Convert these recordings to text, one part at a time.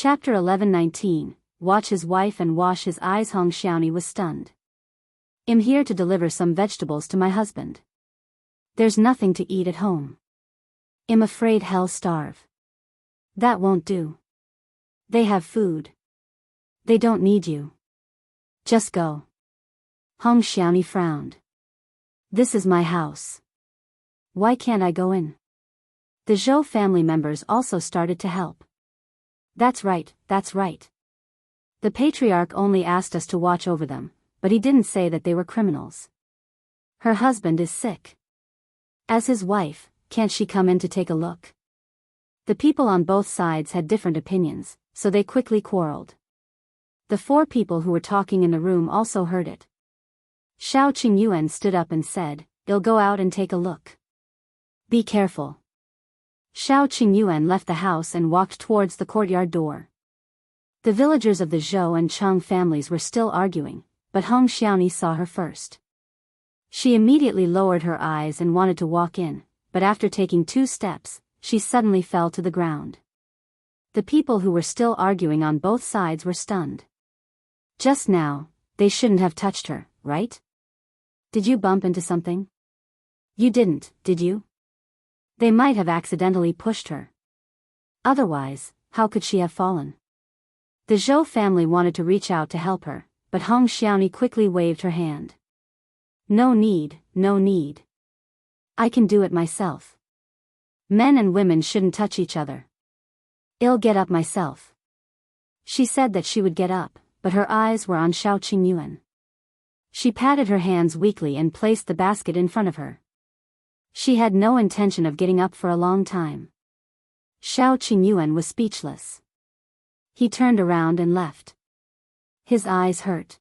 Chapter 11:19. Watch his wife and wash his eyes. Hong Xiaoni was stunned. I'm here to deliver some vegetables to my husband. There's nothing to eat at home. I'm afraid he'll starve. That won't do. They have food. They don't need you. Just go. Hong Xiaoni frowned. This is my house. Why can't I go in? The Zhou family members also started to help. That's right, that's right. The patriarch only asked us to watch over them, but he didn't say that they were criminals. Her husband is sick. As his wife, can't she come in to take a look? The people on both sides had different opinions, so they quickly quarreled. The four people who were talking in the room also heard it. Xiao Qingyuan stood up and said, "I'll go out and take a look. Be careful." Xiao Qingyuan left the house and walked towards the courtyard door. The villagers of the Zhou and Cheng families were still arguing, but Hong Xiaoni saw her first. She immediately lowered her eyes and wanted to walk in, but after taking 2 steps, she suddenly fell to the ground. The people who were still arguing on both sides were stunned. Just now, they shouldn't have touched her, right? Did you bump into something? You didn't, did you? They might have accidentally pushed her. Otherwise, how could she have fallen? The Zhou family wanted to reach out to help her, but Hong Xiaoni quickly waved her hand. No need, no need. I can do it myself. Men and women shouldn't touch each other. I'll get up myself. She said that she would get up, but her eyes were on Xiao Qingyuan. She patted her hands weakly and placed the basket in front of her. She had no intention of getting up for a long time. Xiao Qingyuan was speechless. He turned around and left. His eyes hurt.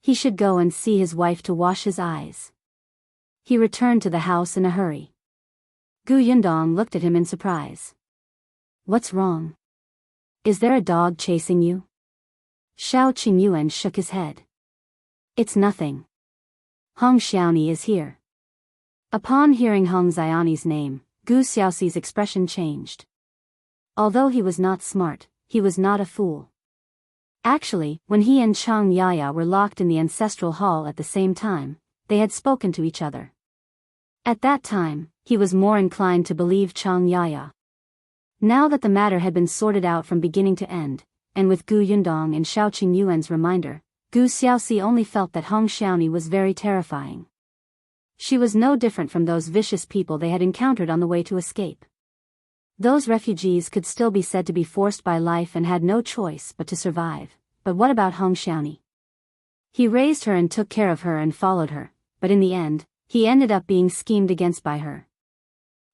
He should go and see his wife to wash his eyes. He returned to the house in a hurry. Gu Yundong looked at him in surprise. What's wrong? Is there a dog chasing you? Xiao Qingyuan shook his head. It's nothing. Hong Xiaoni is here. Upon hearing Hong Xiaoni's name, Gu Xiaoxi's expression changed. Although he was not smart, he was not a fool. Actually, when he and Chang Yaya were locked in the ancestral hall at the same time, they had spoken to each other. At that time, he was more inclined to believe Chang Yaya. Now that the matter had been sorted out from beginning to end, and with Gu Yundong and Xiao Qingyuan's reminder, Gu Xiaoxi only felt that Hong Xiaoni was very terrifying. She was no different from those vicious people they had encountered on the way to escape. Those refugees could still be said to be forced by life and had no choice but to survive, but what about Hong Xiaoni? He raised her and took care of her and followed her, but in the end, he ended up being schemed against by her.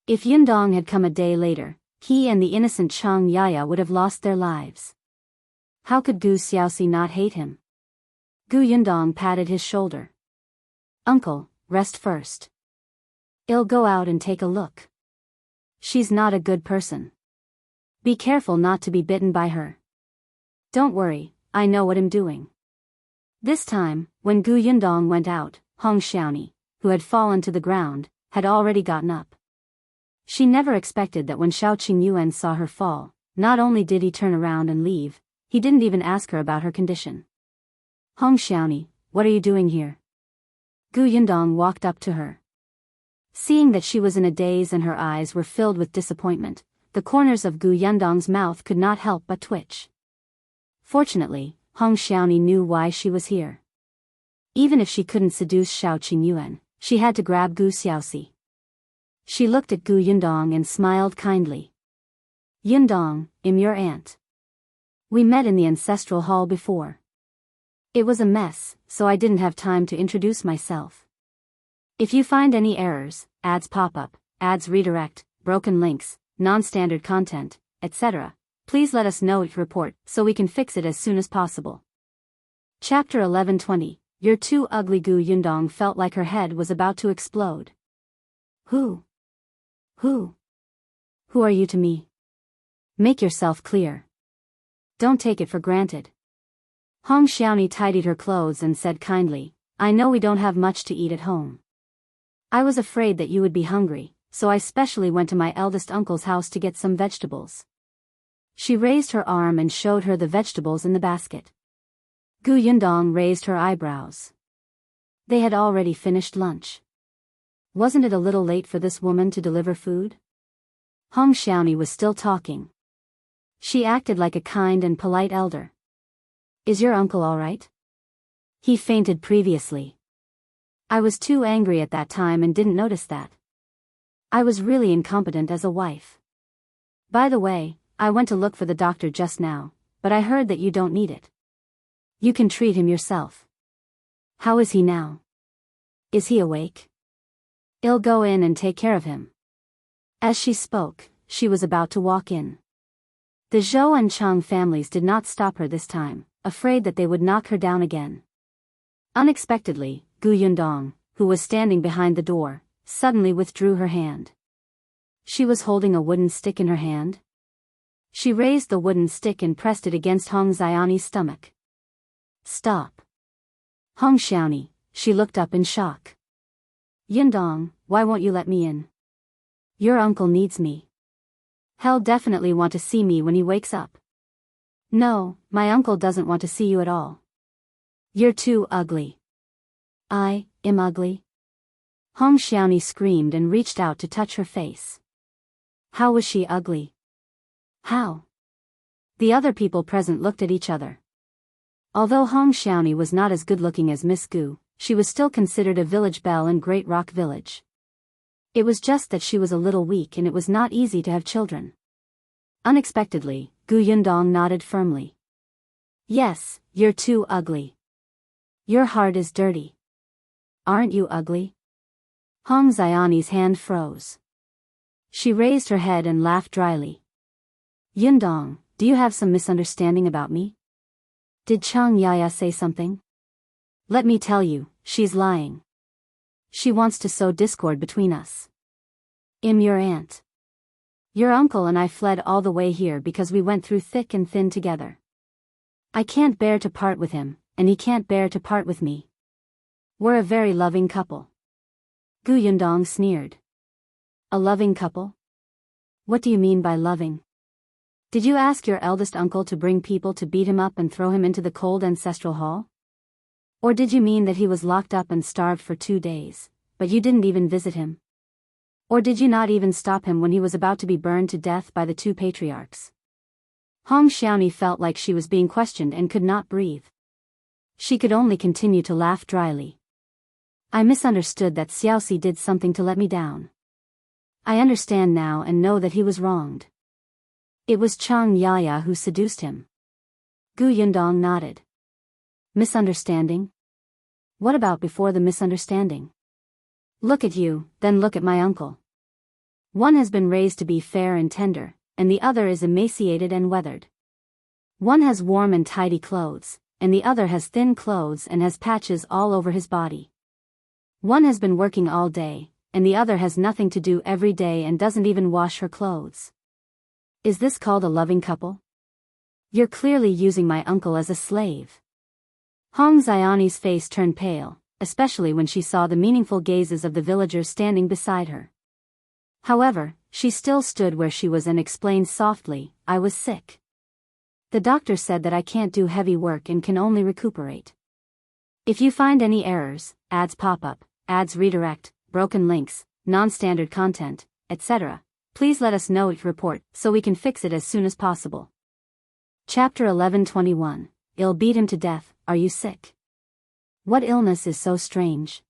If Yundong had come a day later, he and the innocent Chang Yaya would have lost their lives. How could Gu Xiaoxi not hate him? Gu Yundong patted his shoulder. Uncle, rest first. I'll go out and take a look. She's not a good person. Be careful not to be bitten by her. Don't worry, I know what I'm doing. This time, when Gu Yundong went out, Hong Xiaoni, who had fallen to the ground, had already gotten up. She never expected that when Xiao Qingyuan saw her fall, not only did he turn around and leave, he didn't even ask her about her condition. Hong Xiaoni, what are you doing here? Gu Yundong walked up to her. Seeing that she was in a daze and her eyes were filled with disappointment, the corners of Gu Yundong's mouth could not help but twitch. Fortunately, Hong Xiaoni knew why she was here. Even if she couldn't seduce Xiao Qingyuan, she had to grab Gu Xiaoxi. She looked at Gu Yundong and smiled kindly. Yundong, I'm your aunt. We met in the ancestral hall before. It was a mess, so I didn't have time to introduce myself. If you find any errors, ads pop up, ads redirect, broken links, non-standard content, etc., please let us know each report so we can fix it as soon as possible. Chapter 11:20. You're too ugly. Gu Yundong felt like her head was about to explode. Who are you to me? Make yourself clear. Don't take it for granted. Hong Xiaoni tidied her clothes and said kindly, I know we don't have much to eat at home. I was afraid that you would be hungry, so I specially went to my eldest uncle's house to get some vegetables. She raised her arm and showed her the vegetables in the basket. Gu Yundong raised her eyebrows. They had already finished lunch. Wasn't it a little late for this woman to deliver food? Hong Xiaonie was still talking. She acted like a kind and polite elder. Is your uncle all right? He fainted previously. I was too angry at that time and didn't notice that. I was really incompetent as a wife. By the way, I went to look for the doctor just now, but I heard that you don't need it. You can treat him yourself. How is he now? Is he awake? I'll go in and take care of him. As she spoke, she was about to walk in. The Zhou and Chang families did not stop her this time, afraid that they would knock her down again. Unexpectedly, Gu Yundong, who was standing behind the door, suddenly withdrew her hand. She was holding a wooden stick in her hand. She raised the wooden stick and pressed it against Hong Xiaonie's stomach. Stop. Hong Xiaonie, she looked up in shock. Yundong, why won't you let me in? Your uncle needs me. He'll definitely want to see me when he wakes up. No, my uncle doesn't want to see you at all. You're too ugly. I am ugly? Hong Xiaonie screamed and reached out to touch her face. How was she ugly? How? The other people present looked at each other. Although Hong Xiaonie was not as good-looking as Miss Gu, she was still considered a village belle in Great Rock Village. It was just that she was a little weak and it was not easy to have children. Unexpectedly, Gu Yundong nodded firmly. Yes, you're too ugly. Your heart is dirty. Aren't you ugly? Hong Xiaonie's hand froze. She raised her head and laughed dryly. Yundong, do you have some misunderstanding about me? Did Chang Yaya say something? Let me tell you, she's lying. She wants to sow discord between us. I'm your aunt. Your uncle and I fled all the way here because we went through thick and thin together. I can't bear to part with him, and he can't bear to part with me. We're a very loving couple. Gu Yundong sneered. A loving couple? What do you mean by loving? Did you ask your eldest uncle to bring people to beat him up and throw him into the cold ancestral hall? Or did you mean that he was locked up and starved for 2 days, but you didn't even visit him? Or did you not even stop him when he was about to be burned to death by the 2 patriarchs? Hong Xiaonie felt like she was being questioned and could not breathe. She could only continue to laugh dryly. I misunderstood that Xiaoxi did something to let me down. I understand now and know that he was wronged. It was Chang Yaya who seduced him. Gu Yundong nodded. Misunderstanding? What about before the misunderstanding? Look at you, then look at my uncle. One has been raised to be fair and tender, and the other is emaciated and weathered. One has warm and tidy clothes, and the other has thin clothes and has patches all over his body. One has been working all day, and the other has nothing to do every day and doesn't even wash her clothes. Is this called a loving couple? You're clearly using my uncle as a slave. Hong Xiaonie's face turned pale, especially when she saw the meaningful gazes of the villagers standing beside her. However, she still stood where she was and explained softly, I was sick. The doctor said that I can't do heavy work and can only recuperate. If you find any errors, ads pop up, ads redirect, broken links, non-standard content, etc., please let us know each report so we can fix it as soon as possible. Chapter 11:21. I'll beat him to death. Are you sick? What illness is so strange?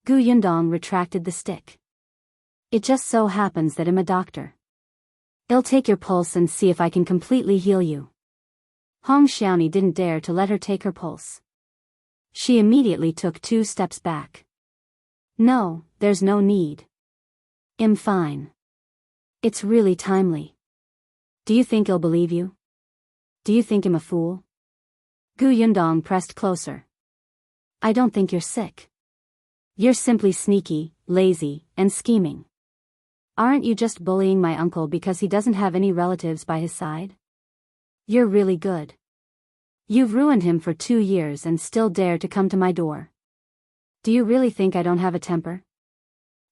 Gu Yundong retracted the stick. It just so happens that I'm a doctor. I'll take your pulse and see if I can completely heal you. Hong Xiaonie didn't dare to let her take her pulse. She immediately took 2 steps back. No, there's no need. I'm fine. It's really timely. Do you think I'll believe you? Do you think I'm a fool? Gu Yundong pressed closer. I don't think you're sick. You're simply sneaky, lazy, and scheming. Aren't you just bullying my uncle because he doesn't have any relatives by his side? You're really good. You've ruined him for 2 years and still dare to come to my door. Do you really think I don't have a temper?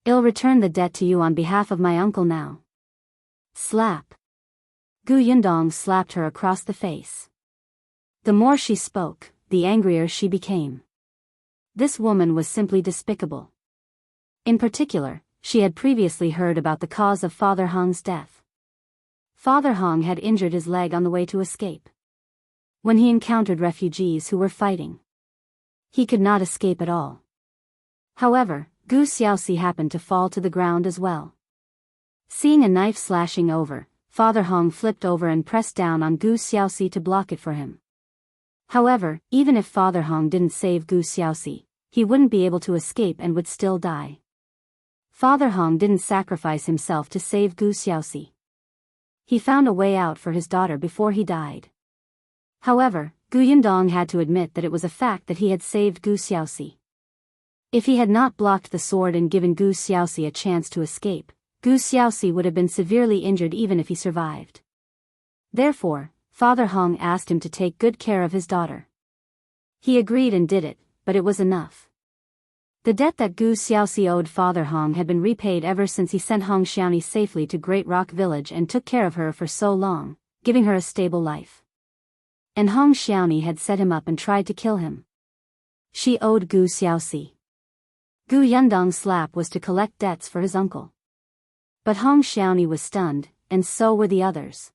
I'll return the debt to you on behalf of my uncle now. Slap. Gu Yundong slapped her across the face. The more she spoke, the angrier she became. This woman was simply despicable. In particular, she had previously heard about the cause of Father Hong's death. Father Hong had injured his leg on the way to escape. When he encountered refugees who were fighting, he could not escape at all. However, Gu Xiaoxi happened to fall to the ground as well. Seeing a knife slashing over, Father Hong flipped over and pressed down on Gu Xiaoxi to block it for him. However, even if Father Hong didn't save Gu Xiaoxi, he wouldn't be able to escape and would still die. Father Hong didn't sacrifice himself to save Gu Xiaoxi. He found a way out for his daughter before he died. However, Gu Yundong had to admit that it was a fact that he had saved Gu Xiaoxi. If he had not blocked the sword and given Gu Xiaoxi a chance to escape, Gu Xiaoxi would have been severely injured even if he survived. Therefore, Father Hong asked him to take good care of his daughter. He agreed and did it, but it was enough. The debt that Gu Xiaoxi owed Father Hong had been repaid ever since he sent Hong Xiaonie safely to Great Rock Village and took care of her for so long, giving her a stable life. And Hong Xiaonie had set him up and tried to kill him. She owed Gu Xiaoxi. Gu Yundong's slap was to collect debts for his uncle. But Hong Xiaonie was stunned, and so were the others.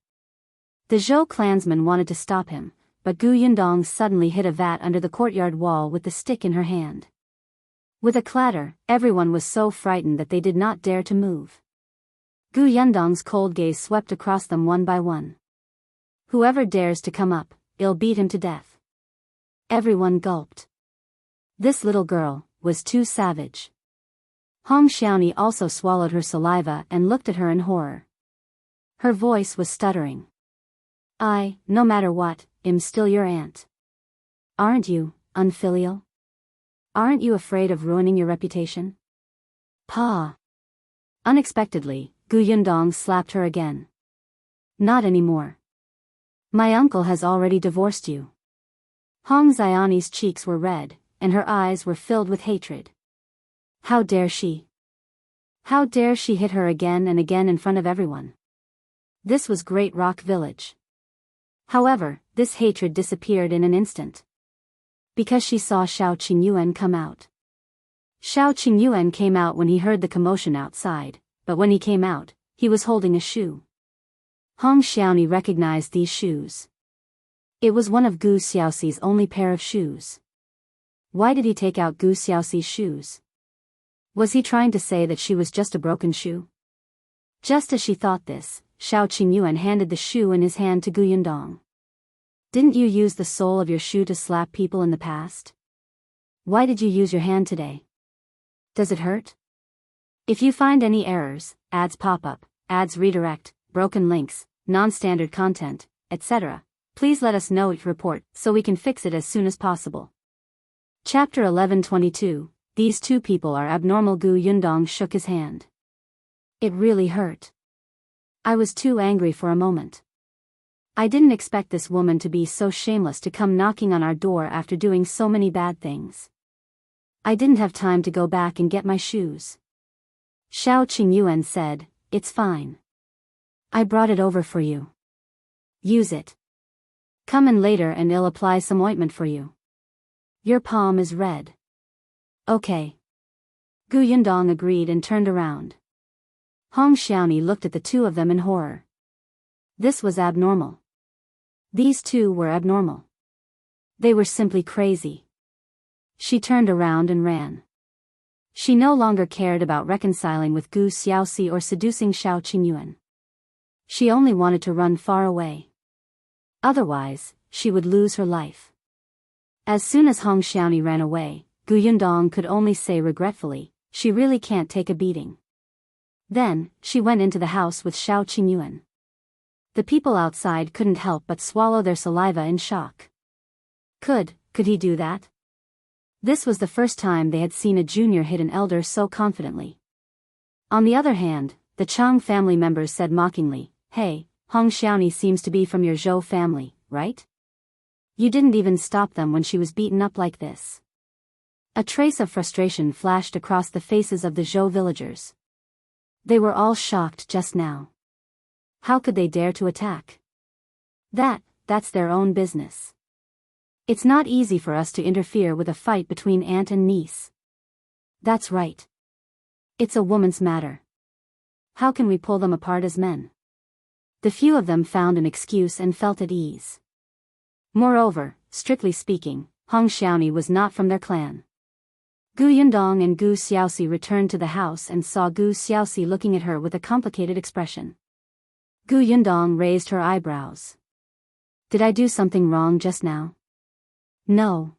The Zhou clansmen wanted to stop him, but Gu Yundong suddenly hit a vat under the courtyard wall with the stick in her hand. With a clatter, everyone was so frightened that they did not dare to move. Gu Yundong's cold gaze swept across them one by one. Whoever dares to come up, I'll beat him to death. Everyone gulped. This little girl was too savage. Hong Xiaonie also swallowed her saliva and looked at her in horror. Her voice was stuttering. No matter what, I'm still your aunt. Aren't you, unfilial? Aren't you afraid of ruining your reputation? Pa! Unexpectedly, Gu Yundong slapped her again. Not anymore. My uncle has already divorced you. Hong Xiaonie's cheeks were red, and her eyes were filled with hatred. How dare she? How dare she hit her again and again in front of everyone? This was Great Rock Village. However, this hatred disappeared in an instant. Because she saw Xiao Qingyuan come out. Xiao Qingyuan came out when he heard the commotion outside, but when he came out, he was holding a shoe. Hong Xiaonie recognized these shoes. It was one of Gu Xiaoxi's only pair of shoes. Why did he take out Gu Xiaoxi's shoes? Was he trying to say that she was just a broken shoe? Just as she thought this, Xiao Qingyuan handed the shoe in his hand to Gu Yundong. Didn't you use the sole of your shoe to slap people in the past? Why did you use your hand today? Does it hurt? If you find any errors, ads pop up, ads redirect, broken links, non-standard content, etc., please let us know your report so we can fix it as soon as possible. Chapter 11:22. These two people are abnormal. Gu Yundong shook his hand. It really hurt. I was too angry for a moment. I didn't expect this woman to be so shameless to come knocking on our door after doing so many bad things. I didn't have time to go back and get my shoes. Xiao Qingyuan said, It's fine. I brought it over for you. Use it. Come in later and I'll apply some ointment for you. Your palm is red. Okay. Gu Yundong agreed and turned around. Hong Xiaonie looked at the two of them in horror. This was abnormal. These two were abnormal. They were simply crazy. She turned around and ran. She no longer cared about reconciling with Gu Xiaoxi or seducing Xiao Qingyuan. She only wanted to run far away. Otherwise, she would lose her life. As soon as Hong Xiaonie ran away, Gu Yundong could only say regretfully, she really can't take a beating. Then, she went into the house with Xiao Qingyuan. The people outside couldn't help but swallow their saliva in shock. Could he do that? This was the first time they had seen a junior hit an elder so confidently. On the other hand, the Chang family members said mockingly, Hey, Hong Xiaonie seems to be from your Zhou family, right? You didn't even stop them when she was beaten up like this. A trace of frustration flashed across the faces of the Zhou villagers. They were all shocked just now. How could they dare to attack? That's their own business. It's not easy for us to interfere with a fight between aunt and niece. That's right. It's a woman's matter. How can we pull them apart as men? The few of them found an excuse and felt at ease. Moreover, strictly speaking, Hong Xiaoni was not from their clan. Gu Yundong and Gu Xiaoxi returned to the house and saw Gu Xiaoxi looking at her with a complicated expression. Gu Yundong raised her eyebrows. Did I do something wrong just now? No.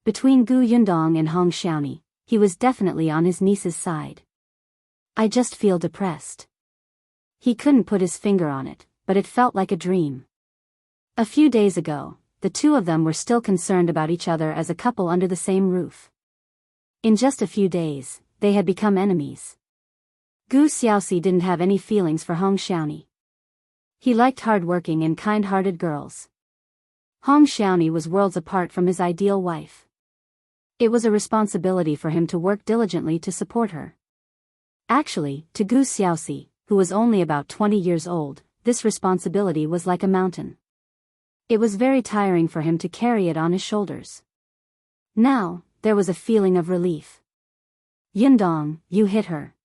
Between Gu Yundong and Hong Xiaoni, he was definitely on his niece's side. I just feel depressed. He couldn't put his finger on it, but it felt like a dream. A few days ago, the two of them were still concerned about each other as a couple under the same roof. In just a few days, they had become enemies. Gu Xiaoxi didn't have any feelings for Hong Xiaoni. He liked hard-working and kind-hearted girls. Hong Xiaoni was worlds apart from his ideal wife. It was a responsibility for him to work diligently to support her. Actually, to Gu Xiaoxi, who was only about 20 years old, this responsibility was like a mountain. It was very tiring for him to carry it on his shoulders. Now, there was a feeling of relief. Yundong, you hit her.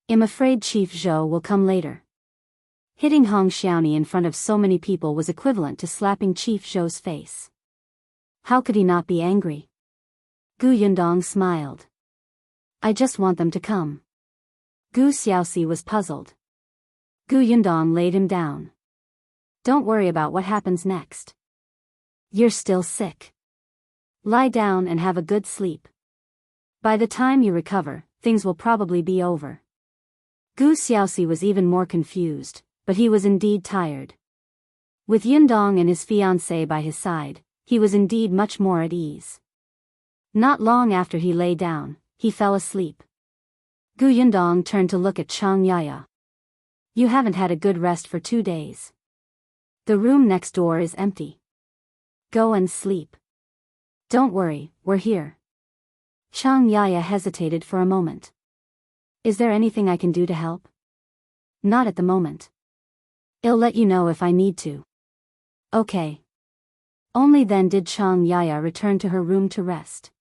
I'm afraid Chief Zhou will come later. Hitting Hong Xiaoni in front of so many people was equivalent to slapping Chief Zhou's face. How could he not be angry? Gu Yundong smiled. I just want them to come. Gu Xiaoxi was puzzled. Gu Yundong laid him down. Don't worry about what happens next. You're still sick. Lie down and have a good sleep. By the time you recover, things will probably be over. Gu Xiaoxi was even more confused, but he was indeed tired. With Yundong and his fiancée by his side, he was indeed much more at ease. Not long after he lay down, he fell asleep. Gu Yundong turned to look at Chang Yaya. You haven't had a good rest for 2 days. The room next door is empty. Go and sleep. Don't worry, we're here. Chang Yaya hesitated for a moment. Is there anything I can do to help? Not at the moment. I'll let you know if I need to. Okay. Only then did Chang Yaya return to her room to rest.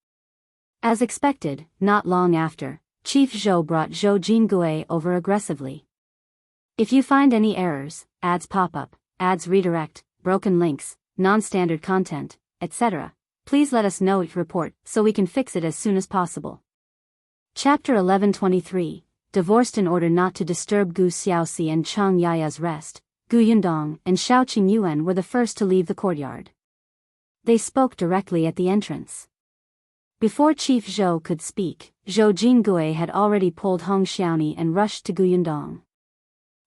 As expected, not long after, Chief Zhou brought Zhou Jingui over aggressively. If you find any errors, ads pop up, ads redirect, broken links, non-standard content, etc., please let us know each report so we can fix it as soon as possible. Chapter 1123, Divorced. In order not to disturb Gu Xiaoxi and Chang Yaya's rest, Gu Yundong and Xiao Qingyuan were the first to leave the courtyard. They spoke directly at the entrance. Before Chief Zhou could speak, Zhou Jingui had already pulled Hong Xiaoni and rushed to Gu Yundong.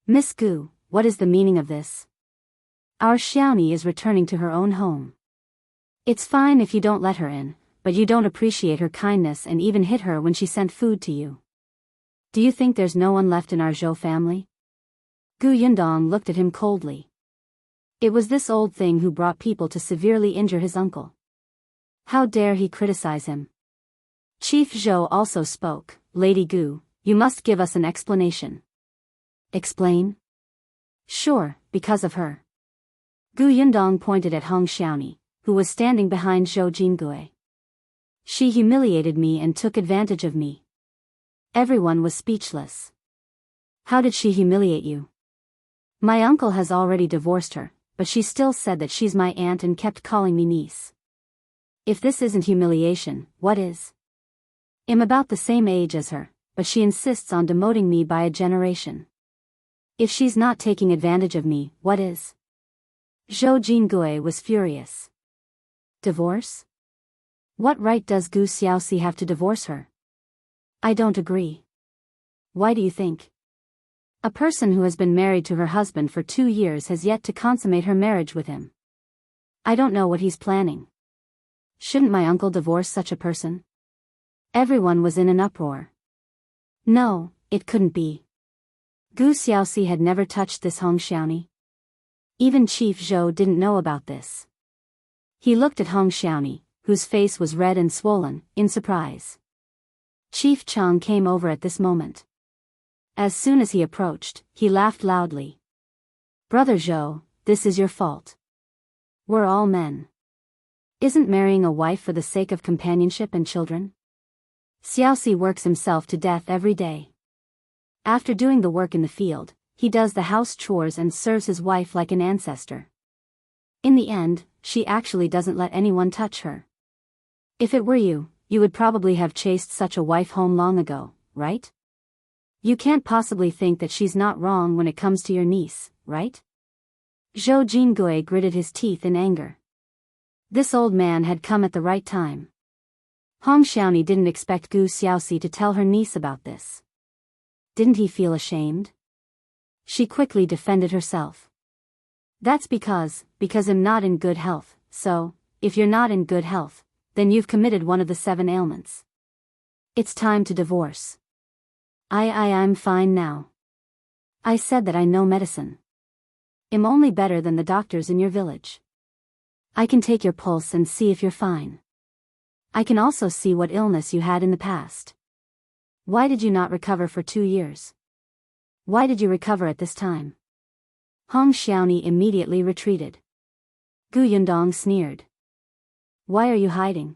Miss Gu, what is the meaning of this? Our Xiaoni is returning to her own home. It's fine if you don't let her in, but you don't appreciate her kindness and even hit her when she sent food to you. Do you think there's no one left in our Zhou family? Gu Yundong looked at him coldly. It was this old thing who brought people to severely injure his uncle. How dare he criticize him? Chief Zhou also spoke. Lady Gu, you must give us an explanation. Explain? Sure, because of her. Gu Yundong pointed at Hong Xiaoni, who was standing behind Zhou Jingui. She humiliated me and took advantage of me. Everyone was speechless. How did she humiliate you? My uncle has already divorced her, but she still said that she's my aunt and kept calling me niece. If this isn't humiliation, what is? I'm about the same age as her, but she insists on demoting me by a generation. If she's not taking advantage of me, what is? Zhou Jingui was furious. Divorce? What right does Gu Xiaoxi have to divorce her? I don't agree. Why do you think? A person who has been married to her husband for 2 years has yet to consummate her marriage with him. I don't know what he's planning. Shouldn't my uncle divorce such a person? Everyone was in an uproar. No, it couldn't be. Gu Xiaoxi had never touched this Hong Xiaoni. Even Chief Zhou didn't know about this. He looked at Hong Xiaoni, whose face was red and swollen, in surprise. Chief Chang came over at this moment. As soon as he approached, he laughed loudly. Brother Zhou, this is your fault. We're all men. Isn't marrying a wife for the sake of companionship and children? Xiaoxi works himself to death every day. After doing the work in the field, he does the house chores and serves his wife like an ancestor. In the end, she actually doesn't let anyone touch her. If it were you, you would probably have chased such a wife home long ago, right? You can't possibly think that she's not wrong when it comes to your niece, right? Zhou Jingui gritted his teeth in anger. This old man had come at the right time. Hong Xiaoni didn't expect Gu Xiaoxi to tell her niece about this. Didn't he feel ashamed? She quickly defended herself. That's because I'm not in good health, so, if you're not in good health, then you've committed one of the 7 ailments. It's time to divorce. I'm fine now. I said that I know medicine. I'm only better than the doctors in your village. I can take your pulse and see if you're fine. I can also see what illness you had in the past. Why did you not recover for 2 years? Why did you recover at this time? Hong Xiaoni immediately retreated. Gu Yundong sneered. Why are you hiding?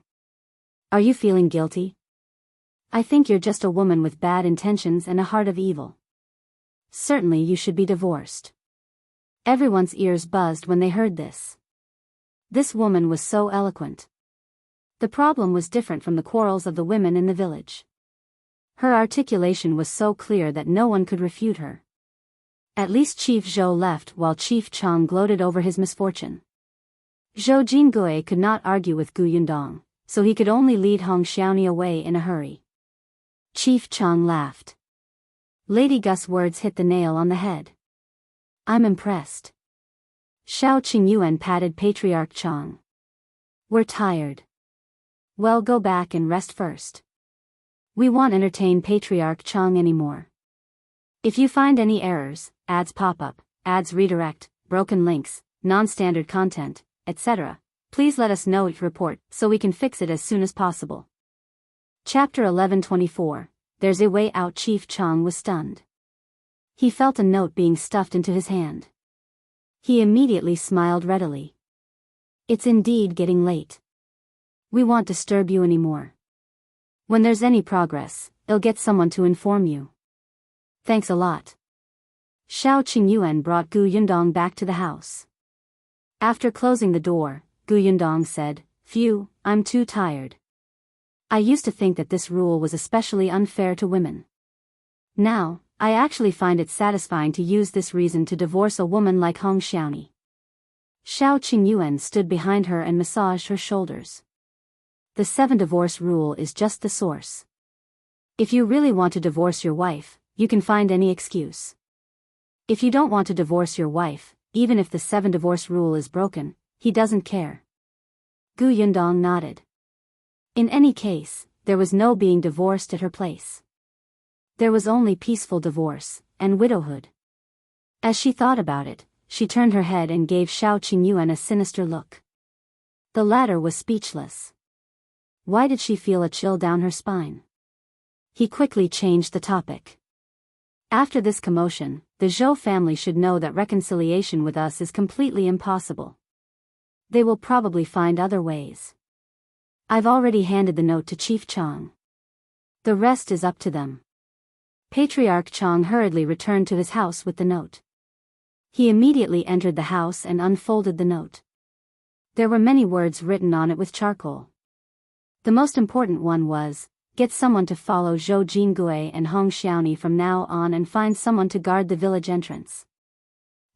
Are you feeling guilty? I think you're just a woman with bad intentions and a heart of evil. Certainly you should be divorced. Everyone's ears buzzed when they heard this. This woman was so eloquent. The problem was different from the quarrels of the women in the village. Her articulation was so clear that no one could refute her. At least Chief Zhou left while Chief Chang gloated over his misfortune. Zhou Jingui could not argue with Gu Yundong, so he could only lead Hong Xiaoni away in a hurry. Chief Chang laughed. Lady Gus' words hit the nail on the head. I'm impressed. Xiao Qingyuan patted Patriarch Chang. We're tired. Well, go back and rest first. We won't entertain Patriarch Chang anymore. If you find any errors, ads pop up, ads redirect, broken links, non-standard content, etc., please let us know your report so we can fix it as soon as possible. Chapter 1124, There's a Way Out. Chief Chang was stunned. He felt a note being stuffed into his hand. He immediately smiled readily. It's indeed getting late. We won't disturb you anymore. When there's any progress, I'll get someone to inform you. Thanks a lot. Xiao Qingyuan brought Gu Yundong back to the house. After closing the door, Gu Yundong said, Phew, I'm too tired. I used to think that this rule was especially unfair to women. Now, I actually find it satisfying to use this reason to divorce a woman like Hong Xiaoni. Xiao Qingyuan stood behind her and massaged her shoulders. The 7 divorce rule is just the source. If you really want to divorce your wife, you can find any excuse. If you don't want to divorce your wife, even if the 7 divorce rule is broken, he doesn't care. Gu Yundong nodded. In any case, there was no being divorced at her place. There was only peaceful divorce, and widowhood. As she thought about it, she turned her head and gave Xiao Qingyuan a sinister look. The latter was speechless. Why did she feel a chill down her spine? He quickly changed the topic. After this commotion, the Zhou family should know that reconciliation with us is completely impossible. They will probably find other ways. I've already handed the note to Chief Chang. The rest is up to them. Patriarch Chang hurriedly returned to his house with the note. He immediately entered the house and unfolded the note. There were many words written on it with charcoal. The most important one was, get someone to follow Zhou Jingui and Hong Xiaoni from now on and find someone to guard the village entrance.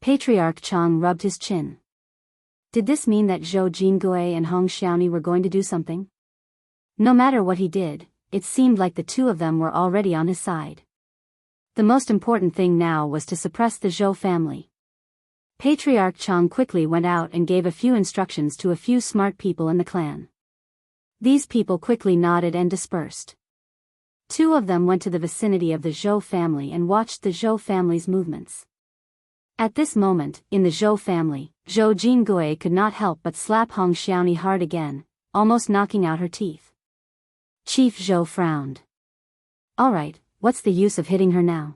Patriarch Chang rubbed his chin. Did this mean that Zhou Jingui and Hong Xiaoni were going to do something? No matter what he did, it seemed like the 2 of them were already on his side. The most important thing now was to suppress the Zhou family. Patriarch Chang quickly went out and gave a few instructions to a few smart people in the clan. These people quickly nodded and dispersed. 2 of them went to the vicinity of the Zhou family and watched the Zhou family's movements. At this moment, in the Zhou family, Zhou Jingui could not help but slap Hong Xiaoni hard again, almost knocking out her teeth. Chief Zhou frowned. All right, what's the use of hitting her now?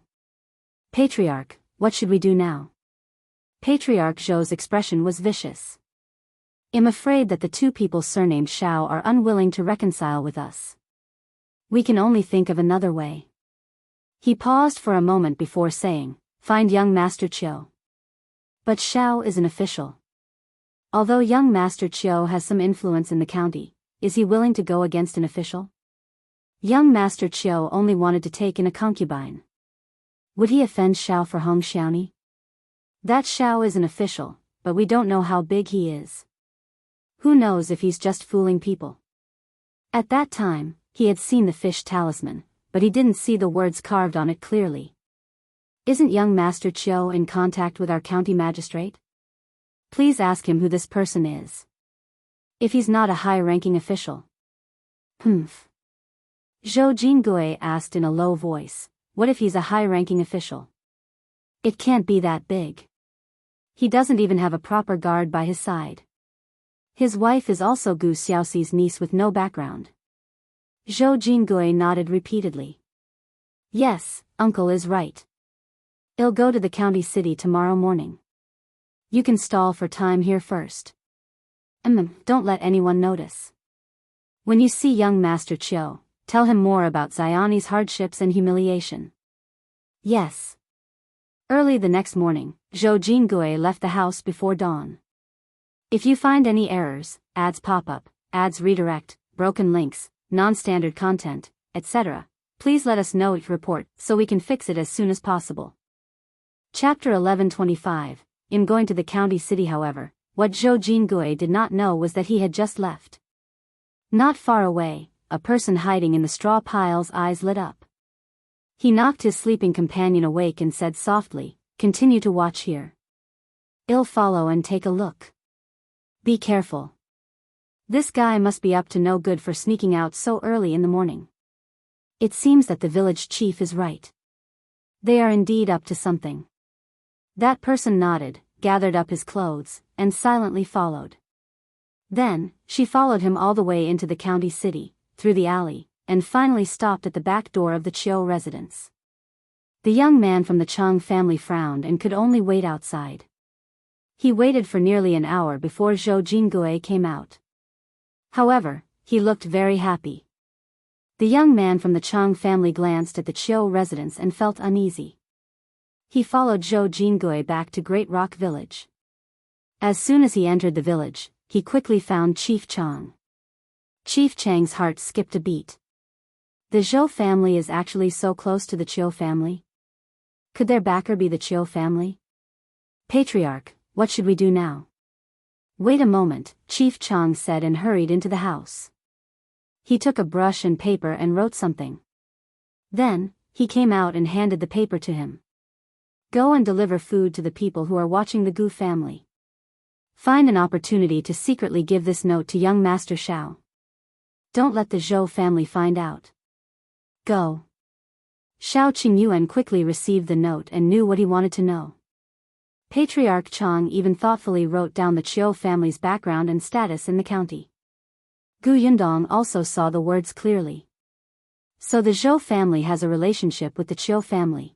Patriarch, what should we do now? Patriarch Zhou's expression was vicious. I'm afraid that the two people surnamed Xiao are unwilling to reconcile with us. We can only think of another way. He paused for a moment before saying, find young Master Qiu. But Xiao is an official. Although young Master Qiu has some influence in the county, is he willing to go against an official? Young Master Qiu only wanted to take in a concubine. Would he offend Xiao for Hong Xiaoni? That Xiao is an official, but we don't know how big he is. Who knows if he's just fooling people? At that time, he had seen the fish talisman, but he didn't see the words carved on it clearly. Isn't young Master Qiu in contact with our county magistrate? Please ask him who this person is. If he's not a high-ranking official. Zhou Jingui asked in a low voice, what if he's a high-ranking official? It can't be that big. He doesn't even have a proper guard by his side. His wife is also Gu Xiaoxi's niece with no background. Zhou Jingui nodded repeatedly. Yes, uncle is right. I'll go to the county city tomorrow morning. You can stall for time here first. Don't let anyone notice. When you see young Master Qiu, tell him more about Xiaoni's hardships and humiliation. Yes. Early the next morning, Zhou Jingui left the house before dawn. If you find any errors, ads pop up, ads redirect, broken links, non-standard content, etc., please let us know your report so we can fix it as soon as possible. Chapter 1125. In going to the county city, however, what Zhou Jingui did not know was that he had just left. Not far away, a person hiding in the straw pile's eyes lit up. He knocked his sleeping companion awake and said softly, continue to watch here. I'll follow and take a look. Be careful. This guy must be up to no good for sneaking out so early in the morning. It seems that the village chief is right. They are indeed up to something. That person nodded, gathered up his clothes, and silently followed. Then, she followed him all the way into the county city, through the alley, and finally stopped at the back door of the Qiu residence. The young man from the Chang family frowned and could only wait outside. He waited for nearly an hour before Zhou Jingui came out. However, he looked very happy. The young man from the Chang family glanced at the Qiu residence and felt uneasy. He followed Zhou Jingui back to Great Rock Village. As soon as he entered the village, he quickly found Chief Chang. Chief Chang's heart skipped a beat. The Zhou family is actually so close to the Qiu family? Could their backer be the Qiu family? Patriarch, what should we do now? Wait a moment, Chief Chang said and hurried into the house. He took a brush and paper and wrote something. Then, he came out and handed the paper to him. Go and deliver food to the people who are watching the Gu family. Find an opportunity to secretly give this note to young Master Xiao. Don't let the Zhou family find out. Go. Xiao Qingyuan quickly received the note and knew what he wanted to know. Patriarch Chang even thoughtfully wrote down the Qiu family's background and status in the county. Gu Yundong also saw the words clearly. So the Zhou family has a relationship with the Qiu family.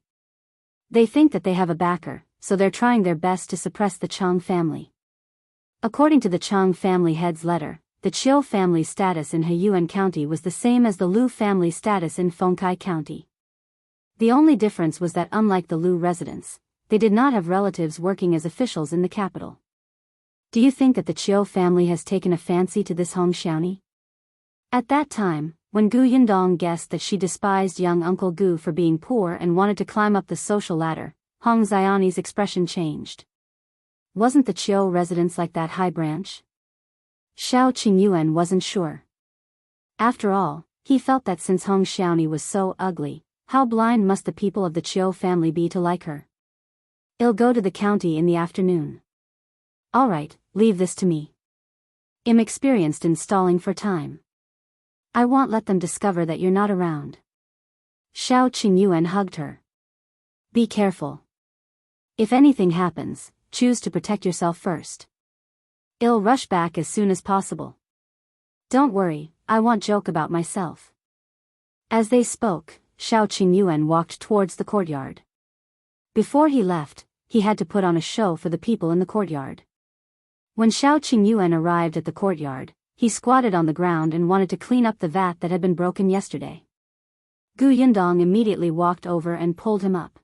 They think that they have a backer, so they're trying their best to suppress the Chang family. According to the Chang family head's letter, the Qiu family's status in Huyuan County was the same as the Lu family's status in Fengkai County. The only difference was that unlike the Lu residents, they did not have relatives working as officials in the capital. Do you think that the Qiu family has taken a fancy to this Hong Xiaoni? At that time, when Gu Yundong guessed that she despised young Uncle Gu for being poor and wanted to climb up the social ladder, Hong Xiaoni's expression changed. Wasn't the Qiu residence like that high branch? Xiao Qingyuan wasn't sure. After all, he felt that since Hong Xiaoni was so ugly, how blind must the people of the Qiu family be to like her? I'll go to the county in the afternoon. All right, leave this to me. I'm experienced in stalling for time. I won't let them discover that you're not around. Xiao Qingyuan hugged her. Be careful. If anything happens, choose to protect yourself first. I'll rush back as soon as possible. Don't worry, I won't joke about myself. As they spoke, Xiao Qingyuan walked towards the courtyard. Before he left, he had to put on a show for the people in the courtyard. When Xiao Qingyuan arrived at the courtyard, he squatted on the ground and wanted to clean up the vat that had been broken yesterday. Gu Yundong immediately walked over and pulled him up.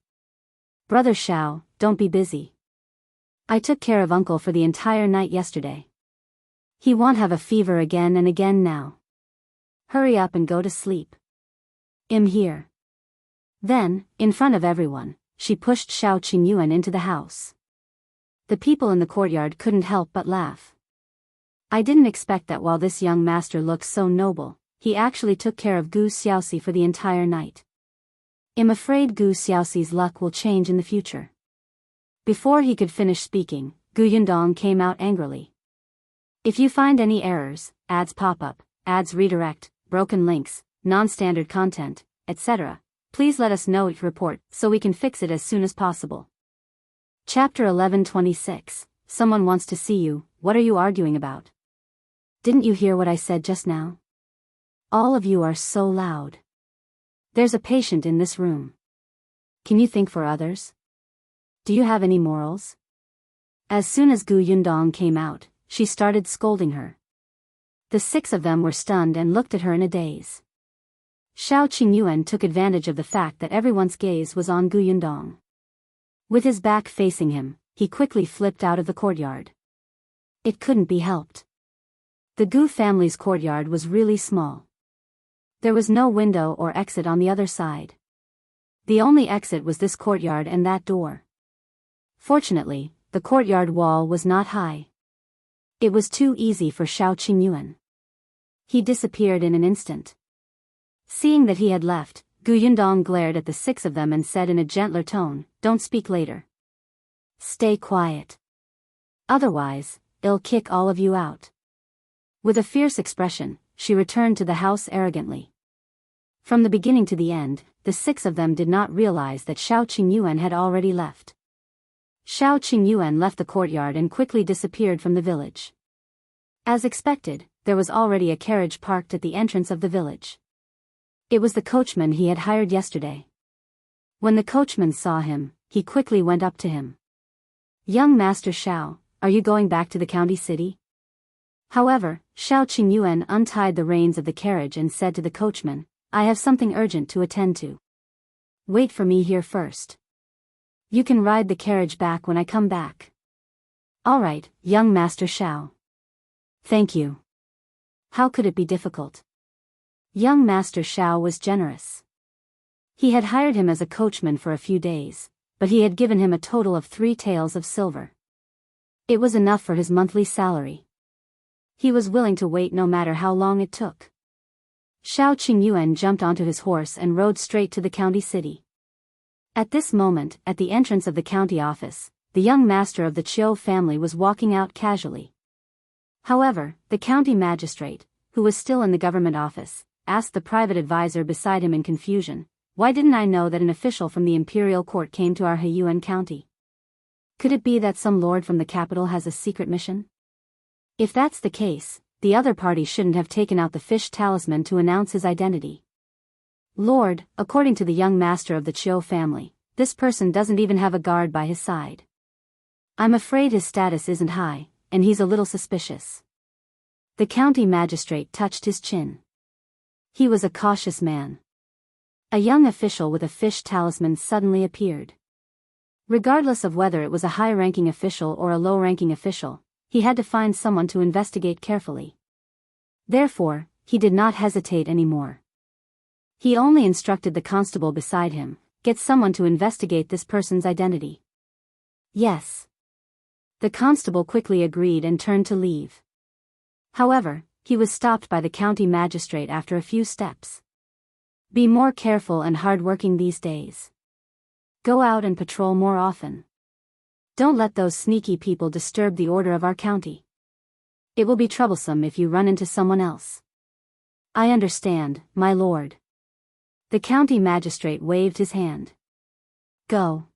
"Brother Xiao, don't be busy. I took care of uncle for the entire night yesterday. He won't have a fever again and again now. Hurry up and go to sleep. I'm here." Then, in front of everyone, she pushed Xiao Qingyuan into the house. The people in the courtyard couldn't help but laugh. I didn't expect that while this young master looked so noble, he actually took care of Gu Xiaoxi for the entire night. I'm afraid Gu Xiaoxi's luck will change in the future. Before he could finish speaking, Gu Yundong came out angrily. "If you find any errors, ads pop up, ads redirect, broken links, non-standard content, etc., please let us know each report so we can fix it as soon as possible." Chapter 11:26. Someone wants to see you, what are you arguing about? Didn't you hear what I said just now? All of you are so loud. There's a patient in this room. Can you think for others? Do you have any morals? As soon as Gu Yundong came out, she started scolding her. The 6 of them were stunned and looked at her in a daze. Xiao Qingyuan took advantage of the fact that everyone's gaze was on Gu Yundong. With his back facing him, he quickly flipped out of the courtyard. It couldn't be helped. The Gu family's courtyard was really small. There was no window or exit on the other side. The only exit was this courtyard and that door. Fortunately, the courtyard wall was not high. It was too easy for Xiao Qingyuan. He disappeared in an instant. Seeing that he had left, Gu Yundong glared at the 6 of them and said in a gentler tone, "Don't speak later. Stay quiet. Otherwise, I'll kick all of you out." With a fierce expression, she returned to the house arrogantly. From the beginning to the end, the 6 of them did not realize that Xiao Qingyuan had already left. Xiao Qingyuan left the courtyard and quickly disappeared from the village. As expected, there was already a carriage parked at the entrance of the village. It was the coachman he had hired yesterday. When the coachman saw him, he quickly went up to him. "Young Master Xiao, are you going back to the county city?" However, Xiao Qingyuan untied the reins of the carriage and said to the coachman, "I have something urgent to attend to. Wait for me here first. You can ride the carriage back when I come back." "All right, young Master Xiao." "Thank you." How could it be difficult? Young Master Xiao was generous. He had hired him as a coachman for a few days, but he had given him a total of 3 taels of silver. It was enough for his monthly salary. He was willing to wait no matter how long it took. Xiao Qingyuan jumped onto his horse and rode straight to the county city. At this moment, at the entrance of the county office, the young master of the Chiu family was walking out casually. However, the county magistrate, who was still in the government office, asked the private advisor beside him in confusion, "Why didn't I know that an official from the imperial court came to our Heiyuan county? Could it be that some lord from the capital has a secret mission? If that's the case, the other party shouldn't have taken out the fish talisman to announce his identity. Lord, according to the young master of the Chiu family, this person doesn't even have a guard by his side. I'm afraid his status isn't high, and he's a little suspicious." The county magistrate touched his chin. He was a cautious man. A young official with a fish talisman suddenly appeared. Regardless of whether it was a high-ranking official or a low-ranking official, he had to find someone to investigate carefully. Therefore, he did not hesitate anymore. He only instructed the constable beside him, "Get someone to investigate this person's identity." "Yes." The constable quickly agreed and turned to leave. However, he was stopped by the county magistrate after a few steps. "Be more careful and hardworking these days. Go out and patrol more often. Don't let those sneaky people disturb the order of our county. It will be troublesome if you run into someone else." "I understand, my lord." The county magistrate waved his hand. "Go."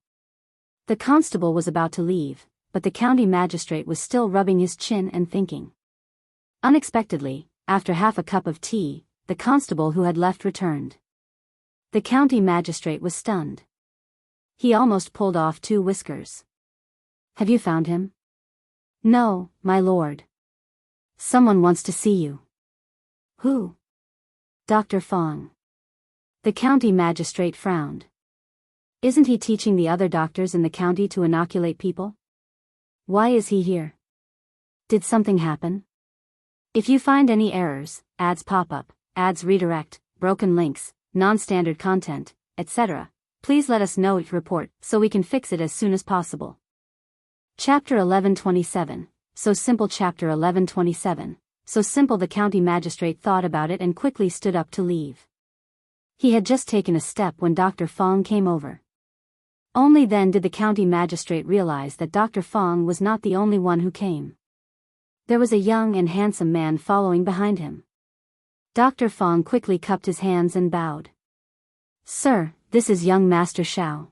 The constable was about to leave, but the county magistrate was still rubbing his chin and thinking. Unexpectedly, after half a cup of tea, the constable who had left returned. The county magistrate was stunned. He almost pulled off 2 whiskers. Have you found him? No, my lord. Someone wants to see you. Who? Dr. Fong. The county magistrate frowned. Isn't he teaching the other doctors in the county to inoculate people? Why is he here? Did something happen? If you find any errors, ads pop up, ads redirect, broken links, non-standard content, etc., please let us know each report so we can fix it as soon as possible. Chapter 1127. So simple. Chapter 1127. So simple. The county magistrate thought about it and quickly stood up to leave. He had just taken a step when Dr. Fong came over. Only then did the county magistrate realize that Dr. Fong was not the only one who came. There was a young and handsome man following behind him. Dr. Fong quickly cupped his hands and bowed. Sir, this is young Master Xiao.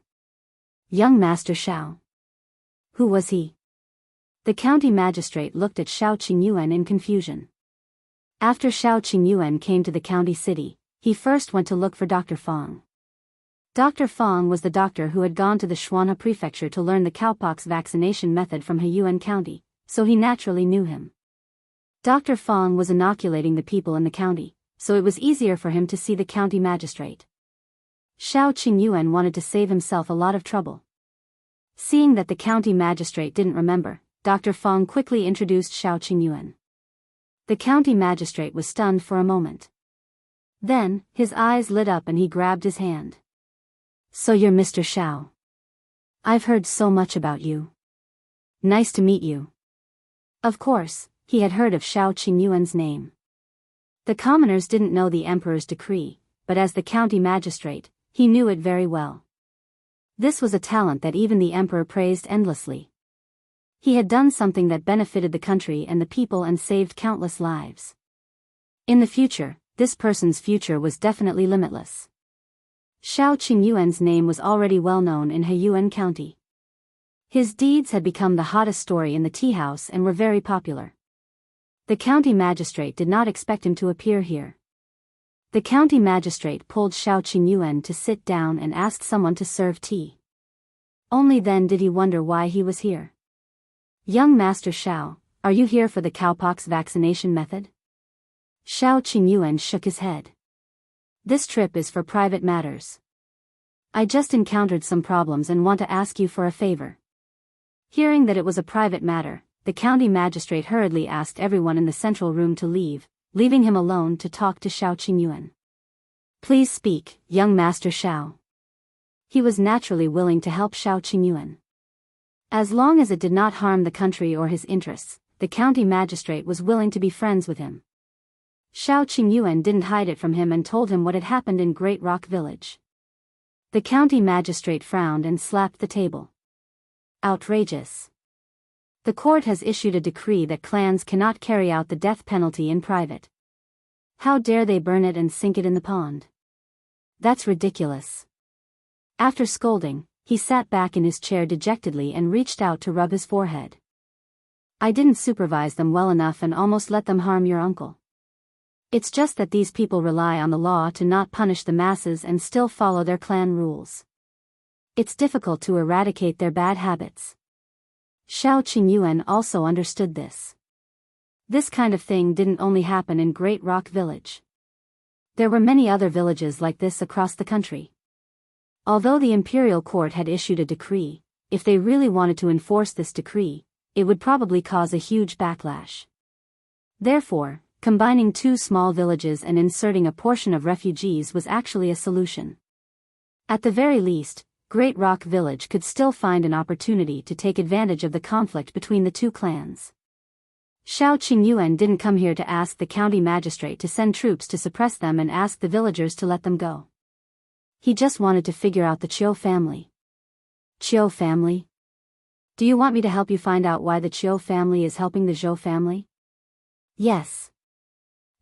Young Master Xiao. Who was he? The county magistrate looked at Xiao Qingyuan in confusion. After Xiao Qingyuan came to the county city, he first went to look for Dr. Fong. Dr. Fong was the doctor who had gone to the Xuanhe prefecture to learn the cowpox vaccination method from Heyuan County, so he naturally knew him. Dr. Fong was inoculating the people in the county, so it was easier for him to see the county magistrate. Xiao Qingyuan wanted to save himself a lot of trouble. Seeing that the county magistrate didn't remember, Dr. Fong quickly introduced Xiao Qingyuan. The county magistrate was stunned for a moment. Then, his eyes lit up and he grabbed his hand. So you're Mr. Xiao. I've heard so much about you. Nice to meet you. Of course, he had heard of Xiao Qingyuan's name. The commoners didn't know the emperor's decree, but as the county magistrate, he knew it very well. This was a talent that even the emperor praised endlessly. He had done something that benefited the country and the people and saved countless lives. In the future, this person's future was definitely limitless. Xiao Qingyuan's name was already well known in Heyuan County. His deeds had become the hottest story in the tea house and were very popular. The county magistrate did not expect him to appear here. The county magistrate pulled Xiao Qingyuan to sit down and asked someone to serve tea. Only then did he wonder why he was here. Young Master Xiao, are you here for the cowpox vaccination method? Xiao Qingyuan shook his head. This trip is for private matters. I just encountered some problems and want to ask you for a favor. Hearing that it was a private matter, the county magistrate hurriedly asked everyone in the central room to leave, leaving him alone to talk to Xiao Qingyuan. Please speak, young Master Xiao. He was naturally willing to help Xiao Qingyuan. As long as it did not harm the country or his interests, the county magistrate was willing to be friends with him. Xiao Qingyuan didn't hide it from him and told him what had happened in Great Rock Village. The county magistrate frowned and slapped the table. Outrageous. The court has issued a decree that clans cannot carry out the death penalty in private. How dare they burn it and sink it in the pond? That's ridiculous. After scolding, he sat back in his chair dejectedly and reached out to rub his forehead. I didn't supervise them well enough and almost let them harm your uncle. It's just that these people rely on the law to not punish the masses and still follow their clan rules. It's difficult to eradicate their bad habits. Xiao Qingyuan also understood this. This kind of thing didn't only happen in Great Rock Village. There were many other villages like this across the country. Although the imperial court had issued a decree, if they really wanted to enforce this decree, it would probably cause a huge backlash. Therefore, combining two small villages and inserting a portion of refugees was actually a solution. At the very least, Great Rock Village could still find an opportunity to take advantage of the conflict between the two clans. Xiao Qingyuan didn't come here to ask the county magistrate to send troops to suppress them and ask the villagers to let them go. He just wanted to figure out the Qiu family. Qiu family? Do you want me to help you find out why the Qiu family is helping the Zhou family? Yes.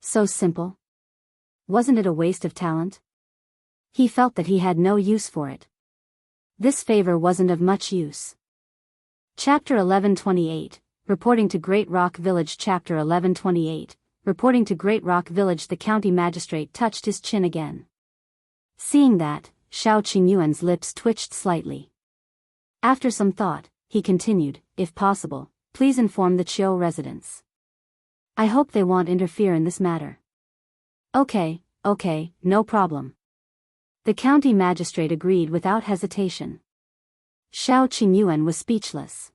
So simple. Wasn't it a waste of talent? He felt that he had no use for it. This favor wasn't of much use. Chapter 1128, Reporting to Great Rock Village. Chapter 1128, Reporting to Great Rock Village. The county magistrate touched his chin again. Seeing that, Xiao Qingyuan's lips twitched slightly. After some thought, he continued, if possible, please inform the Chiu residents. I hope they won't interfere in this matter. Okay, no problem. The county magistrate agreed without hesitation. Xiao Qingyuan was speechless.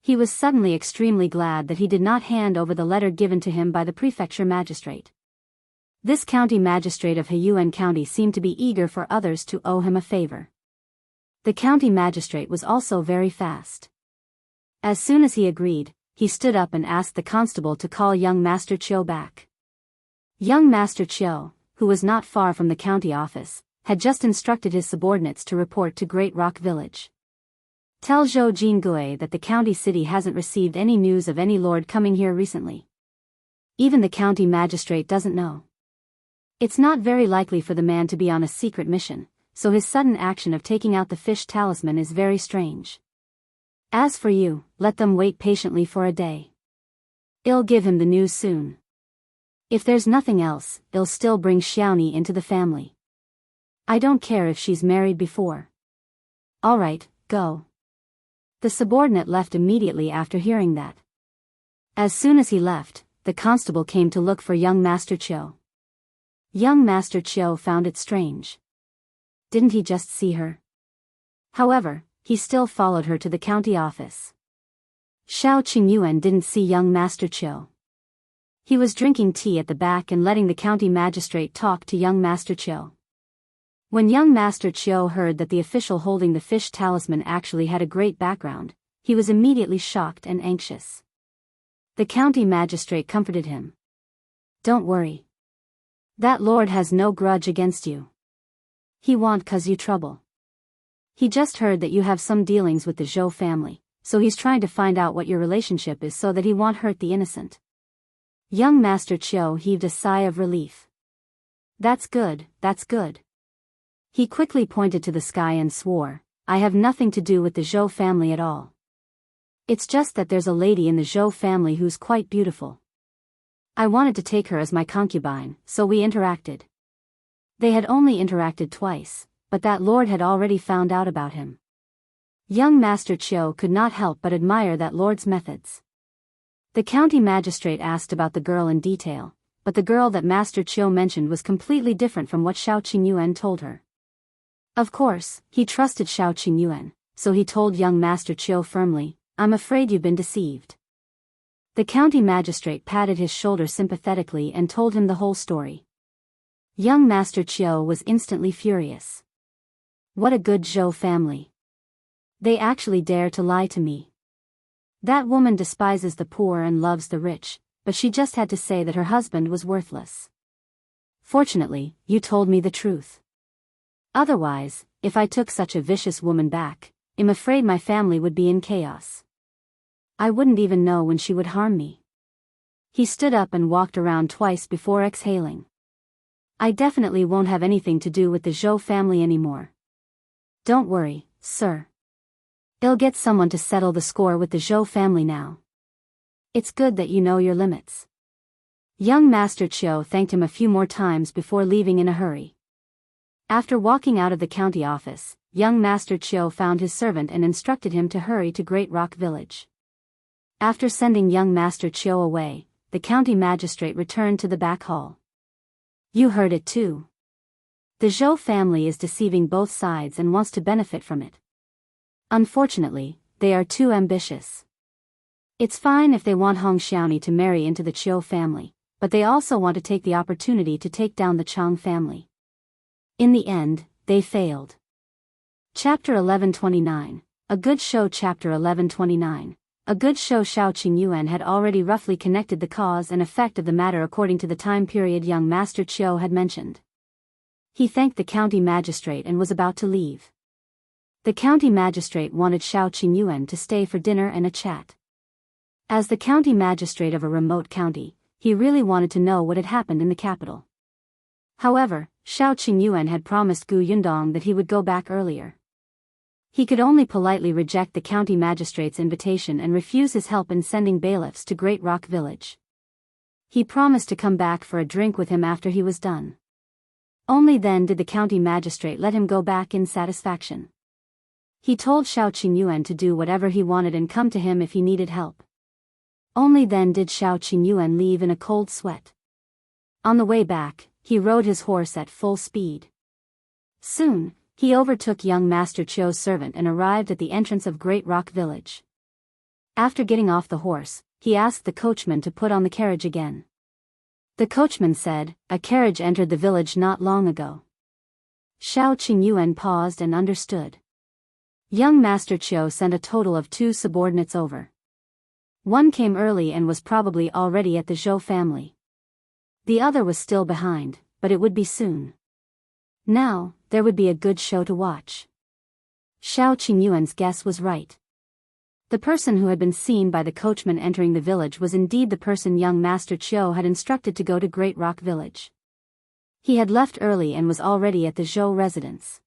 He was suddenly extremely glad that he did not hand over the letter given to him by the prefecture magistrate. This county magistrate of Huyuan County seemed to be eager for others to owe him a favor. The county magistrate was also very fast. As soon as he agreed, he stood up and asked the constable to call young Master Chiu back. Young Master Chiu, who was not far from the county office, had just instructed his subordinates to report to Great Rock Village. Tell Zhou Jingui that the county city hasn't received any news of any lord coming here recently. Even the county magistrate doesn't know. It's not very likely for the man to be on a secret mission, so his sudden action of taking out the fish talisman is very strange. As for you, let them wait patiently for a day. I'll give him the news soon. If there's nothing else, I'll still bring Xiaoni into the family. I don't care if she's married before. Alright, go. The subordinate left immediately after hearing that. As soon as he left, the constable came to look for young Master Chiu. Young Master Chiu found it strange. Didn't he just see her? However, he still followed her to the county office. Xiao Qingyuan didn't see young Master Chiu. He was drinking tea at the back and letting the county magistrate talk to young Master Chiu. When young Master Chiu heard that the official holding the fish talisman actually had a great background, he was immediately shocked and anxious. The county magistrate comforted him. Don't worry. That lord has no grudge against you. He won't cause you trouble. He just heard that you have some dealings with the Zhou family, so he's trying to find out what your relationship is so that he won't hurt the innocent. Young Master Chiu heaved a sigh of relief. That's good. He quickly pointed to the sky and swore, I have nothing to do with the Zhou family at all. It's just that there's a lady in the Zhou family who's quite beautiful. I wanted to take her as my concubine, so we interacted. They had only interacted twice, but that lord had already found out about him. Young Master Chiu could not help but admire that lord's methods. The county magistrate asked about the girl in detail, but the girl that Master Chiu mentioned was completely different from what Xiao Qingyuan told her. Of course, he trusted Xiao Qingyuan, so he told young Master Chiu firmly, I'm afraid you've been deceived. The county magistrate patted his shoulder sympathetically and told him the whole story. Young Master Chiu was instantly furious. What a good Zhou family. They actually dare to lie to me. That woman despises the poor and loves the rich, but she just had to say that her husband was worthless. Fortunately, you told me the truth. Otherwise, if I took such a vicious woman back, I'm afraid my family would be in chaos. I wouldn't even know when she would harm me. He stood up and walked around twice before exhaling. I definitely won't have anything to do with the Zhou family anymore. Don't worry, sir. I'll get someone to settle the score with the Zhou family now. It's good that you know your limits. Young Master Chiu thanked him a few more times before leaving in a hurry. After walking out of the county office, young Master Chiu found his servant and instructed him to hurry to Great Rock Village. After sending young Master Chiu away, the county magistrate returned to the back hall. You heard it too. The Zhou family is deceiving both sides and wants to benefit from it. Unfortunately, they are too ambitious. It's fine if they want Hong Xiaoni to marry into the Chiu family, but they also want to take the opportunity to take down the Chang family. In the end, they failed. Chapter 1129, A Good Show. Chapter 1129, A Good Show. Xiao Qingyuan had already roughly connected the cause and effect of the matter according to the time period young Master Chiu had mentioned. He thanked the county magistrate and was about to leave. The county magistrate wanted Xiao Qingyuan to stay for dinner and a chat. As the county magistrate of a remote county, he really wanted to know what had happened in the capital. However, Xiao Qingyuan had promised Gu Yundong that he would go back earlier. He could only politely reject the county magistrate's invitation and refuse his help in sending bailiffs to Great Rock Village. He promised to come back for a drink with him after he was done. Only then did the county magistrate let him go back in satisfaction. He told Xiao Qingyuan to do whatever he wanted and come to him if he needed help. Only then did Xiao Qingyuan leave in a cold sweat. On the way back, he rode his horse at full speed. Soon, he overtook young Master Chio's servant and arrived at the entrance of Great Rock Village. After getting off the horse, he asked the coachman to put on the carriage again. The coachman said, "A carriage entered the village not long ago." Xiao Qingyuan paused and understood. Young Master Chio sent a total of 2 subordinates over. One came early and was probably already at the Zhou family. The other was still behind, but it would be soon. Now, there would be a good show to watch. Xiao Qingyuan's guess was right. The person who had been seen by the coachman entering the village was indeed the person young Master Chio had instructed to go to Great Rock Village. He had left early and was already at the Zhou residence.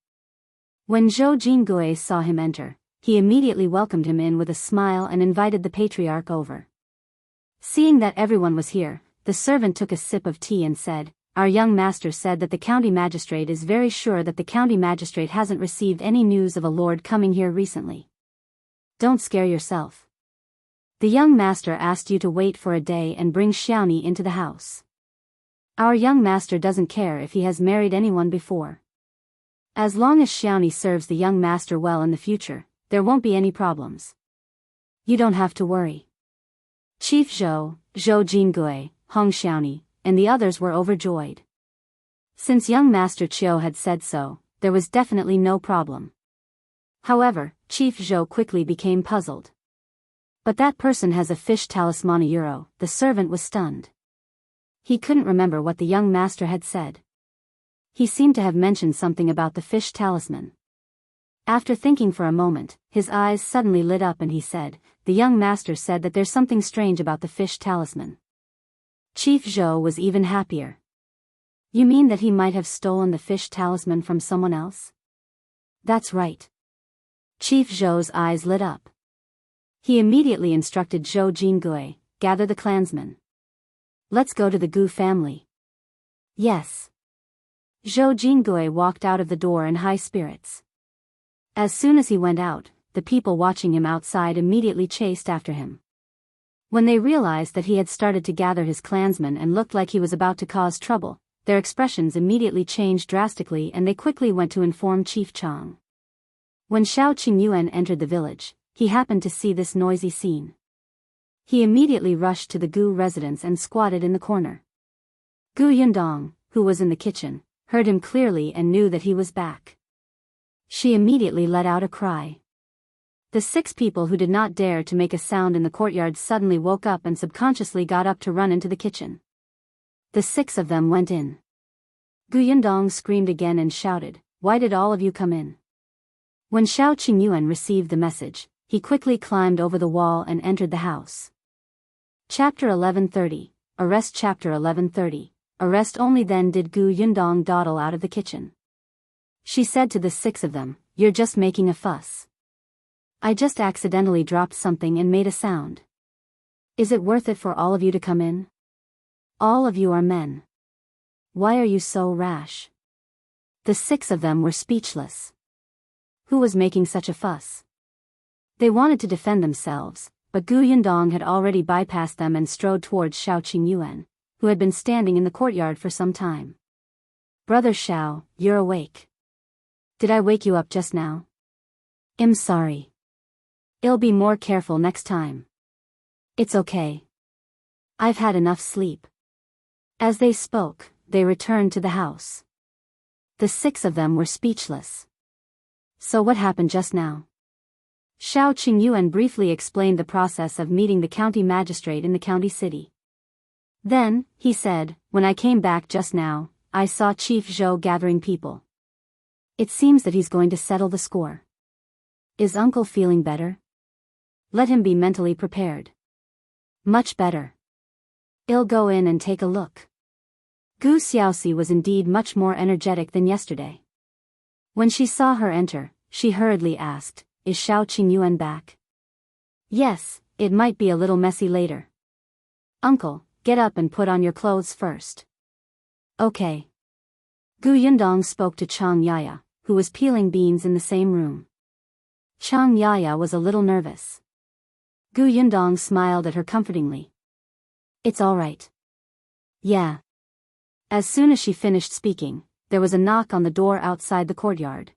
When Zhou Jingui saw him enter, he immediately welcomed him in with a smile and invited the patriarch over. Seeing that everyone was here, the servant took a sip of tea and said, "Our young master said that the county magistrate is very sure that the county magistrate hasn't received any news of a lord coming here recently. Don't scare yourself. The young master asked you to wait for a day and bring Xiaoni into the house. Our young master doesn't care if he has married anyone before. As long as Xiaoni serves the young master well in the future, there won't be any problems. You don't have to worry." Chief Zhou, Zhou Jingui, Hong Xiaoni, and the others were overjoyed. Since young Master Chio had said so, there was definitely no problem. However, Chief Zhou quickly became puzzled. "But that person has a fish talisman euro," the servant was stunned. He couldn't remember what the young master had said. He seemed to have mentioned something about the fish talisman. After thinking for a moment, his eyes suddenly lit up and he said, "The young master said that there's something strange about the fish talisman." Chief Zhou was even happier. "You mean that he might have stolen the fish talisman from someone else?" "That's right." Chief Zhou's eyes lit up. He immediately instructed Zhou Jingui, "Gather the clansmen. Let's go to the Gu family." "Yes." Zhou Jingui walked out of the door in high spirits. As soon as he went out, the people watching him outside immediately chased after him. When they realized that he had started to gather his clansmen and looked like he was about to cause trouble, their expressions immediately changed drastically and they quickly went to inform Chief Chang. When Xiao Qingyuan entered the village, he happened to see this noisy scene. He immediately rushed to the Gu residence and squatted in the corner. Gu Yundong, who was in the kitchen, heard him clearly and knew that he was back. She immediately let out a cry. The 6 people who did not dare to make a sound in the courtyard suddenly woke up and subconsciously got up to run into the kitchen. The 6 of them went in. Gu Yundong screamed again and shouted, "Why did all of you come in?" When Xiao Qingyuan received the message, he quickly climbed over the wall and entered the house. Chapter 1130, Arrest. Chapter 1130, Arrest. Only then did Gu Yundong dawdle out of the kitchen. She said to the 6 of them, "You're just making a fuss. I just accidentally dropped something and made a sound. Is it worth it for all of you to come in? All of you are men. Why are you so rash?" The 6 of them were speechless. Who was making such a fuss? They wanted to defend themselves, but Gu Yundong had already bypassed them and strode towards Xiao Qingyuan, who had been standing in the courtyard for some time. "Brother Xiao, you're awake. Did I wake you up just now? I'm sorry. I'll be more careful next time." "It's okay. I've had enough sleep." As they spoke, they returned to the house. The 6 of them were speechless. "So what happened just now?" Xiao Qingyuan briefly explained the process of meeting the county magistrate in the county city. Then, he said, "When I came back just now, I saw Chief Zhou gathering people. It seems that he's going to settle the score. Is Uncle feeling better? Let him be mentally prepared." "Much better. I'll go in and take a look." Gu Xiaoxi was indeed much more energetic than yesterday. When she saw her enter, she hurriedly asked, "Is Xiao Qingyuan back?" "Yes, it might be a little messy later." "Uncle, get up and put on your clothes first." "Okay." Gu Yundong spoke to Chang Yaya, who was peeling beans in the same room. Xianxia was a little nervous. Gu Yundong smiled at her comfortingly. It's all right. Yeah. As soon as she finished speaking, there was a knock on the door outside the courtyard.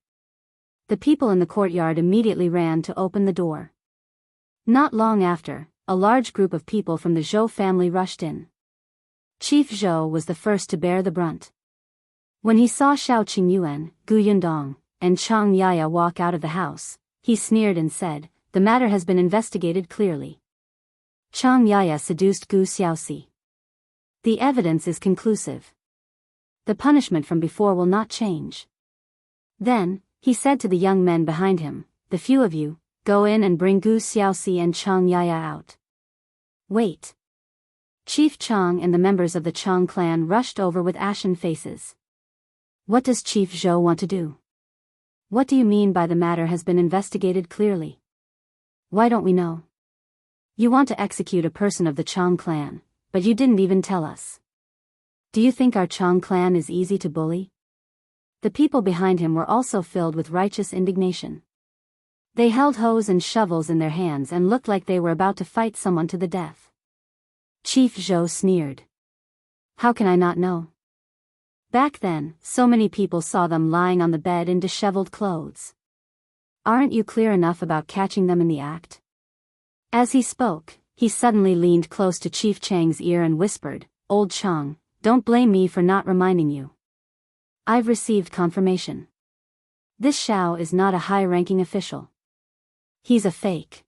The people in the courtyard immediately ran to open the door. Not long after, a large group of people from the Zhou family rushed in. Chief Zhou was the first to bear the brunt. When he saw Xiao Qingyuan, Gu Yundong, and Chang Yaya walk out of the house, he sneered and said, "The matter has been investigated clearly." Chang Yaya seduced Gu Xiaoxi. The evidence is conclusive. The punishment from before will not change. Then, he said to the young men behind him, "The few of you, go in and bring Gu Xiaoxi and Chang Yaya out." Wait. Chief Chang and the members of the Chang clan rushed over with ashen faces. What does Chief Zhou want to do? What do you mean by the matter has been investigated clearly? Why don't we know? You want to execute a person of the Chang clan, but you didn't even tell us. Do you think our Chang clan is easy to bully? The people behind him were also filled with righteous indignation. They held hoes and shovels in their hands and looked like they were about to fight someone to the death. Chief Zhou sneered. How can I not know? Back then, so many people saw them lying on the bed in disheveled clothes. Aren't you clear enough about catching them in the act? As he spoke, he suddenly leaned close to Chief Chang's ear and whispered, "Old Chang, don't blame me for not reminding you. I've received confirmation. This Xiao is not a high-ranking official. He's a fake.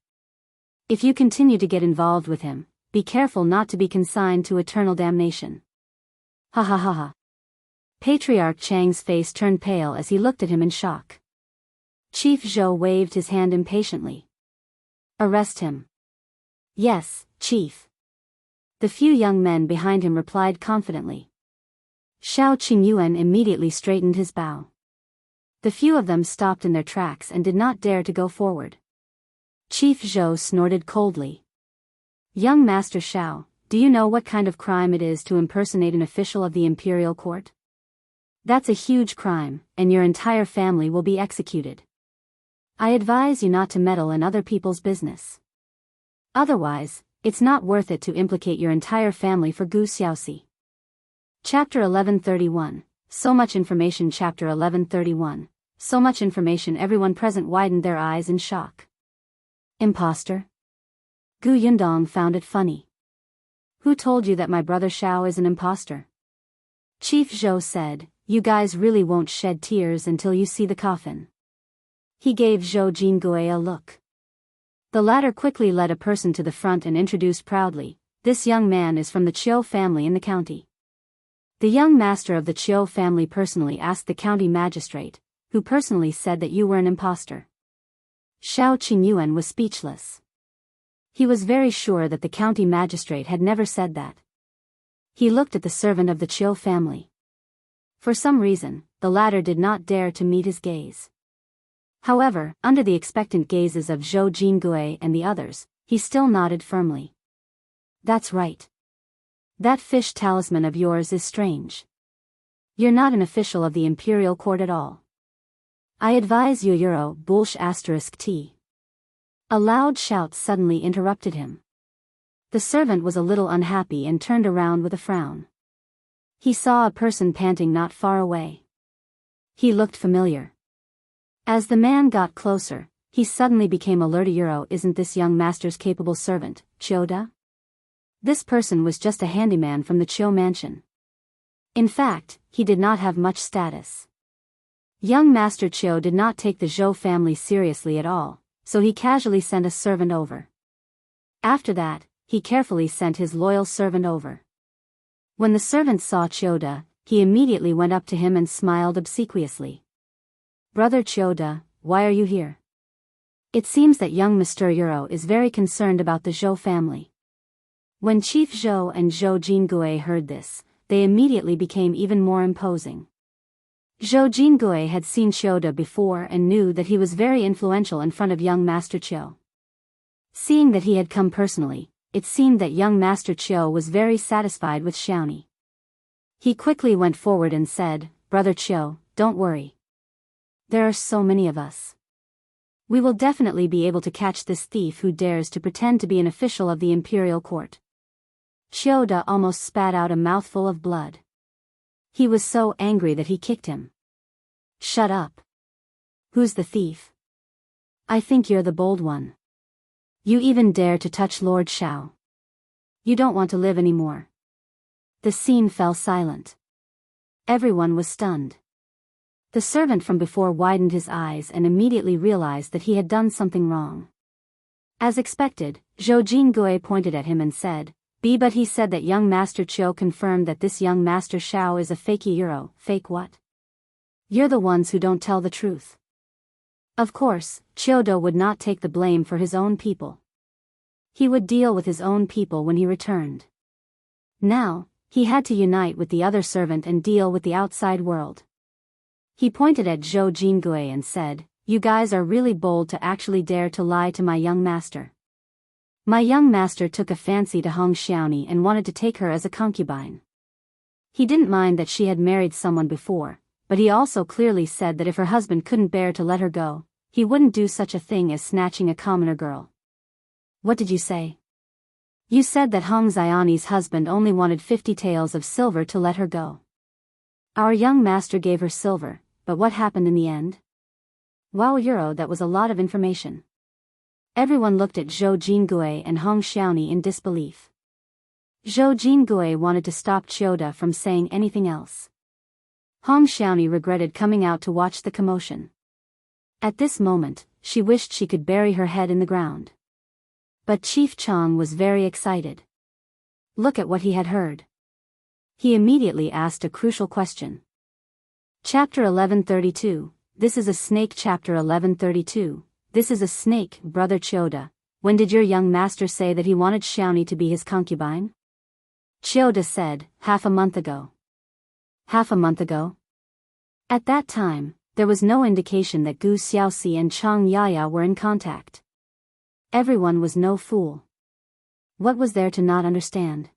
If you continue to get involved with him, be careful not to be consigned to eternal damnation." Ha ha ha ha. Patriarch Chang's face turned pale as he looked at him in shock. Chief Zhou waved his hand impatiently. Arrest him. Yes, Chief. The few young men behind him replied confidently. Xiao Qingyuan immediately straightened his bow. The few of them stopped in their tracks and did not dare to go forward. Chief Zhou snorted coldly. Young Master Xiao, do you know what kind of crime it is to impersonate an official of the imperial court? That's a huge crime, and your entire family will be executed. I advise you not to meddle in other people's business. Otherwise, it's not worth it to implicate your entire family for Gu Xiaoxi. Chapter 1131. So much information. Chapter 1131. So much information. Everyone present widened their eyes in shock. Imposter? Gu Yundong found it funny. Who told you that my brother Xiao is an imposter? Chief Zhou said, "You guys really won't shed tears until you see the coffin." He gave Zhou Jingui a look. The latter quickly led a person to the front and introduced proudly, "This young man is from the Qiu family in the county." The young master of the Qiu family personally asked the county magistrate, who personally said that you were an imposter. Xiao Qingyuan was speechless. He was very sure that the county magistrate had never said that. He looked at the servant of the Qiu family. For some reason, the latter did not dare to meet his gaze. However, under the expectant gazes of Zhou Jingui and the others, he still nodded firmly. That's right. That fish talisman of yours is strange. You're not an official of the imperial court at all. I advise you Euro **T. A loud shout suddenly interrupted him. The servant was a little unhappy and turned around with a frown. He saw a person panting not far away. He looked familiar. As the man got closer, he suddenly became alert. Euro, isn't this young master's capable servant, Chioda? This person was just a handyman from the Qiu mansion. In fact, he did not have much status. Young Master Qiu did not take the Zhou family seriously at all, so he casually sent a servant over. After that, he carefully sent his loyal servant over. When the servant saw Chioda, he immediately went up to him and smiled obsequiously. Brother Chioda, why are you here? It seems that young Mr. Euro is very concerned about the Zhou family. When Chief Zhou and Zhou Jingui heard this, they immediately became even more imposing. Zhou Jingui had seen Chioda before and knew that he was very influential in front of young Master Qiu. Seeing that he had come personally, it seemed that young Master Qiu was very satisfied with Xiaoni. He quickly went forward and said, Brother Qiu, don't worry. There are so many of us. We will definitely be able to catch this thief who dares to pretend to be an official of the imperial court. Chioda almost spat out a mouthful of blood. He was so angry that he kicked him. Shut up. Who's the thief? I think you're the bold one. You even dare to touch Lord Xiao. You don't want to live anymore. The scene fell silent. Everyone was stunned. The servant from before widened his eyes and immediately realized that he had done something wrong. As expected, Zhou Jingui pointed at him and said, But he said that young Master Chiu confirmed that this young Master Xiao is a fakey Euro. Fake what? You're the ones who don't tell the truth. Of course, Chiodo would not take the blame for his own people. He would deal with his own people when he returned. Now, he had to unite with the other servant and deal with the outside world. He pointed at Zhou Jingui and said, You guys are really bold to actually dare to lie to my young master. My young master took a fancy to Hong Xiaoni and wanted to take her as a concubine. He didn't mind that she had married someone before, but he also clearly said that if her husband couldn't bear to let her go, he wouldn't do such a thing as snatching a commoner girl. What did you say? You said that Hong Xiaoni's husband only wanted 50 taels of silver to let her go. Our young master gave her silver, but what happened in the end? Wow Euro, that was a lot of information. Everyone looked at Zhou Jingui and Hong Xiaoni in disbelief. Zhou Jingui wanted to stop Chioda from saying anything else. Hong Xiaoni regretted coming out to watch the commotion. At this moment, she wished she could bury her head in the ground. But Chief Chang was very excited. Look at what he had heard. He immediately asked a crucial question. Chapter 1132, This is a snake. Chapter 1132, This is a snake. Brother Chioda, when did your young master say that he wanted Xiaoni to be his concubine? Chioda said, half a month ago. Half a month ago? At that time, there was no indication that Gu Xiaoxi and Chang Yaya were in contact. Everyone was no fool. What was there to not understand?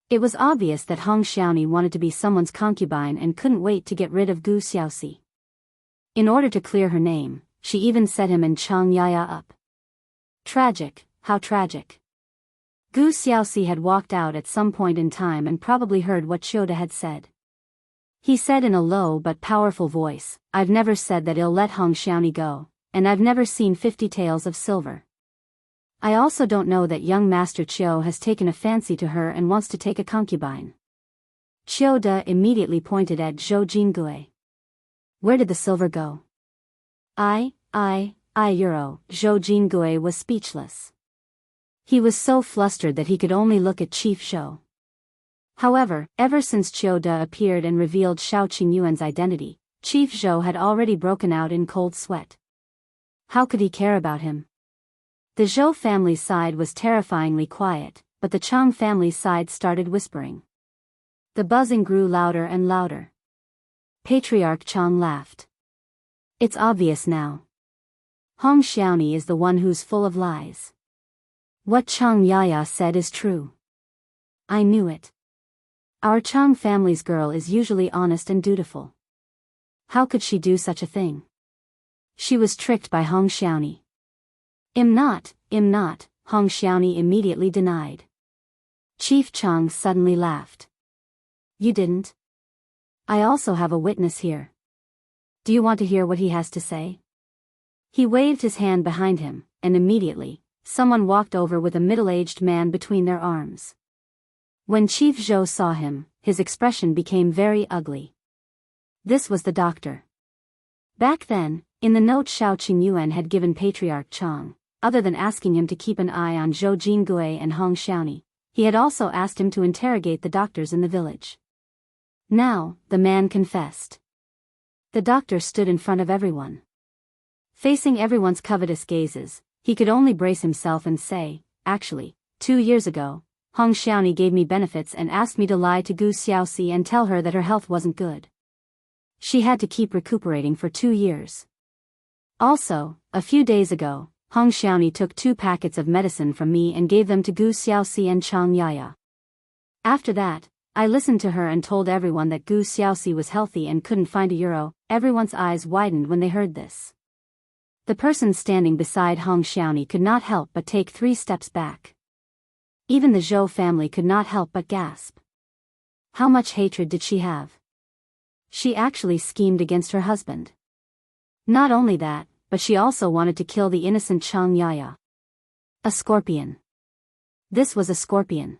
It was obvious that Hong Xiaoni wanted to be someone's concubine and couldn't wait to get rid of Gu Xiaoxi. In order to clear her name, she even set him and Chang Yaya up. Tragic, how tragic. Gu Xiaoxi had walked out at some point in time and probably heard what Chioda had said. He said in a low but powerful voice, I've never said that I'll let Hong Xiaoni go, and I've never seen 50 taels of silver. I also don't know that young Master Chiu has taken a fancy to her and wants to take a concubine. Chioda immediately pointed at Zhou Jingui. Where did the silver go? Euro. Zhou Jingui was speechless. He was so flustered that he could only look at Chief Zhou. However, ever since Chioda appeared and revealed Xiao Qingyuan's identity, Chief Zhou had already broken out in cold sweat. How could he care about him? The Zhou family's side was terrifyingly quiet, but the Chang family's side started whispering. The buzzing grew louder and louder. Patriarch Chang laughed. It's obvious now. Hong Xiaoni is the one who's full of lies. What Chang Yaya said is true. I knew it. Our Chang family's girl is usually honest and dutiful. How could she do such a thing? She was tricked by Hong Xiaoni. I'm not, Hong Xiaoni immediately denied. Chief Chang suddenly laughed. You didn't? I also have a witness here. Do you want to hear what he has to say? He waved his hand behind him, and immediately, someone walked over with a middle-aged man between their arms. When Chief Zhou saw him, his expression became very ugly. This was the doctor. Back then, in the note Xiao Qingyuan had given Patriarch Chang, other than asking him to keep an eye on Zhou Jingui and Hong Xiaoni, he had also asked him to interrogate the doctors in the village. Now, the man confessed. The doctor stood in front of everyone. Facing everyone's covetous gazes, he could only brace himself and say, actually, 2 years ago, Hong Xiaoni gave me benefits and asked me to lie to Gu Xiaoxi and tell her that her health wasn't good. She had to keep recuperating for 2 years. Also, a few days ago, Hong Xiaoni took 2 packets of medicine from me and gave them to Gu Xiaoxi and Chang Yaya. After that, I listened to her and told everyone that Gu Xiaoxi was healthy and couldn't find a euro. Everyone's eyes widened when they heard this. The person standing beside Hong Xiaoni could not help but take 3 steps back. Even the Zhou family could not help but gasp. How much hatred did she have? She actually schemed against her husband. Not only that, but she also wanted to kill the innocent Chang Yaya. A scorpion. This was a scorpion.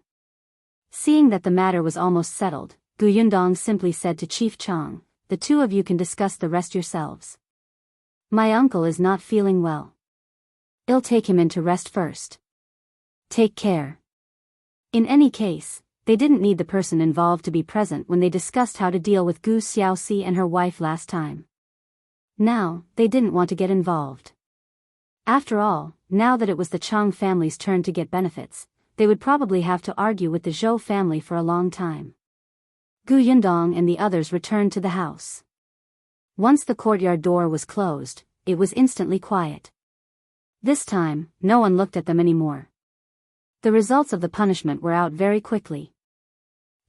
Seeing that the matter was almost settled, Gu Yundong simply said to Chief Chang, "The 2 of you can discuss the rest yourselves. My uncle is not feeling well. I'll take him in to rest first. Take care." In any case, they didn't need the person involved to be present when they discussed how to deal with Gu Xiaoxi and her wife last time. Now, they didn't want to get involved. After all, now that it was the Chang family's turn to get benefits, they would probably have to argue with the Zhou family for a long time. Gu Yundong and the others returned to the house. Once the courtyard door was closed, it was instantly quiet. This time, no one looked at them anymore. The results of the punishment were out very quickly.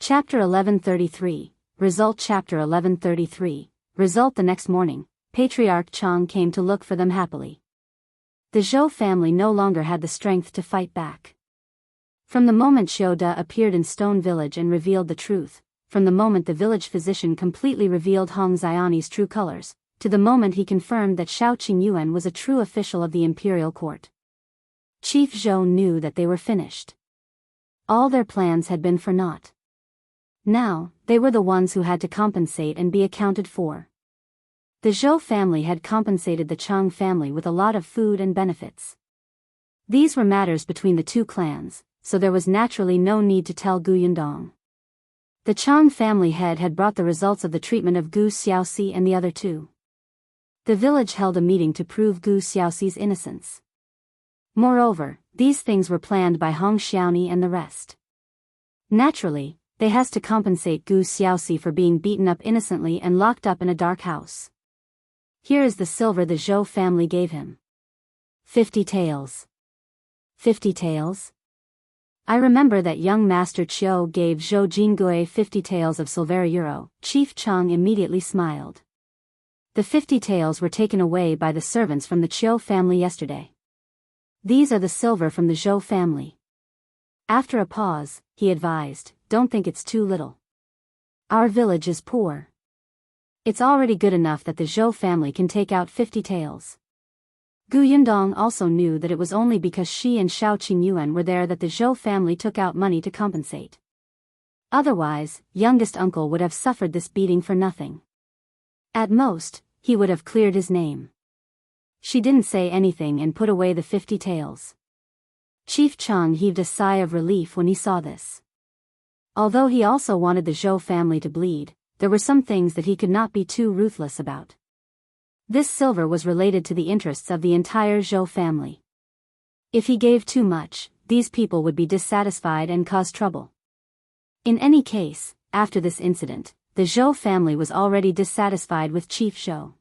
Chapter 1133, Result. Chapter 1133, Result. The next morning, Patriarch Chang came to look for them happily. The Zhou family no longer had the strength to fight back. From the moment Xiu Da appeared in Stone Village and revealed the truth, from the moment the village physician completely revealed Hong Xiaoni's true colors, to the moment he confirmed that Xiao Qingyuan was a true official of the imperial court, Chief Zhou knew that they were finished. All their plans had been for naught. Now, they were the ones who had to compensate and be accounted for. The Zhou family had compensated the Chang family with a lot of food and benefits. These were matters between the 2 clans, so there was naturally no need to tell Gu Yundong. The Chang family head had brought the results of the treatment of Gu Xiaoxi and the other 2. The village held a meeting to prove Gu Xiaoxi's innocence. Moreover, these things were planned by Hong Xiaoni and the rest. Naturally, they has to compensate Gu Xiaoxi for being beaten up innocently and locked up in a dark house. Here is the silver the Zhou family gave him. 50 taels. 50 taels? I remember that young Master Chiu gave Zhou Jingui 50 taels of silver euro. Chief Chang immediately smiled. The 50 taels were taken away by the servants from the Chiu family yesterday. These are the silver from the Zhou family. After a pause, he advised, "Don't think it's too little. Our village is poor. It's already good enough that the Zhou family can take out 50 taels." Gu Yundong also knew that it was only because she and Xiao Qingyuan were there that the Zhou family took out money to compensate. Otherwise, youngest uncle would have suffered this beating for nothing. At most, he would have cleared his name. She didn't say anything and put away the 50 taels. Chief Chang heaved a sigh of relief when he saw this. Although he also wanted the Zhou family to bleed, there were some things that he could not be too ruthless about. This silver was related to the interests of the entire Zhou family. If he gave too much, these people would be dissatisfied and cause trouble. In any case, after this incident, the Zhou family was already dissatisfied with Chief Zhou.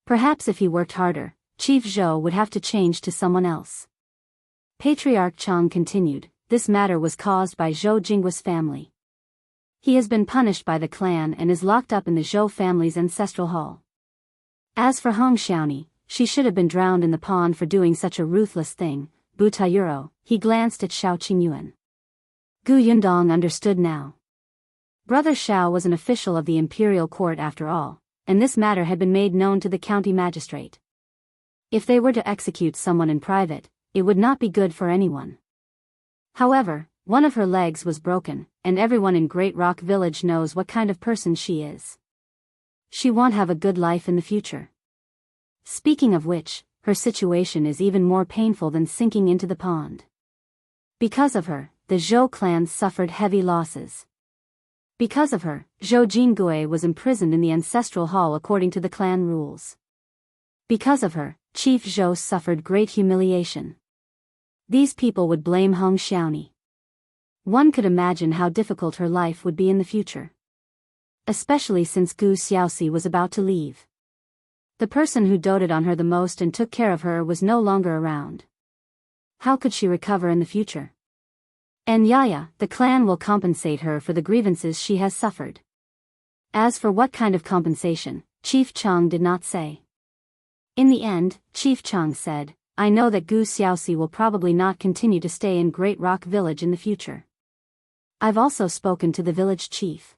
Perhaps if he worked harder, Chief Zhou would have to change to someone else. Patriarch Chang continued, "This matter was caused by Zhou Jinggui's family. He has been punished by the clan and is locked up in the Zhou family's ancestral hall. As for Hong Xiaoni, she should have been drowned in the pond for doing such a ruthless thing." Butayuro, he glanced at Xiao Qingyuan. Gu Yundong understood now. Brother Xiao was an official of the imperial court after all, and this matter had been made known to the county magistrate. If they were to execute someone in private, it would not be good for anyone. However, one of her legs was broken, and everyone in Great Rock Village knows what kind of person she is. She won't have a good life in the future. Speaking of which, her situation is even more painful than sinking into the pond. Because of her, the Zhou clan suffered heavy losses. Because of her, Zhou Jingui was imprisoned in the ancestral hall according to the clan rules. Because of her, Chief Zhou suffered great humiliation. These people would blame Hong Xiaoni. One could imagine how difficult her life would be in the future. Especially since Gu Xiaoxi was about to leave. The person who doted on her the most and took care of her was no longer around. How could she recover in the future? And Yaya, the clan will compensate her for the grievances she has suffered. As for what kind of compensation, Chief Chang did not say. In the end, Chief Chang said, I know that Gu Xiaoxi will probably not continue to stay in Great Rock Village in the future. I've also spoken to the village chief.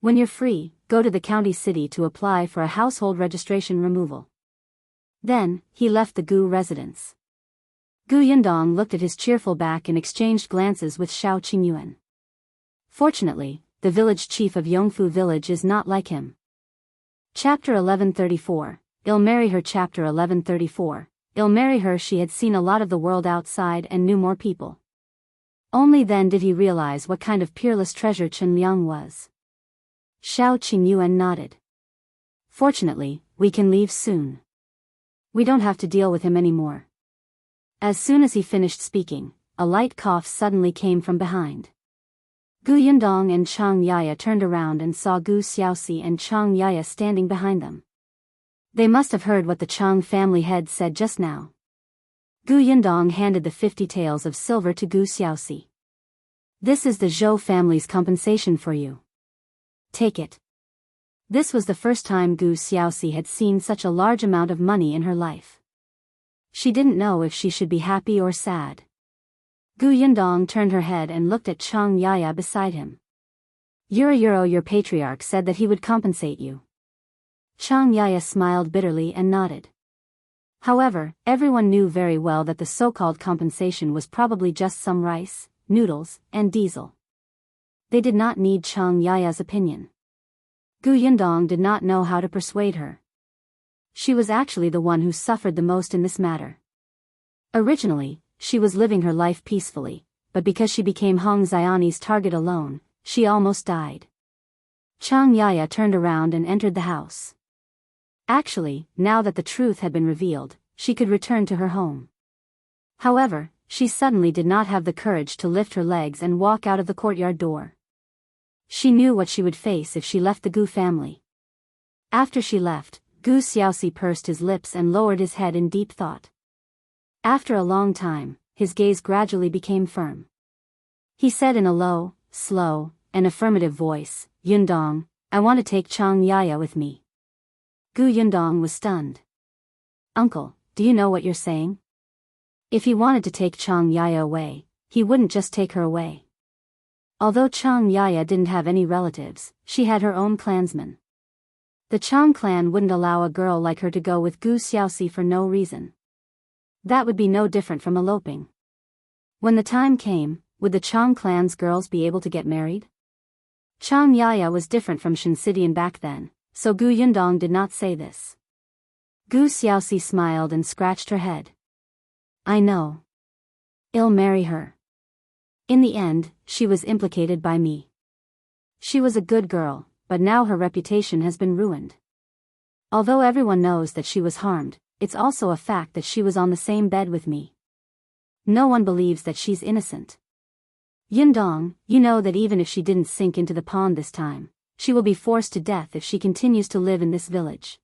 When you're free, go to the county city to apply for a household registration removal. Then, he left the Gu residence. Gu Yundong looked at his cheerful back and exchanged glances with Xiao Qingyuan. Fortunately, the village chief of Yongfu village is not like him. Chapter 1134, I'll marry her. Chapter 1134, I'll marry her. She had seen a lot of the world outside and knew more people. Only then did he realize what kind of peerless treasure Chen Liang was. Xiao Qingyuan nodded. Fortunately, we can leave soon. We don't have to deal with him anymore. As soon as he finished speaking, a light cough suddenly came from behind. Gu Yundong and Chang Yaya turned around and saw Gu Xiaoxi and Chang Yaya standing behind them. They must have heard what the Chang family head said just now. Gu Yundong handed the 50 taels of silver to Gu Xiaoxi. This is the Zhou family's compensation for you. Take it. This was the first time Gu Xiaoxi had seen such a large amount of money in her life. She didn't know if she should be happy or sad. Gu Yundong turned her head and looked at Chang Yaya beside him. Euro, your patriarch said that he would compensate you. Chang Yaya smiled bitterly and nodded. However, everyone knew very well that the so-called compensation was probably just some rice, noodles, and diesel. They did not need Chang Yaya's opinion. Gu Yundong did not know how to persuade her. She was actually the one who suffered the most in this matter. Originally, she was living her life peacefully, but because she became Hong Xiani's target alone, she almost died. Chang Yaya turned around and entered the house. Actually, now that the truth had been revealed, she could return to her home. However, she suddenly did not have the courage to lift her legs and walk out of the courtyard door. She knew what she would face if she left the Gu family. After she left, Gu Xiaoxi pursed his lips and lowered his head in deep thought. After a long time, his gaze gradually became firm. He said in a low, slow, and affirmative voice, Yundong, I want to take Chang Yaya with me. Gu Yundong was stunned. Uncle, do you know what you're saying? If he wanted to take Chang Yaya away, he wouldn't just take her away. Although Chang Yaya didn't have any relatives, she had her own clansmen. The Chang clan wouldn't allow a girl like her to go with Gu Xiaoxi for no reason. That would be no different from eloping. When the time came, would the Chang clan's girls be able to get married? Chang Yaya was different from Shinsidian back then, so Gu Yundong did not say this. Gu Xiaoxi smiled and scratched her head. I know. I'll marry her. In the end, she was implicated by me. She was a good girl, but now her reputation has been ruined. Although everyone knows that she was harmed, it's also a fact that she was on the same bed with me. No one believes that she's innocent. Yundong, you know that even if she didn't sink into the pond this time, she will be forced to death if she continues to live in this village.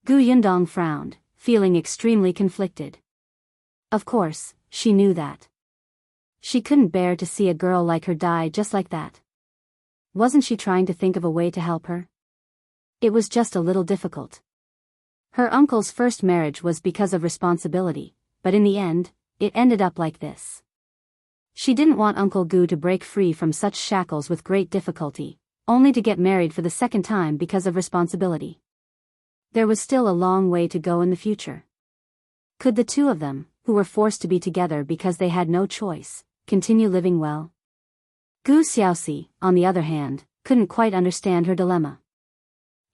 Gu Yundong frowned, feeling extremely conflicted. Of course, she knew that. She couldn't bear to see a girl like her die just like that. Wasn't she trying to think of a way to help her? It was just a little difficult. Her uncle's first marriage was because of responsibility, but in the end, it ended up like this. She didn't want Uncle Gu to break free from such shackles with great difficulty, only to get married for the second time because of responsibility. There was still a long way to go in the future. Could the two of them, who were forced to be together because they had no choice, continue living well? Gu Xiaoxi, on the other hand, couldn't quite understand her dilemma.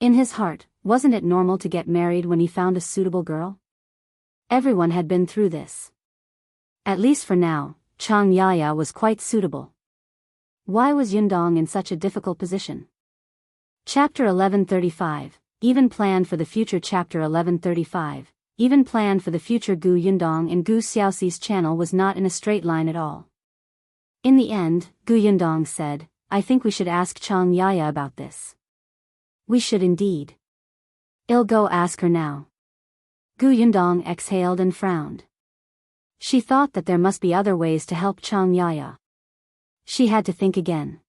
In his heart, wasn't it normal to get married when he found a suitable girl? Everyone had been through this. At least for now, Chang Yaya was quite suitable. Why was Yundong in such a difficult position? Chapter 1135, Even Plan for the Future. Chapter 1135, Even Plan for the Future. Gu Yundong and Gu Xiaoxi's channel was not in a straight line at all. In the end, Gu Yundong said, I think we should ask Chang Yaya about this. We should indeed. I'll go ask her now. Gu Yundong exhaled and frowned. She thought that there must be other ways to help Chang Yaya. She had to think again.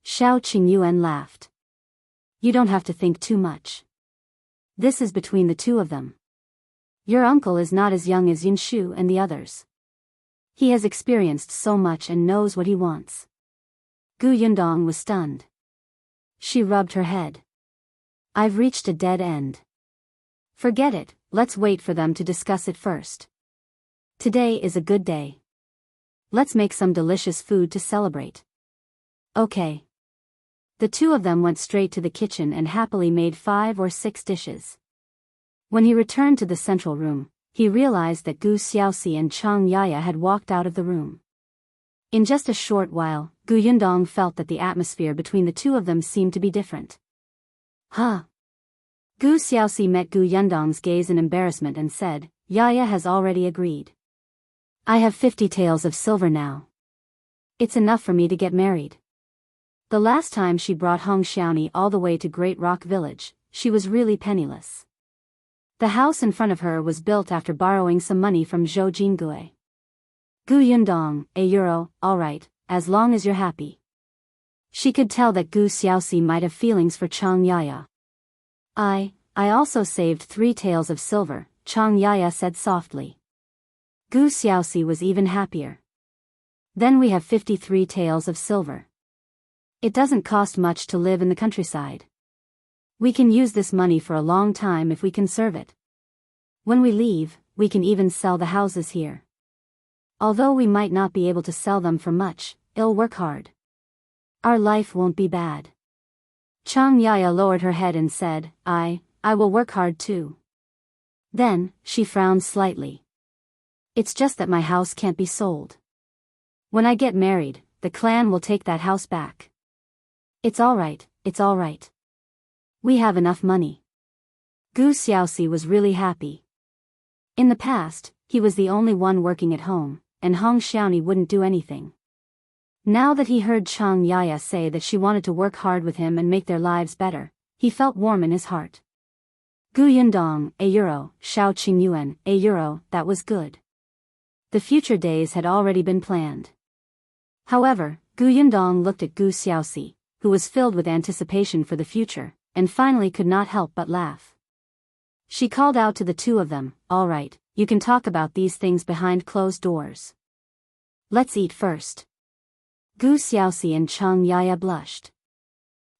Xiao Qingyuan laughed. You don't have to think too much. This is between the two of them. Your uncle is not as young as Yinshu and the others. He has experienced so much and knows what he wants. Gu Yundong was stunned. She rubbed her head. I've reached a dead end. Forget it, let's wait for them to discuss it first. Today is a good day. Let's make some delicious food to celebrate. Okay. The two of them went straight to the kitchen and happily made 5 or 6 dishes. When he returned to the central room, he realized that Gu Xiaoxi and Chang Yaya had walked out of the room. In just a short while, Gu Yundong felt that the atmosphere between the two of them seemed to be different. Huh? Gu Xiaoxi met Gu Yundong's gaze in embarrassment and said, Yaya has already agreed. I have 50 taels of silver now. It's enough for me to get married. The last time she brought Hong Xiaoni all the way to Great Rock Village, she was really penniless. The house in front of her was built after borrowing some money from Zhou Jingui. Gu Yundong, €1, alright, as long as you're happy. She could tell that Gu Xiaoxi might have feelings for Chang Yaya. I also saved 3 taels of silver, Chang Yaya said softly. Gu Xiaoxi was even happier. Then we have 53 taels of silver. It doesn't cost much to live in the countryside. We can use this money for a long time if we conserve it. When we leave, we can even sell the houses here. Although we might not be able to sell them for much, it'll work hard. Our life won't be bad. Chang Yaya lowered her head and said, I will work hard too. Then, she frowned slightly. It's just that my house can't be sold. When I get married, the clan will take that house back. It's alright, it's alright. We have enough money. Gu Xiaoxi was really happy. In the past, he was the only one working at home, and Hong Xiaoni wouldn't do anything. Now that he heard Chang Yaya say that she wanted to work hard with him and make their lives better, he felt warm in his heart. Gu Yundong, €1, Shao Qingyuan, €1, that was good. The future days had already been planned. However, Gu Yundong looked at Gu Xiaoxi, who was filled with anticipation for the future, and finally could not help but laugh. She called out to the two of them, all right, you can talk about these things behind closed doors. Let's eat first. Gu Xiaoxi and Chang Yaya blushed.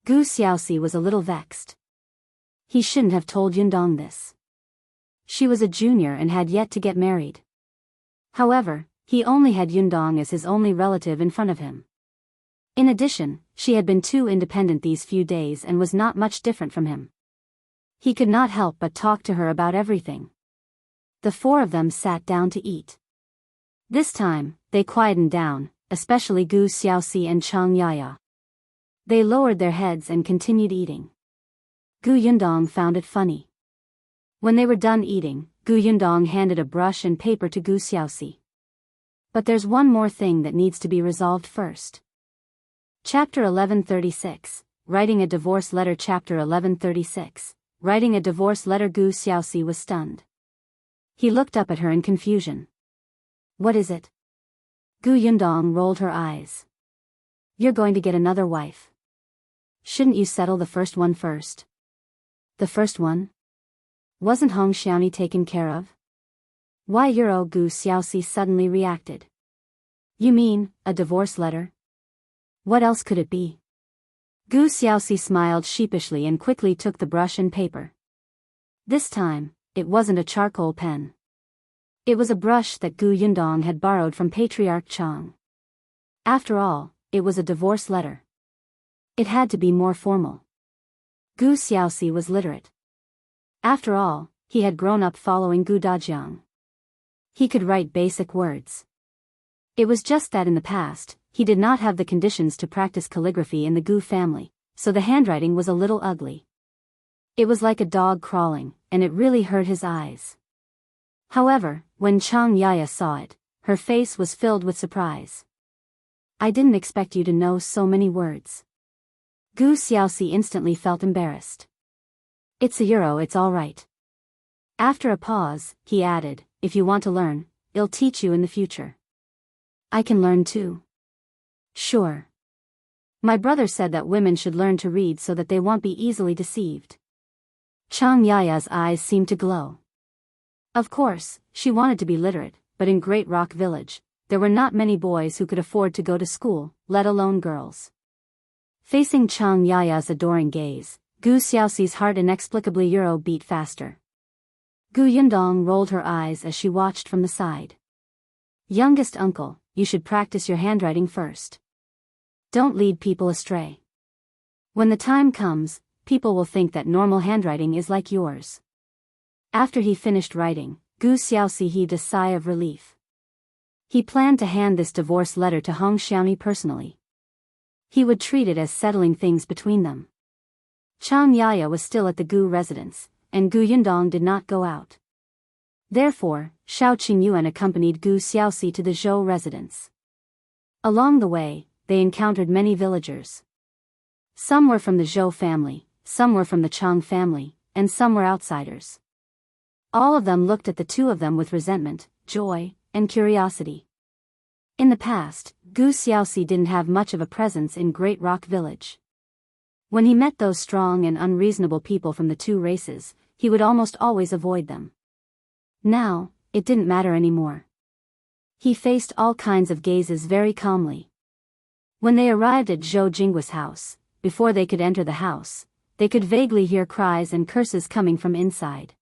Gu Xiaoxi was a little vexed. He shouldn't have told Yundong this. She was a junior and had yet to get married. However, he only had Yundong as his only relative in front of him. In addition, she had been too independent these few days and was not much different from him. He could not help but talk to her about everything. The 4 of them sat down to eat. This time, they quietened down, especially Gu Xiaoxi and Chang Yaya. They lowered their heads and continued eating. Gu Yundong found it funny. When they were done eating, Gu Yundong handed a brush and paper to Gu Xiaoxi. But there's one more thing that needs to be resolved first. Chapter 1136, Writing a Divorce Letter. Chapter 1136, Writing a Divorce Letter. Gu Xiaoxi was stunned. He looked up at her in confusion. What is it? Gu Yundong rolled her eyes. You're going to get another wife. Shouldn't you settle the first one first? The first one? Wasn't Hong Xiaoni taken care of? Why Euro? Gu Xiaoxi suddenly reacted. You mean, a divorce letter? What else could it be? Gu Xiaoxi smiled sheepishly and quickly took the brush and paper. This time, it wasn't a charcoal pen. It was a brush that Gu Yundong had borrowed from Patriarch Chang. After all, it was a divorce letter. It had to be more formal. Gu Xiaoxi was literate. After all, he had grown up following Gu Dajiang. He could write basic words. It was just that in the past, he did not have the conditions to practice calligraphy in the Gu family, so the handwriting was a little ugly. It was like a dog crawling, and it really hurt his eyes. However, when Chang Yaya saw it, her face was filled with surprise. I didn't expect you to know so many words. Gu Xiaoxi instantly felt embarrassed. It's €1, it's all right. After a pause, he added, if you want to learn, it'll teach you in the future. I can learn too. Sure. My brother said that women should learn to read so that they won't be easily deceived. Chang Yaya's eyes seemed to glow. Of course, she wanted to be literate, but in Great Rock Village, there were not many boys who could afford to go to school, let alone girls. Facing Chang Yaya's adoring gaze, Gu Xiaoxi's heart inexplicably beat faster. Gu Yundong rolled her eyes as she watched from the side. Youngest uncle, you should practice your handwriting first. Don't lead people astray. When the time comes, people will think that normal handwriting is like yours. After he finished writing, Gu Xiaoxi heaved a sigh of relief. He planned to hand this divorce letter to Hong Xiaomi personally. He would treat it as settling things between them. Chang Yaya was still at the Gu residence, and Gu Yundong did not go out. Therefore, Xiao Qingyuan accompanied Gu Xiaoxi to the Zhou residence. Along the way, they encountered many villagers. Some were from the Zhou family, some were from the Chang family, and some were outsiders. All of them looked at the two of them with resentment, joy, and curiosity. In the past, Gu Xiaoxi didn't have much of a presence in Great Rock Village. When he met those strong and unreasonable people from the two races, he would almost always avoid them. Now, it didn't matter anymore. He faced all kinds of gazes very calmly. When they arrived at Zhou Jingguo's house, before they could enter the house, they could vaguely hear cries and curses coming from inside.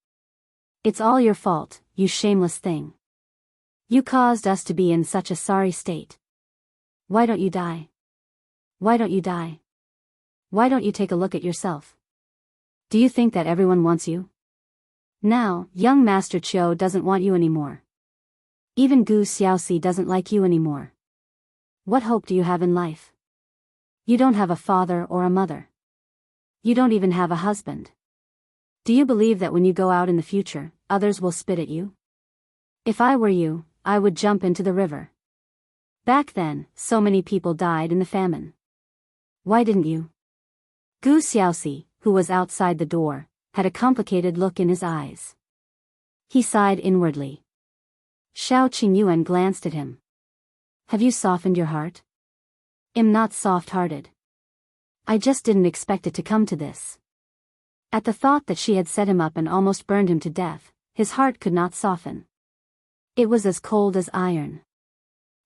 It's all your fault, you shameless thing. You caused us to be in such a sorry state. Why don't you die? Why don't you die? Why don't you take a look at yourself? Do you think that everyone wants you? Now, young Master Qiu doesn't want you anymore. Even Gu Xiaoxi doesn't like you anymore. What hope do you have in life? You don't have a father or a mother. You don't even have a husband. Do you believe that when you go out in the future, others will spit at you? If I were you, I would jump into the river. Back then, so many people died in the famine. Why didn't you? Gu Xiaoxi, who was outside the door, had a complicated look in his eyes. He sighed inwardly. Xiao Qingyuan glanced at him. Have you softened your heart? I'm not soft-hearted. I just didn't expect it to come to this. At the thought that she had set him up and almost burned him to death, his heart could not soften. It was as cold as iron.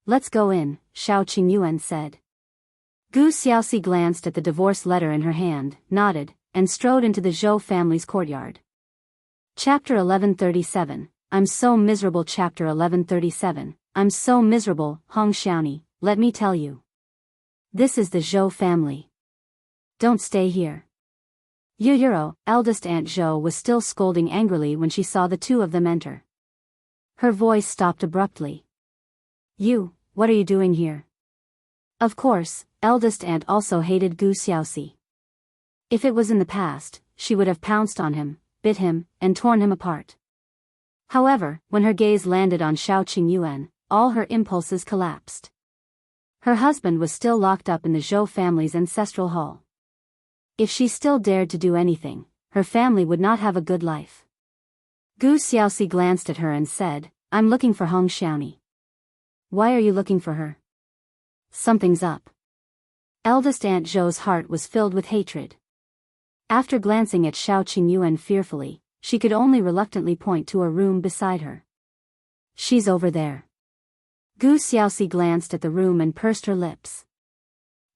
Let's go in, Xiao Qingyuan said. Gu Xiaoxi glanced at the divorce letter in her hand, nodded, and strode into the Zhou family's courtyard. Chapter 1137, I'm so miserable. Chapter 1137, I'm so miserable. Hong Xiaomi, let me tell you. This is the Zhou family. Don't stay here. Yuyuro, eldest Aunt Zhou, was still scolding angrily when she saw the two of them enter. Her voice stopped abruptly. You, what are you doing here? Of course, eldest aunt also hated Gu Xiaoxi. If it was in the past, she would have pounced on him, bit him, and torn him apart. However, when her gaze landed on Xiao Qingyuan, all her impulses collapsed. Her husband was still locked up in the Zhou family's ancestral hall. If she still dared to do anything, her family would not have a good life. Gu Xiaoxi glanced at her and said, I'm looking for Hong Xiaomi. Why are you looking for her? Something's up. Eldest Aunt Zhou's heart was filled with hatred. After glancing at Xiao Qingyuan fearfully, she could only reluctantly point to a room beside her. She's over there. Gu Xiaoxi glanced at the room and pursed her lips.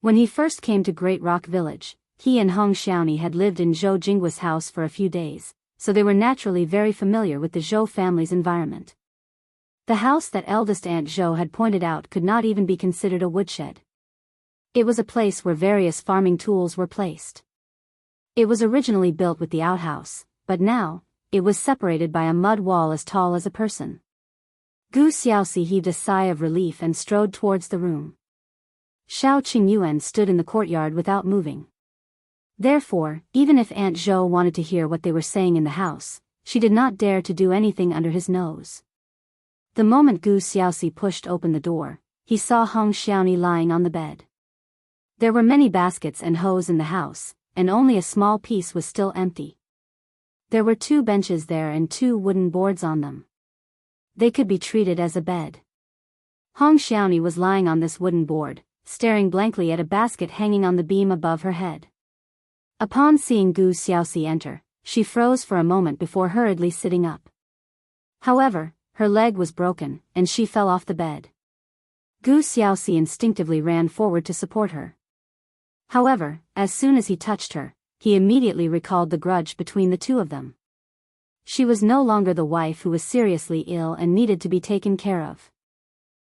When he first came to Great Rock Village, he and Hong Xiaomi had lived in Zhou Jingguo's house for a few days, so they were naturally very familiar with the Zhou family's environment. The house that eldest Aunt Zhou had pointed out could not even be considered a woodshed. It was a place where various farming tools were placed. It was originally built with the outhouse, but now, it was separated by a mud wall as tall as a person. Gu Xiaoxi heaved a sigh of relief and strode towards the room. Xiao Qingyuan stood in the courtyard without moving. Therefore, even if Aunt Zhou wanted to hear what they were saying in the house, she did not dare to do anything under his nose. The moment Gu Xiaoxi pushed open the door, he saw Hong Xiaomi lying on the bed. There were many baskets and hoes in the house, and only a small piece was still empty. There were 2 benches there and 2 wooden boards on them. They could be treated as a bed. Hong Xiaomi was lying on this wooden board, staring blankly at a basket hanging on the beam above her head. Upon seeing Gu Xiaoxi enter, She froze for a moment before hurriedly sitting up. However, her leg was broken, and she fell off the bed. Gu Xiaoxi instinctively ran forward to support her. However, as soon as he touched her, he immediately recalled the grudge between the two of them. She was no longer the wife who was seriously ill and needed to be taken care of.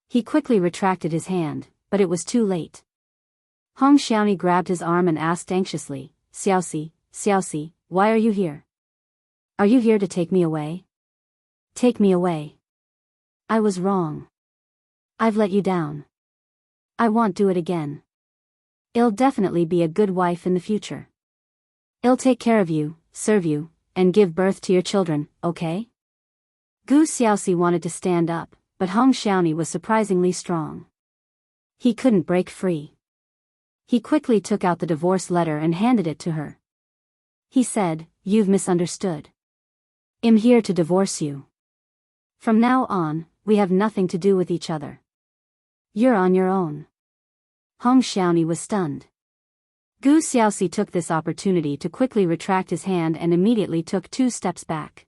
He quickly retracted his hand, but it was too late. Hong Xiaoni grabbed his arm and asked anxiously, Xiaoxi, Xiaoxi, why are you here? Are you here to take me away? Take me away. I was wrong. I've let you down. I won't do it again. I'll definitely be a good wife in the future. I'll take care of you, serve you, and give birth to your children, okay? Gu Xiaoxi wanted to stand up, but Hong Xiaoni was surprisingly strong. He couldn't break free. He quickly took out the divorce letter and handed it to her. He said, "You've misunderstood. I'm here to divorce you. From now on, we have nothing to do with each other. You're on your own." Hong Xiaoni was stunned. Gu Xiaoxi took this opportunity to quickly retract his hand and immediately took 2 steps back.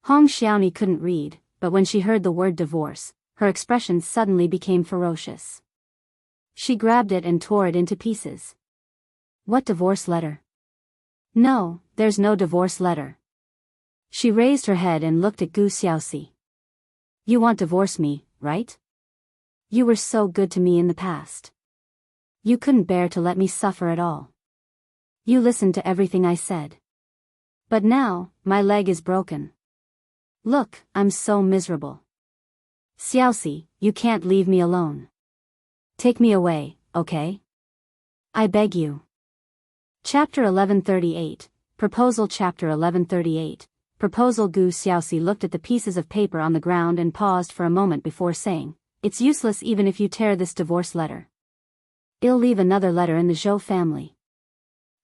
Hong Xiaoni couldn't read, but when she heard the word divorce, her expression suddenly became ferocious. She grabbed it and tore it into pieces. What divorce letter? No, there's no divorce letter. She raised her head and looked at Gu Xiaoxi. You want to divorce me, right? You were so good to me in the past. You couldn't bear to let me suffer at all. You listened to everything I said. But now, my leg is broken. Look, I'm so miserable. Xiaoxi, you can't leave me alone. Take me away, okay? I beg you. Chapter 1138, Proposal. Chapter 1138, Proposal. Gu Xiaoxi looked at the pieces of paper on the ground and paused for a moment before saying, It's useless even if you tear this divorce letter. I'll leave another letter in the Zhou family.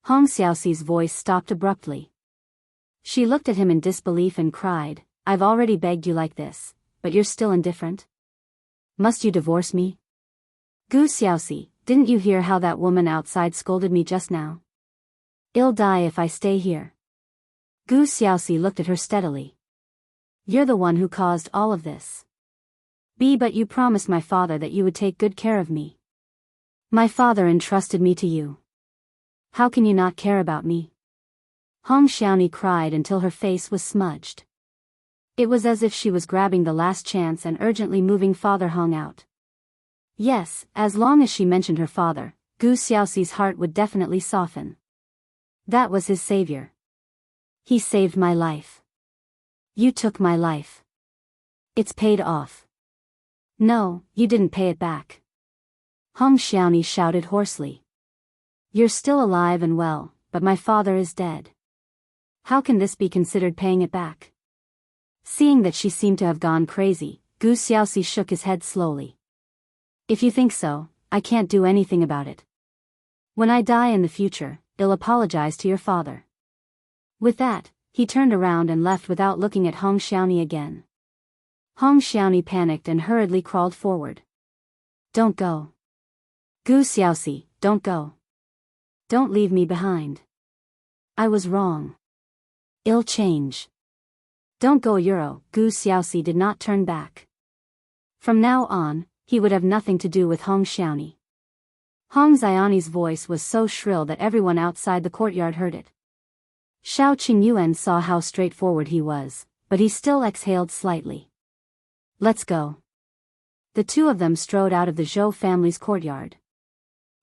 Hong Xiaoxi's voice stopped abruptly. She looked at him in disbelief and cried, I've already begged you like this, but you're still indifferent? Must you divorce me? Gu Xiaoxi, didn't you hear how that woman outside scolded me just now? I'll die if I stay here. Gu Xiaoxi looked at her steadily. You're the one who caused all of this. But you promised my father that you would take good care of me. My father entrusted me to you. How can you not care about me? Hong Xiaoni cried until her face was smudged. It was as if she was grabbing the last chance and urgently moving Father Hong out. Yes, as long as she mentioned her father, Gu Xiaoxi's heart would definitely soften. That was his savior. He saved my life. You took my life. It's paid off. No, you didn't pay it back. Hong Xiaoni shouted hoarsely. You're still alive and well, but my father is dead. How can this be considered paying it back? Seeing that she seemed to have gone crazy, Gu Xiaoxi shook his head slowly. If you think so, I can't do anything about it. When I die in the future, I'll apologize to your father. With that, he turned around and left without looking at Hong Xiaoni again. Hong Xiaoni panicked and hurriedly crawled forward. Don't go. Gu Xiaoxi, don't go. Don't leave me behind. I was wrong. I'll change. Don't go. Gu Xiaoxi did not turn back. From now on, he would have nothing to do with Hong Xiaoni. Hong Xiaoni's voice was so shrill that everyone outside the courtyard heard it. Xiao Qingyuan saw how straightforward he was, but he still exhaled slightly. Let's go. The two of them strode out of the Zhou family's courtyard.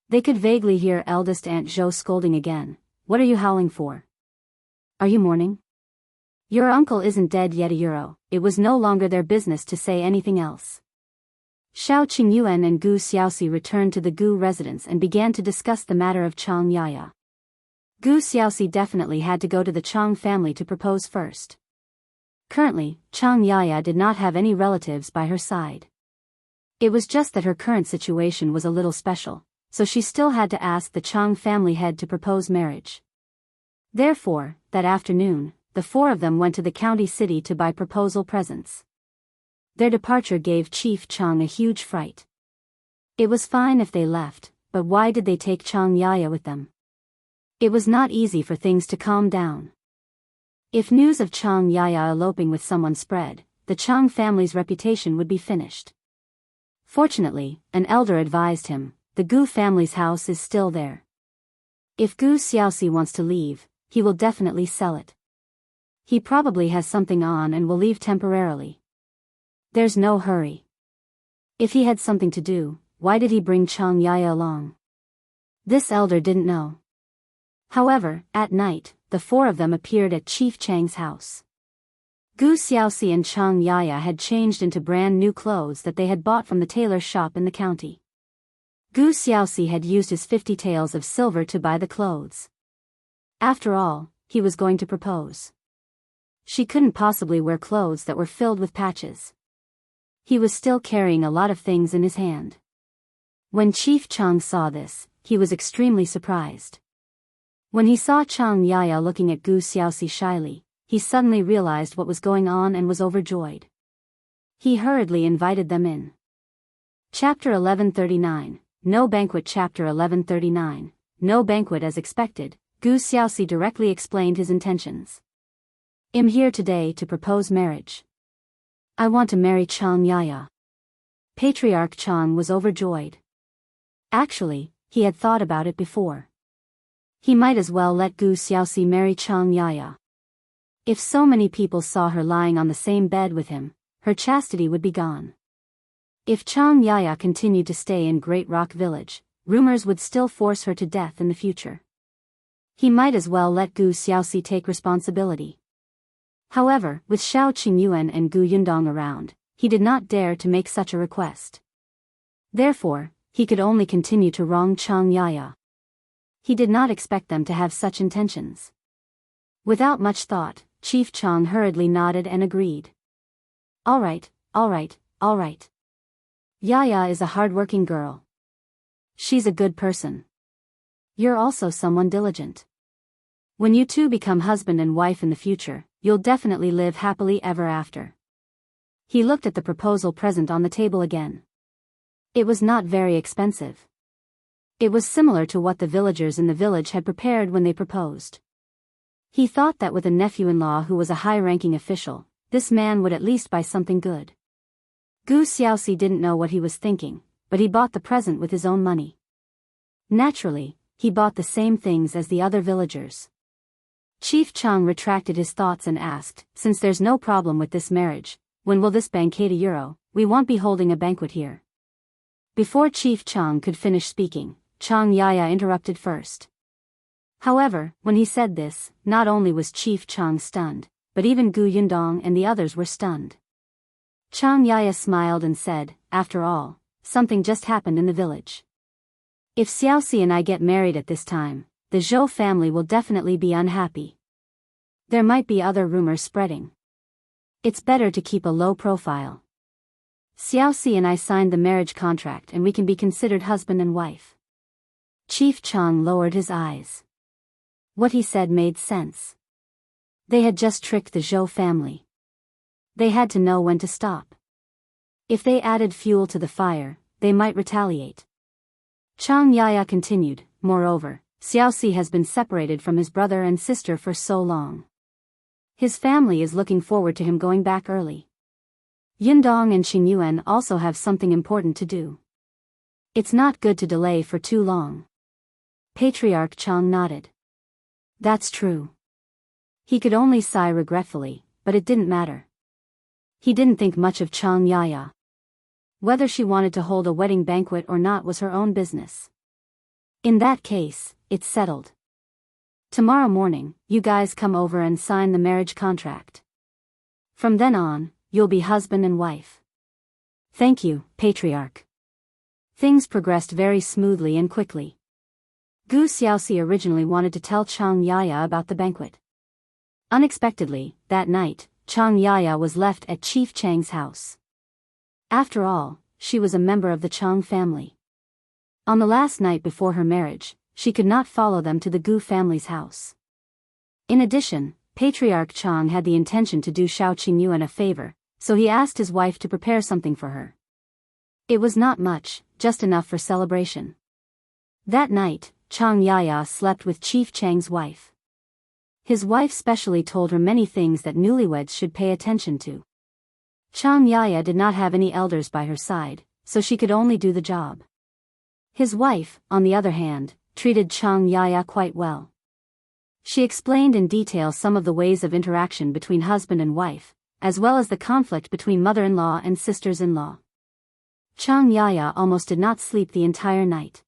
They could vaguely hear eldest Aunt Zhou scolding again. What are you howling for? Are you mourning? Your uncle isn't dead yet. It was no longer their business to say anything else. Xiao Qingyuan and Gu Xiaoxi returned to the Gu residence and began to discuss the matter of Chang Yaya. Gu Xiaoxi definitely had to go to the Chang family to propose first. Currently, Chang Yaya did not have any relatives by her side. It was just that her current situation was a little special, so she still had to ask the Chang family head to propose marriage. Therefore, that afternoon, the four of them went to the county city to buy proposal presents. Their departure gave Chief Chang a huge fright. It was fine if they left, but why did they take Chang Yaya with them? It was not easy for things to calm down. If news of Chang Yaya eloping with someone spread, the Chang family's reputation would be finished. Fortunately, an elder advised him, the Gu family's house is still there. If Gu Xiaoxi wants to leave, he will definitely sell it. He probably has something on and will leave temporarily. There's no hurry. If he had something to do, why did he bring Chang Yaya along? This elder didn't know. However, at night, the four of them appeared at Chief Chang's house. Gu Xiaoxi and Chang Yaya had changed into brand new clothes that they had bought from the tailor shop in the county. Gu Xiaoxi had used his 50 taels of silver to buy the clothes. After all, he was going to propose. She couldn't possibly wear clothes that were filled with patches. He was still carrying a lot of things in his hand. When Chief Chang saw this, he was extremely surprised. When he saw Chang Yaya looking at Gu Xiaoxi shyly, he suddenly realized what was going on and was overjoyed. He hurriedly invited them in. Chapter 1139, No Banquet. Chapter 1139, No Banquet. As expected, Gu Xiaoxi directly explained his intentions. I'm here today to propose marriage. I want to marry Chang Yaya. Patriarch Chang was overjoyed. Actually, he had thought about it before. He might as well let Gu Xiaoxi marry Chang Yaya. If so many people saw her lying on the same bed with him, her chastity would be gone. If Chang Yaya continued to stay in Great Rock Village, rumors would still force her to death in the future. He might as well let Gu Xiaoxi take responsibility. However, with Xiao Qingyuan and Gu Yundong around, he did not dare to make such a request. Therefore, he could only continue to wrong Chang Yaya. He did not expect them to have such intentions. Without much thought, Chief Chang hurriedly nodded and agreed. All right, all right, all right. Yaya is a hard-working girl. She's a good person. You're also someone diligent. When you two become husband and wife in the future, you'll definitely live happily ever after. He looked at the proposal present on the table again. It was not very expensive. It was similar to what the villagers in the village had prepared when they proposed. He thought that with a nephew-in-law who was a high-ranking official, this man would at least buy something good. Gu Xiaoxi didn't know what he was thinking, but he bought the present with his own money. Naturally, he bought the same things as the other villagers. Chief Chang retracted his thoughts and asked, since there's no problem with this marriage, when will this banquet euro? We won't be holding a banquet here. Before Chief Chang could finish speaking, Chang Yaya interrupted first. However, when he said this, not only was Chief Chang stunned, but even Gu Yundong and the others were stunned. Chang Yaya smiled and said, after all, something just happened in the village. If Xiaoxi and I get married at this time, the Zhou family will definitely be unhappy. There might be other rumors spreading. It's better to keep a low profile. Xiaoxi and I signed the marriage contract and we can be considered husband and wife. Chief Chang lowered his eyes. What he said made sense. They had just tricked the Zhou family. They had to know when to stop. If they added fuel to the fire, they might retaliate. Chang Yaya continued, moreover, Xiaoxi has been separated from his brother and sister for so long. His family is looking forward to him going back early. Yundong and Qingyuan also have something important to do. It's not good to delay for too long. Patriarch Chang nodded. That's true. He could only sigh regretfully, but it didn't matter. He didn't think much of Chang Yaya. Whether she wanted to hold a wedding banquet or not was her own business. In that case, it's settled. Tomorrow morning, you guys come over and sign the marriage contract. From then on, you'll be husband and wife. Thank you, Patriarch. Things progressed very smoothly and quickly. Gu Xiaoxi originally wanted to tell Chang Yaya about the banquet. Unexpectedly, that night, Chang Yaya was left at Chief Chang's house. After all, she was a member of the Chang family. On the last night before her marriage, she could not follow them to the Gu family's house. In addition, Patriarch Chang had the intention to do Xiao Qingyuan a favor, so he asked his wife to prepare something for her. It was not much, just enough for celebration. That night, Chang Yaya slept with Chief Chang's wife. His wife specially told her many things that newlyweds should pay attention to. Xianxia did not have any elders by her side, so she could only do the job. His wife, on the other hand, treated Xianxia quite well. She explained in detail some of the ways of interaction between husband and wife, as well as the conflict between mother-in-law and sisters-in-law. Xianxia almost did not sleep the entire night.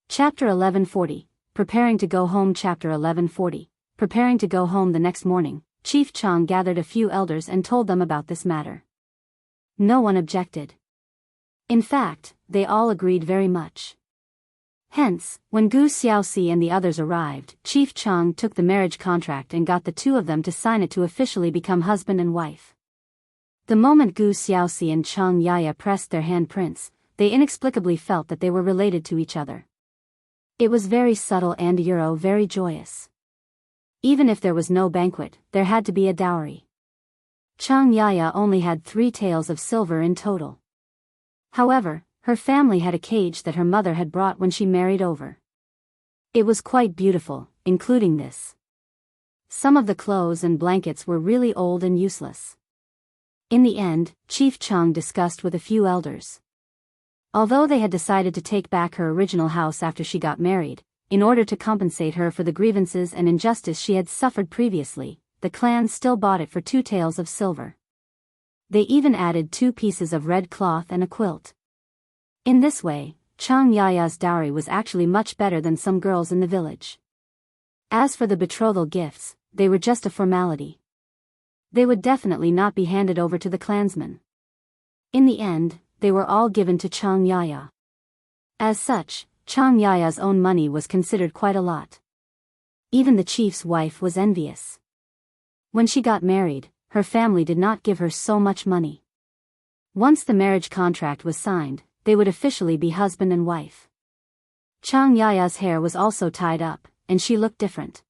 Chapter 1140, Preparing to go home. Chapter 1140, Preparing to go home. The next morning, Chief Chang gathered a few elders and told them about this matter. No one objected. In fact, they all agreed very much. Hence, when Gu Xiaoxi and the others arrived, Chief Chang took the marriage contract and got the two of them to sign it to officially become husband and wife. The moment Gu Xiaoxi and Xianxia pressed their handprints, they inexplicably felt that they were related to each other. It was very subtle and very joyous. Even if there was no banquet, there had to be a dowry. Xianxia only had 3 taels of silver in total. However, her family had a cage that her mother had brought when she married over. It was quite beautiful, including this. Some of the clothes and blankets were really old and useless. In the end, Chief Chang discussed with a few elders. Although they had decided to take back her original house after she got married, in order to compensate her for the grievances and injustice she had suffered previously, the clan still bought it for 2 taels of silver. They even added 2 pieces of red cloth and a quilt. In this way, Xianxia's dowry was actually much better than some girls in the village. As for the betrothal gifts, they were just a formality. They would definitely not be handed over to the clansmen. In the end, they were all given to Xianxia. As such, Xianxia's own money was considered quite a lot. Even the chief's wife was envious. When she got married, her family did not give her so much money. Once the marriage contract was signed, they would officially be husband and wife. Xianxia's hair was also tied up, and she looked different.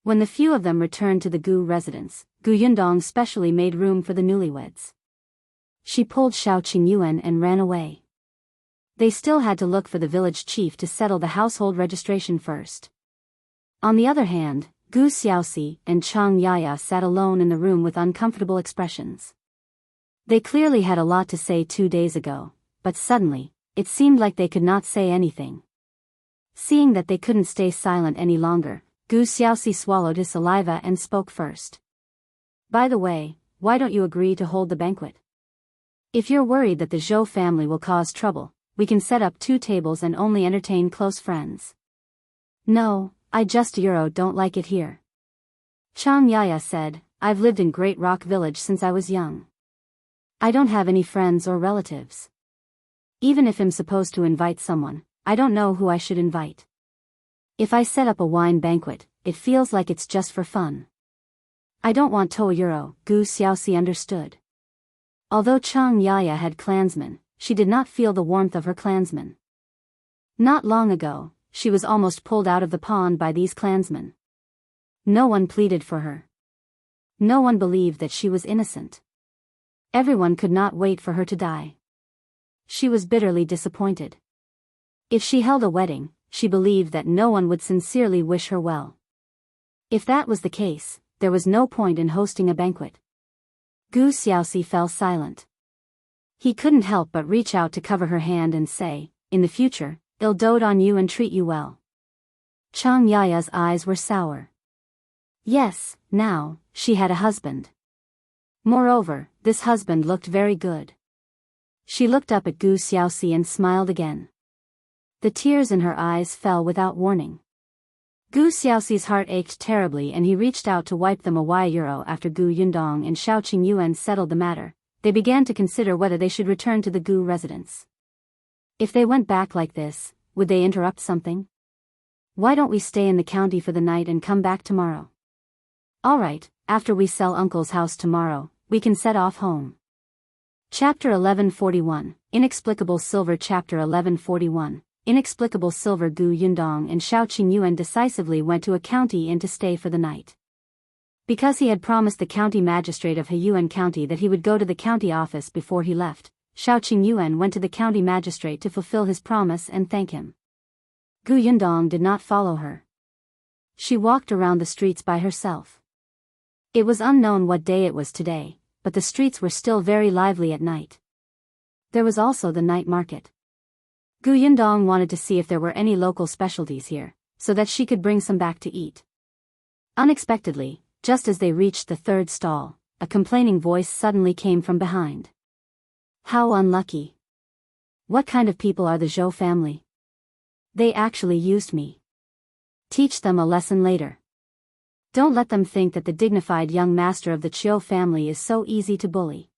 When the few of them returned to the Gu residence, Gu Yundong specially made room for the newlyweds. She pulled Xiao Qingyuan and ran away. They still had to look for the village chief to settle the household registration first. On the other hand, Gu Xiaoxi and Xianxia sat alone in the room with uncomfortable expressions. They clearly had a lot to say 2 days ago, but suddenly, it seemed like they could not say anything. Seeing that they couldn't stay silent any longer, Gu Xiaoxi swallowed his saliva and spoke first. By the way, why don't you agree to hold the banquet? If you're worried that the Zhou family will cause trouble, we can set up 2 tables and only entertain close friends. No, I just don't like it here. Xianxia said, I've lived in Great Rock Village since I was young. I don't have any friends or relatives. Even if I'm supposed to invite someone, I don't know who I should invite. If I set up a wine banquet, it feels like it's just for fun. I don't want to. Gu Xiaoxi understood. Although Xianxia had clansmen, she did not feel the warmth of her clansmen. Not long ago, she was almost pulled out of the pond by these clansmen. No one pleaded for her. No one believed that she was innocent. Everyone could not wait for her to die. She was bitterly disappointed. If she held a wedding, she believed that no one would sincerely wish her well. If that was the case, there was no point in hosting a banquet. Gu Xiaoxi fell silent. He couldn't help but reach out to cover her hand and say, in the future, I'll dote on you and treat you well. Xianxia's eyes were sour. Yes, now, she had a husband. Moreover, this husband looked very good. She looked up at Gu Xiaoxi and smiled again. The tears in her eyes fell without warning. Gu Xiaoxi's heart ached terribly and he reached out to wipe them away. After Gu Yundong and Xiao Qingyuan settled the matter, they began to consider whether they should return to the Gu residence. If they went back like this, would they interrupt something? Why don't we stay in the county for the night and come back tomorrow? Alright, after we sell Uncle's house tomorrow, we can set off home. Chapter 1141, Inexplicable Silver. Chapter 1141, Inexplicable Silver. Gu Yundong and Xiao Qingyuan decisively went to a county inn to stay for the night. Because he had promised the county magistrate of Huyuan County that he would go to the county office before he left, Xiao Qingyuan went to the county magistrate to fulfill his promise and thank him. Gu Yundong did not follow her. She walked around the streets by herself. It was unknown what day it was today, but the streets were still very lively at night. There was also the night market. Gu Yundong wanted to see if there were any local specialties here, so that she could bring some back to eat. Unexpectedly, just as they reached the third stall, a complaining voice suddenly came from behind. How unlucky. What kind of people are the Zhou family? They actually used me. Teach them a lesson later. Don't let them think that the dignified young master of the Qiu family is so easy to bully.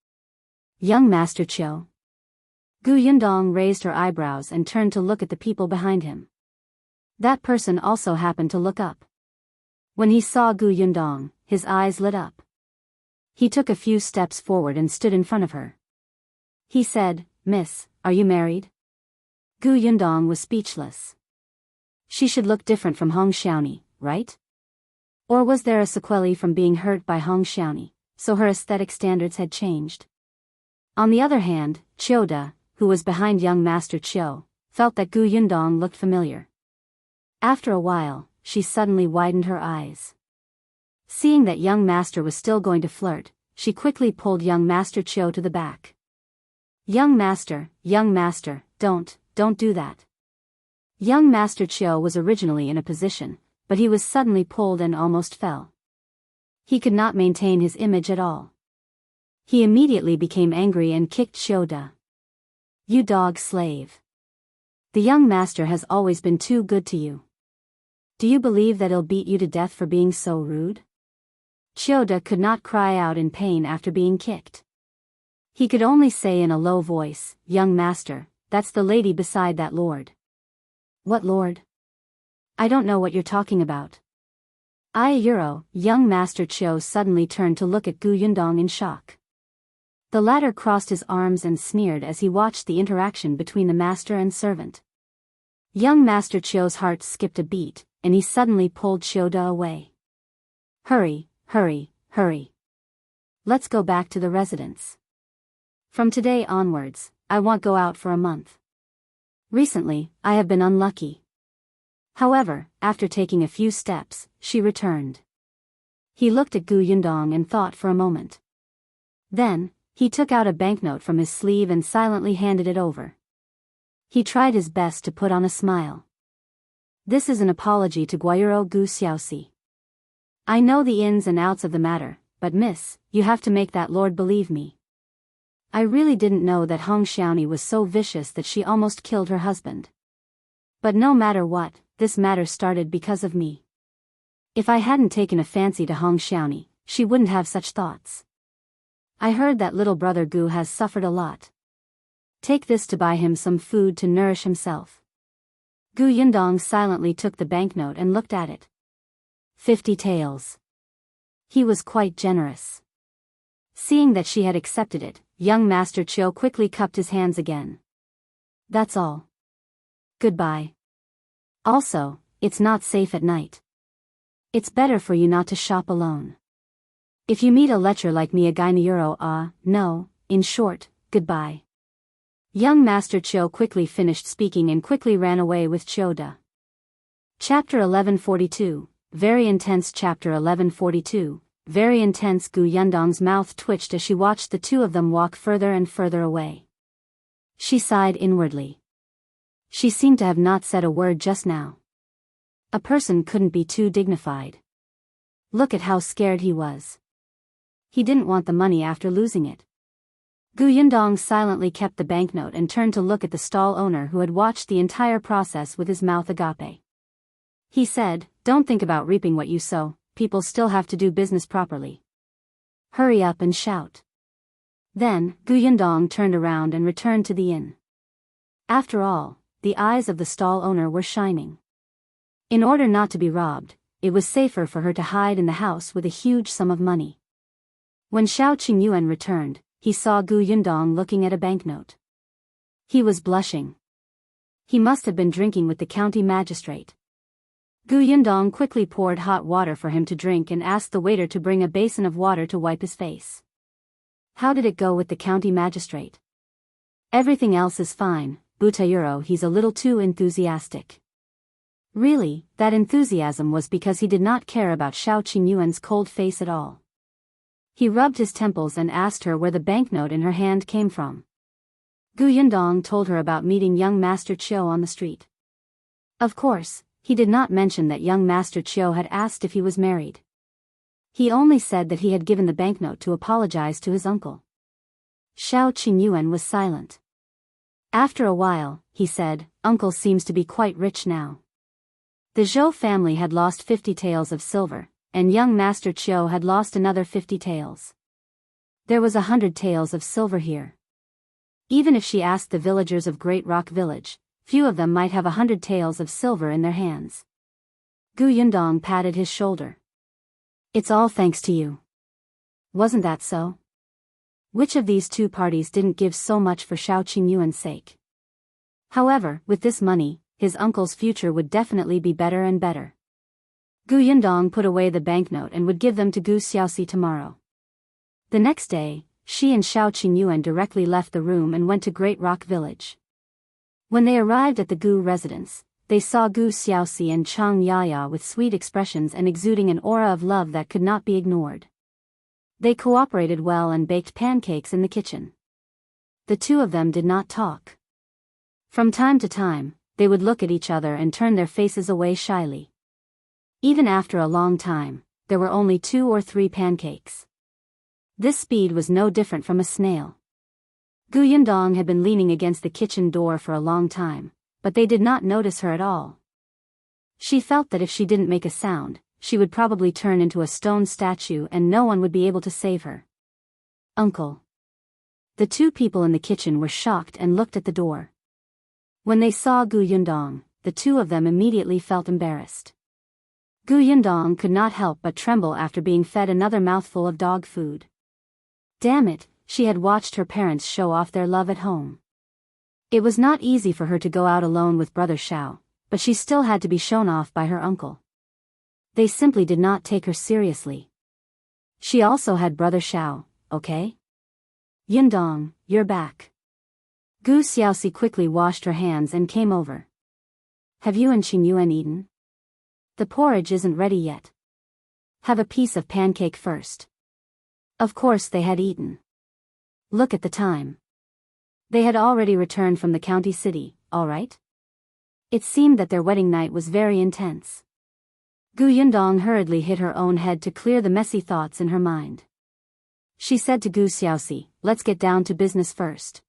Young Master Qiu. Gu Yundong raised her eyebrows and turned to look at the people behind him. That person also happened to look up. When he saw Gu Yundong, his eyes lit up. He took a few steps forward and stood in front of her. He said, "Miss, are you married?" Gu Yundong was speechless. She should look different from Hong Xiaoni, right? Or was there a sequelae from being hurt by Hong Xiaoni, so her aesthetic standards had changed? On the other hand, Qiu De, who was behind young Master Qiu, felt that Gu Yundong looked familiar. After a while, she suddenly widened her eyes. Seeing that young master was still going to flirt, she quickly pulled young Master Qiu to the back. Young master, don't do that. Young Master Qiu was originally in a position, but he was suddenly pulled and almost fell. He could not maintain his image at all. He immediately became angry and kicked Qiu De. You dog slave. The young master has always been too good to you. Do you believe that he'll beat you to death for being so rude? Qiu De could not cry out in pain after being kicked. He could only say in a low voice, "Young master, that's the lady beside that lord." What lord? I don't know what you're talking about. Young Master Qiu suddenly turned to look at Gu Yundong in shock. The latter crossed his arms and sneered as he watched the interaction between the master and servant. Young Master Qiu's heart skipped a beat, and he suddenly pulled Qiu De away. Hurry. Let's go back to the residence. From today onwards, I won't go out for a month. Recently, I have been unlucky. However, after taking a few steps, she returned. He looked at Gu Yundong and thought for a moment. Then, he took out a banknote from his sleeve and silently handed it over. He tried his best to put on a smile. This is an apology to Guayuro Gu Xiaoxi. I know the ins and outs of the matter, but miss, you have to make that lord believe me. I really didn't know that Hong Xiaoni was so vicious that she almost killed her husband. But no matter what, this matter started because of me. If I hadn't taken a fancy to Hong Xiaoni, she wouldn't have such thoughts. I heard that little brother Gu has suffered a lot. Take this to buy him some food to nourish himself. Gu Yundong silently took the banknote and looked at it. 50 taels. He was quite generous. Seeing that she had accepted it, young Master Qiu quickly cupped his hands again. That's all. Goodbye. Also, it's not safe at night. It's better for you not to shop alone. If you meet a lecher like me, a guy no, in short, goodbye. Young Master Qiu quickly finished speaking and quickly ran away with Qiu De. Chapter 1142, Very Intense. Chapter 1142, Very Intense. Gu Yundong's mouth twitched as she watched the two of them walk further and further away. She sighed inwardly. She seemed to have not said a word just now. A person couldn't be too dignified. Look at how scared he was. He didn't want the money after losing it. Gu Yundong silently kept the banknote and turned to look at the stall owner who had watched the entire process with his mouth agape. He said, "Don't think about reaping what you sow, people still have to do business properly. Hurry up and shout." Then, Gu Yundong turned around and returned to the inn. After all, the eyes of the stall owner were shining. In order not to be robbed, it was safer for her to hide in the house with a huge sum of money. When Xiao Qingyuan returned, he saw Gu Yundong looking at a banknote. He was blushing. He must have been drinking with the county magistrate. Gu Yundong quickly poured hot water for him to drink and asked the waiter to bring a basin of water to wipe his face. How did it go with the county magistrate? Everything else is fine, Butayuro, he's a little too enthusiastic. Really, that enthusiasm was because he did not care about Xiao Qingyuan's cold face at all. He rubbed his temples and asked her where the banknote in her hand came from. Gu Yundong told her about meeting young Master Chiu on the street. Of course, he did not mention that young Master Chiu had asked if he was married. He only said that he had given the banknote to apologize to his uncle. Xiao Qingyuan was silent. After a while, he said, "Uncle seems to be quite rich now." The Zhou family had lost 50 taels of silver, and young Master Chiu had lost another 50 taels. There was 100 taels of silver here. Even if she asked the villagers of Great Rock Village, few of them might have 100 taels of silver in their hands. Gu Yundong patted his shoulder. "It's all thanks to you. Wasn't that so? Which of these two parties didn't give so much for Xiao Qingyuan's sake?" However, with this money, his uncle's future would definitely be better and better. Gu Yundong put away the banknote and would give them to Gu Xiaoxi tomorrow. The next day, she and Xiao Qingyuan directly left the room and went to Great Rock Village. When they arrived at the Gu residence, they saw Gu Xiaoxi and Chang Yaya with sweet expressions and exuding an aura of love that could not be ignored. They cooperated well and baked pancakes in the kitchen. The two of them did not talk. From time to time, they would look at each other and turn their faces away shyly. Even after a long time, there were only 2 or 3 pancakes. This speed was no different from a snail. Gu Yundong had been leaning against the kitchen door for a long time, but they did not notice her at all. She felt that if she didn't make a sound, she would probably turn into a stone statue and no one would be able to save her. "Uncle." The two people in the kitchen were shocked and looked at the door. When they saw Gu Yundong, the two of them immediately felt embarrassed. Gu Yundong could not help but tremble after being fed another mouthful of dog food. Damn it, she had watched her parents show off their love at home. It was not easy for her to go out alone with Brother Xiao, but she still had to be shown off by her uncle. They simply did not take her seriously. She also had Brother Xiao, okay? "Yundong, you're back." Gu Xiaoxi quickly washed her hands and came over. "Have you and Qingyuan eaten? The porridge isn't ready yet. Have a piece of pancake first." Of course they had eaten. Look at the time. They had already returned from the county city, all right? It seemed that their wedding night was very intense. Gu Yundong hurriedly hit her own head to clear the messy thoughts in her mind. She said to Gu Xiaoxi, "Let's get down to business first."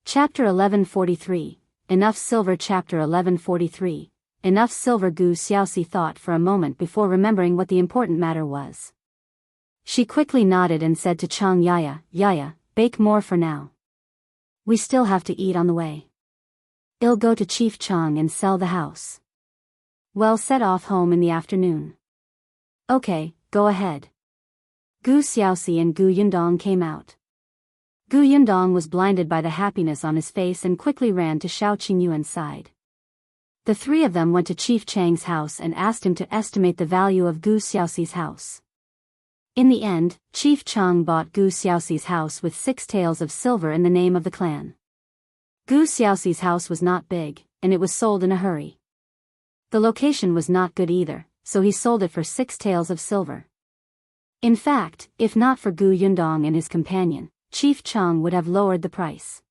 Chapter 1143, Enough Silver. Chapter 1143, Enough Silver. Gu Xiaoxi thought for a moment before remembering what the important matter was. She quickly nodded and said to Chang Yaya, "Yaya, bake more for now. We still have to eat on the way. I'll go to Chief Chang and sell the house. Well, set off home in the afternoon." "Okay, go ahead." Gu Xiaoxi and Gu Yundong came out. Gu Yundong was blinded by the happiness on his face and quickly ran to Xiao Qingyuan's side. The three of them went to Chief Chang's house and asked him to estimate the value of Gu Xiaoxi's house. In the end, Chief Chang bought Gu Xiaoxi's house with 6 taels of silver in the name of the clan. Gu Xiaoxi's house was not big, and it was sold in a hurry. The location was not good either, so he sold it for 6 taels of silver. In fact, if not for Gu Yundong and his companion, Chief Chang would have lowered the price.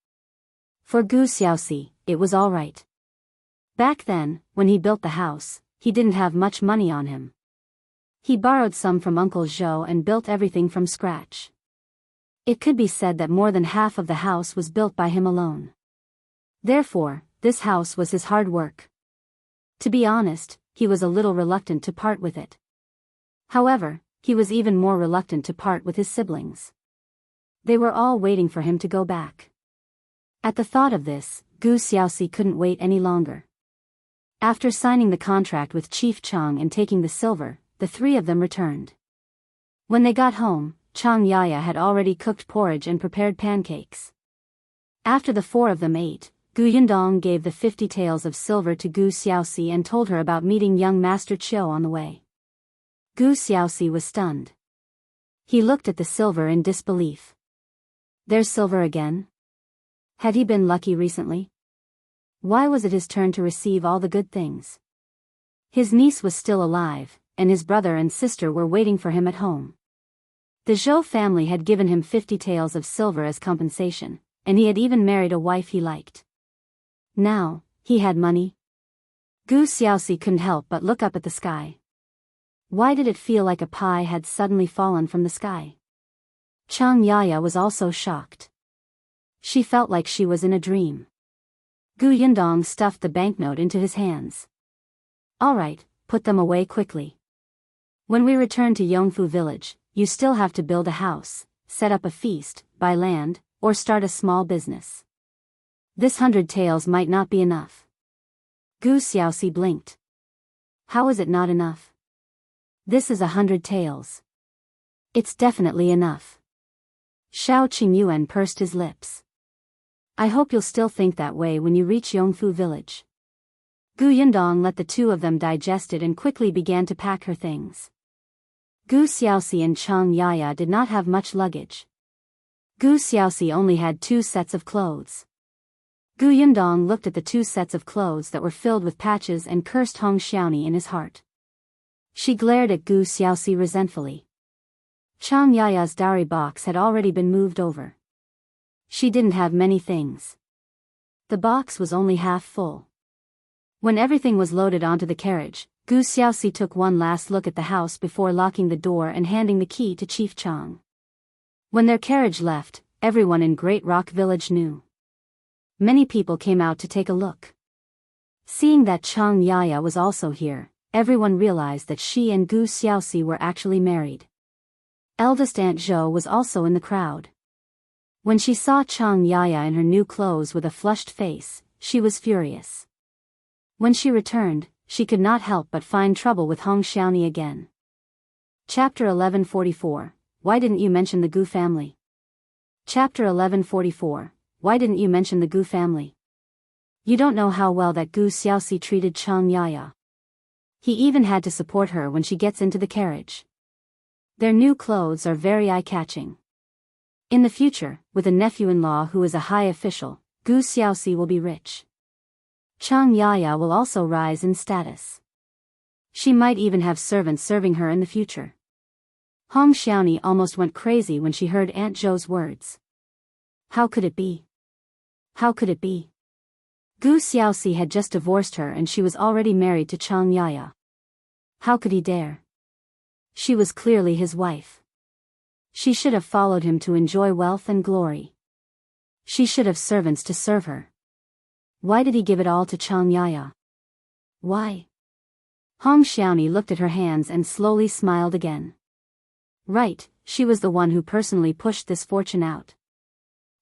For Gu Xiaoxi, it was all right. Back then, when he built the house, he didn't have much money on him. He borrowed some from Uncle Zhou and built everything from scratch. It could be said that more than half of the house was built by him alone. Therefore, this house was his hard work. To be honest, he was a little reluctant to part with it. However, he was even more reluctant to part with his siblings. They were all waiting for him to go back. At the thought of this, Gu Xiaoxi couldn't wait any longer. After signing the contract with Chief Chang and taking the silver, the three of them returned. When they got home, Chang Yaya had already cooked porridge and prepared pancakes. After the 4 of them ate, Gu Yundong gave the 50 taels of silver to Gu Xiaoxi and told her about meeting young Master Chiu on the way. Gu Xiaoxi was stunned. He looked at the silver in disbelief. There's silver again? Had he been lucky recently? Why was it his turn to receive all the good things? His niece was still alive, and his brother and sister were waiting for him at home. The Zhou family had given him 50 taels of silver as compensation, and he had even married a wife he liked. Now, he had money. Gu Xiaoxi couldn't help but look up at the sky. Why did it feel like a pie had suddenly fallen from the sky? Xianxia was also shocked. She felt like she was in a dream. Gu Yindong stuffed the banknote into his hands. All right, put them away quickly. When we return to Jianghu village, you still have to build a house, set up a feast, buy land, or start a small business. This 100 taels might not be enough. Gu Xiaoxi blinked. How is it not enough? This is 100 taels. It's definitely enough. Xiao Qingyuan pursed his lips. I hope you'll still think that way when you reach Yongfu village. Gu Yindong let the two of them digest it and quickly began to pack her things. Gu Xiaoxi and Xianxia did not have much luggage. Gu Xiaoxi only had 2 sets of clothes. Gu Yindong looked at the 2 sets of clothes that were filled with patches and cursed Hong Xiaoni in his heart. She glared at Gu Xiaoxi resentfully. Xianxia's dowry box had already been moved over. She didn't have many things. The box was only half full. When everything was loaded onto the carriage, Gu Xiaoxi took one last look at the house before locking the door and handing the key to Chief Chang. When their carriage left, everyone in Great Rock Village knew. Many people came out to take a look. Seeing that Xianxia was also here, everyone realized that she and Gu Xiaoxi were actually married. Eldest Aunt Zhou was also in the crowd. When she saw Xianxia in her new clothes with a flushed face, she was furious. When she returned, she could not help but find trouble with Hong Xiaoni again. Chapter 1144, Why didn't you mention the Gu family? Chapter 1144, Why didn't you mention the Gu family? You don't know how well that Gu Xiaoxi treated Xianxia. He even had to support her when she gets into the carriage. Their new clothes are very eye-catching. In the future, with a nephew-in-law who is a high official, Gu Xiaoxi will be rich. Xianxia will also rise in status. She might even have servants serving her in the future. Hong Xiaoni almost went crazy when she heard Aunt Zhou's words. How could it be? How could it be? Gu Xiaoxi had just divorced her and she was already married to Xianxia. How could he dare? She was clearly his wife. She should have followed him to enjoy wealth and glory. She should have servants to serve her. Why did he give it all to Xianxia? Why? Hong Xiaoni looked at her hands and slowly smiled again. Right, she was the one who personally pushed this fortune out.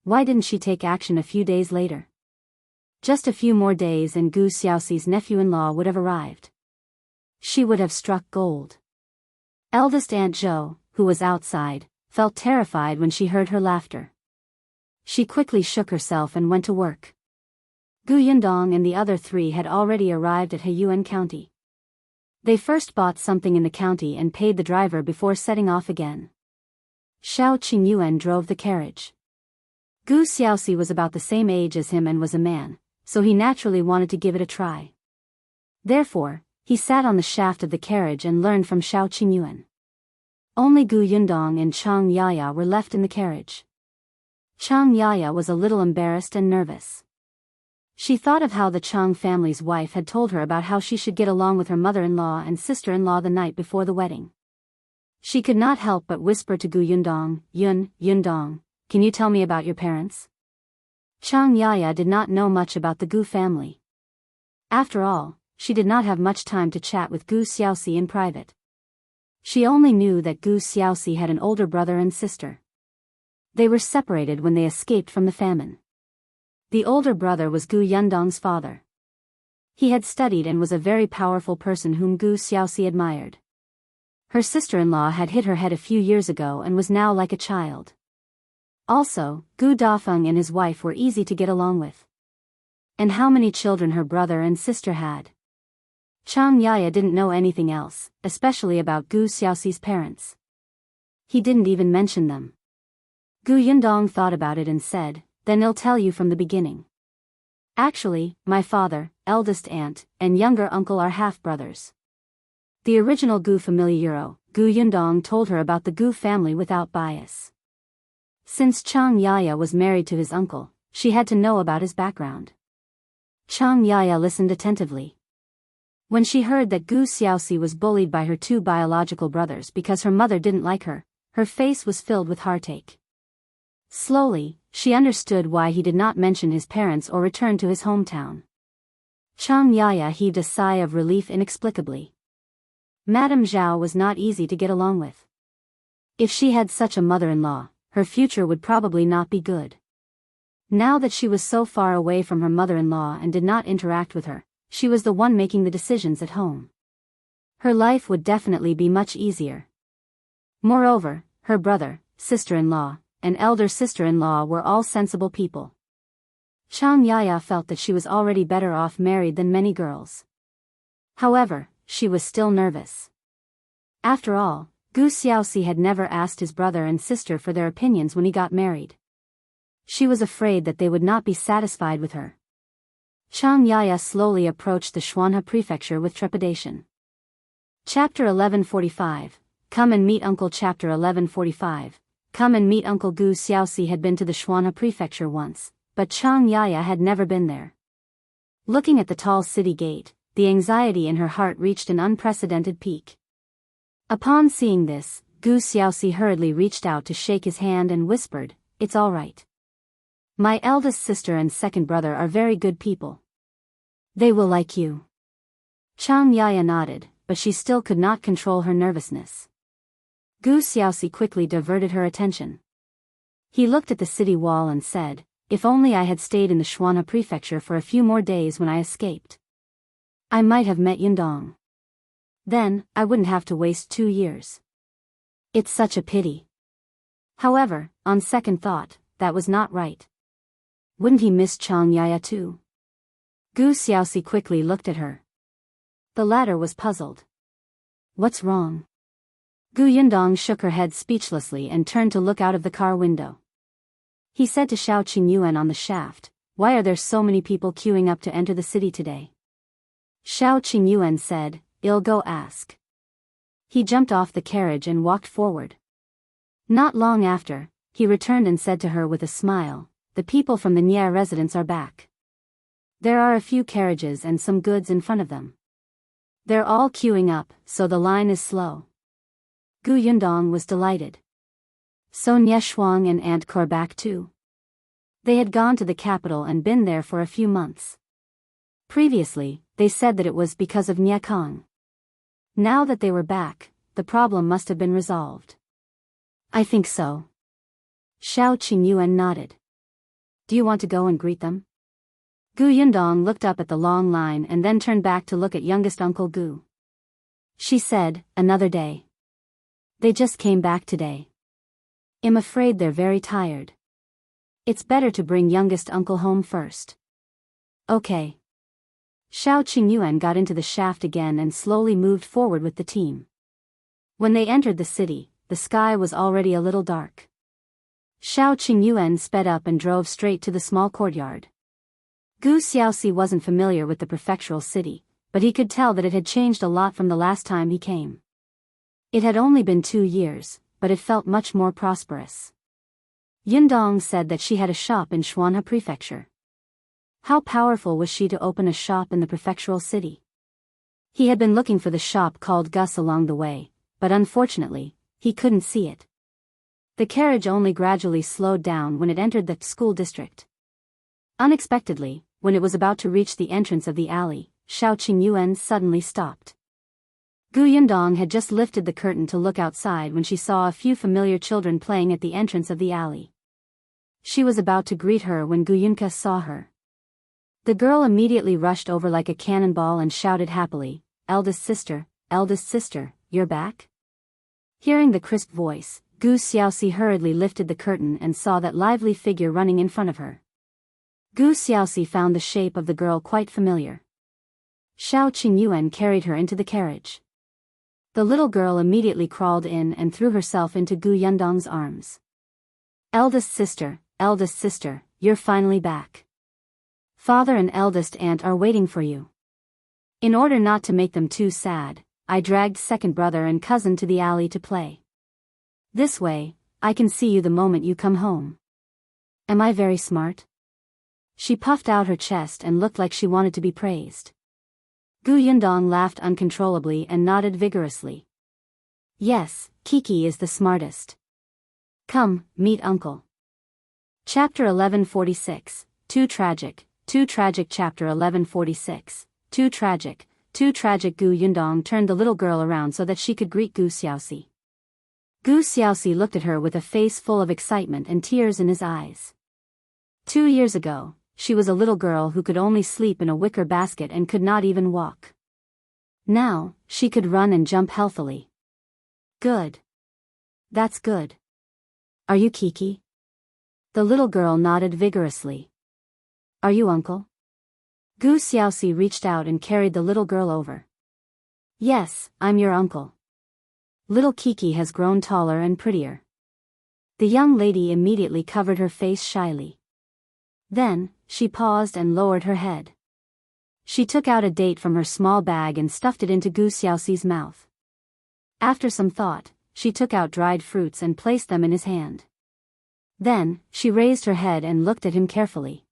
Why didn't she take action a few days later? Just a few more days and Gu Xiaoxi's nephew-in-law would have arrived. She would have struck gold. Eldest Aunt Zhou, who was outside, felt terrified when she heard her laughter. She quickly shook herself and went to work. Gu Yindong and the other 3 had already arrived at Heiyuan County. They first bought something in the county and paid the driver before setting off again. Xiao Qingyuan drove the carriage. Gu Xiaoxi was about the same age as him and was a man, so he naturally wanted to give it a try. Therefore, he sat on the shaft of the carriage and learned from Xiao Qingyuan. Only Gu Yindong and Xianxia were left in the carriage. Xianxia was a little embarrassed and nervous. She thought of how the Chang family's wife had told her about how she should get along with her mother-in-law and sister-in-law the night before the wedding. She could not help but whisper to Gu Yindong, Yindong, can you tell me about your parents? Xianxia did not know much about the Gu family. After all, she did not have much time to chat with Gu Xiaoxi in private. She only knew that Gu Xiaoxi had an older brother and sister. They were separated when they escaped from the famine. The older brother was Gu Yindong's father. He had studied and was a very powerful person whom Gu Xiaoxi admired. Her sister-in-law had hit her head a few years ago and was now like a child. Also, Gu Dafeng and his wife were easy to get along with. And how many children her brother and sister had. Xianxia didn't know anything else, especially about Gu Xiaoxi's parents. He didn't even mention them. Gu Yindong thought about it and said, then I'll tell you from the beginning. Actually, my father, eldest aunt, and younger uncle are half-brothers. The original Gu familiar, Gu Yundong, told her about the Gu family without bias. Since Chang Yaya was married to his uncle, she had to know about his background. Chang Yaya listened attentively. When she heard that Gu Xiaoxi was bullied by her two biological brothers because her mother didn't like her, her face was filled with heartache. Slowly, she understood why he did not mention his parents or return to his hometown. Chang Yaya heaved a sigh of relief inexplicably. Madame Zhao was not easy to get along with. If she had such a mother-in-law, her future would probably not be good. Now that she was so far away from her mother-in-law and did not interact with her, she was the one making the decisions at home. Her life would definitely be much easier. Moreover, her brother, sister-in-law, and elder sister-in-law were all sensible people. Chang Yaya felt that she was already better off married than many girls. However, she was still nervous. After all, Gu Xiaoxi had never asked his brother and sister for their opinions when he got married. She was afraid that they would not be satisfied with her. Chang Yaya slowly approached the Xuanhe prefecture with trepidation. Chapter 1145, Come and Meet Uncle. Chapter 1145, Come and Meet Uncle. Gu Xiaoxi had been to the Xuanhe prefecture once, but Chang Yaya had never been there. Looking at the tall city gate, the anxiety in her heart reached an unprecedented peak. Upon seeing this, Gu Xiaoxi hurriedly reached out to shake his hand and whispered, "It's all right. My eldest sister and second brother are very good people. They will like you." Chang Yaya nodded, but she still could not control her nervousness. Gu Xiaoxi quickly diverted her attention. He looked at the city wall and said, "If only I had stayed in the Xuanhe prefecture for a few more days when I escaped. I might have met Yundong. Then, I wouldn't have to waste 2 years. It's such a pity." However, on second thought, that was not right. Wouldn't he miss Chang Yaya too? Gu Xiaoxi quickly looked at her. The latter was puzzled. "What's wrong?" Gu Yundong shook her head speechlessly and turned to look out of the car window. He said to Xiao Qingyuan on the shaft, "Why are there so many people queuing up to enter the city today?" Xiao Qingyuan said, "I'll go ask." He jumped off the carriage and walked forward. Not long after, he returned and said to her with a smile, "The people from the Nye residence are back. There are a few carriages and some goods in front of them. They're all queuing up, so the line is slow." Gu Yundong was delighted. So Nye Shuang and Aunt Cor back too. They had gone to the capital and been there for a few months. Previously, they said that it was because of Nye Kong. Now that they were back, the problem must have been resolved. "I think so." Xiao Qingyuan nodded. "Do you want to go and greet them?" Gu Yundong looked up at the long line and then turned back to look at youngest Uncle Gu. She said, "Another day. They just came back today. I'm afraid they're very tired. It's better to bring youngest uncle home first." "Okay." Xiao Qingyuan got into the shaft again and slowly moved forward with the team. When they entered the city, the sky was already a little dark. Xiao Qingyuan sped up and drove straight to the small courtyard. Gu Xiaoxi wasn't familiar with the prefectural city, but he could tell that it had changed a lot from the last time he came. It had only been 2 years, but it felt much more prosperous. Yundong said that she had a shop in Xuanhe prefecture. How powerful was she to open a shop in the prefectural city? He had been looking for the shop called Gus along the way, but unfortunately, he couldn't see it. The carriage only gradually slowed down when it entered the school district. Unexpectedly, when it was about to reach the entrance of the alley, Xiao Qingyuan suddenly stopped. Gu Yundong had just lifted the curtain to look outside when she saw a few familiar children playing at the entrance of the alley. She was about to greet her when Gu Yunke saw her. The girl immediately rushed over like a cannonball and shouted happily, eldest sister, you're back?" Hearing the crisp voice, Gu Xiaoxi hurriedly lifted the curtain and saw that lively figure running in front of her. Gu Xiaoxi found the shape of the girl quite familiar. Xiao Qingyuan carried her into the carriage. The little girl immediately crawled in and threw herself into Gu Yundong's arms. Eldest sister, you're finally back. Father and eldest aunt are waiting for you." In order not to make them too sad, I dragged second brother and cousin to the alley to play. This way, I can see you the moment you come home. Am I very smart? She puffed out her chest and looked like she wanted to be praised. Gu Yundong laughed uncontrollably and nodded vigorously. Yes, Kiki is the smartest. Come, meet Uncle. Chapter 1146, Too Tragic, Chapter 1146, Too Tragic, Gu Yundong turned the little girl around so that she could greet Gu Xiaoxi. Gu Xiaoxi looked at her with a face full of excitement and tears in his eyes. 2 years ago, she was a little girl who could only sleep in a wicker basket and could not even walk. Now, she could run and jump healthily. Good. That's good. Are you Kiki? The little girl nodded vigorously. Are you Uncle? Gu Xiaoxi reached out and carried the little girl over. Yes, I'm your uncle. Little Kiki has grown taller and prettier. The young lady immediately covered her face shyly. Then, she paused and lowered her head. She took out a date from her small bag and stuffed it into Gu Xiaoxi's mouth. After some thought, she took out dried fruits and placed them in his hand. Then, she raised her head and looked at him carefully.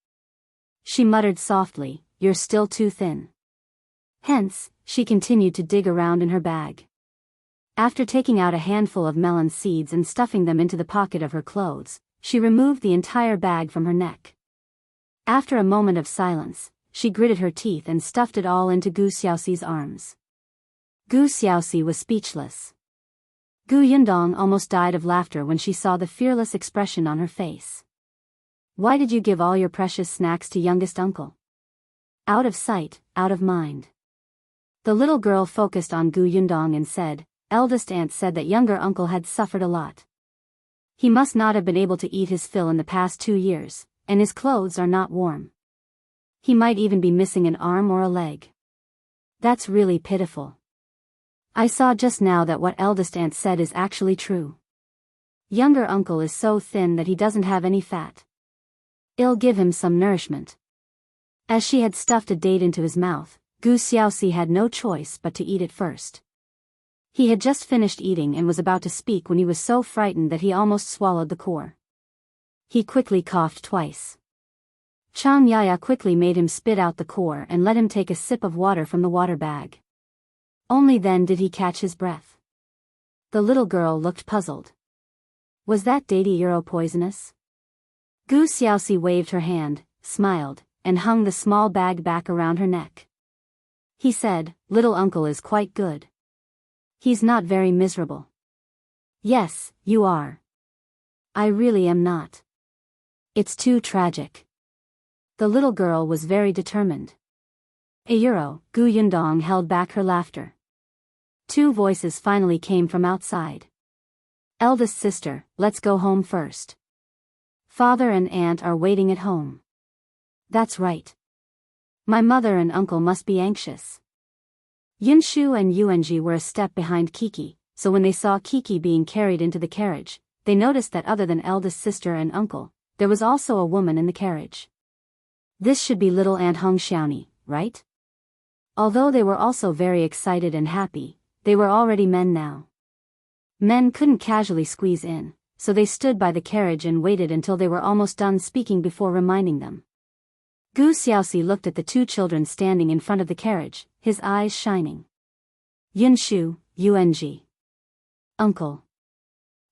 She muttered softly, "You're still too thin." Hence, she continued to dig around in her bag. After taking out a handful of melon seeds and stuffing them into the pocket of her clothes, she removed the entire bag from her neck. After a moment of silence, she gritted her teeth and stuffed it all into Gu Xiaoxi's arms. Gu Xiaoxi was speechless. Gu Yundong almost died of laughter when she saw the fearless expression on her face. Why did you give all your precious snacks to youngest uncle? Out of sight, out of mind. The little girl focused on Gu Yundong and said, eldest aunt said that younger uncle had suffered a lot. He must not have been able to eat his fill in the past 2 years, and his clothes are not warm. He might even be missing an arm or a leg. That's really pitiful. I saw just now that what eldest aunt said is actually true. Younger uncle is so thin that he doesn't have any fat. I'll give him some nourishment. As she had stuffed a date into his mouth, Gu Xiaoxi had no choice but to eat it first. He had just finished eating and was about to speak when he was so frightened that he almost swallowed the core. He quickly coughed twice. Chang Yaya quickly made him spit out the core and let him take a sip of water from the water bag. Only then did he catch his breath. The little girl looked puzzled. Was that dainty euro poisonous? Gu Xiaoxi waved her hand, smiled, and hung the small bag back around her neck. He said, little uncle is quite good. He's not very miserable. Yes, you are. I really am not. It's too tragic. The little girl was very determined. A euro, Gu Yundong held back her laughter. 2 voices finally came from outside. Eldest sister, let's go home first. Father and aunt are waiting at home. That's right. My mother and uncle must be anxious. Yunshu and Yuanji were a step behind Kiki, so when they saw Kiki being carried into the carriage, they noticed that other than eldest sister and uncle, there was also a woman in the carriage. This should be little Aunt Hong Xiaonie, right? Although they were also very excited and happy, they were already men now. Men couldn't casually squeeze in, so they stood by the carriage and waited until they were almost done speaking before reminding them. Gu Xiaoxi looked at the 2 children standing in front of the carriage, his eyes shining. Yunshu, Yuanji. Uncle.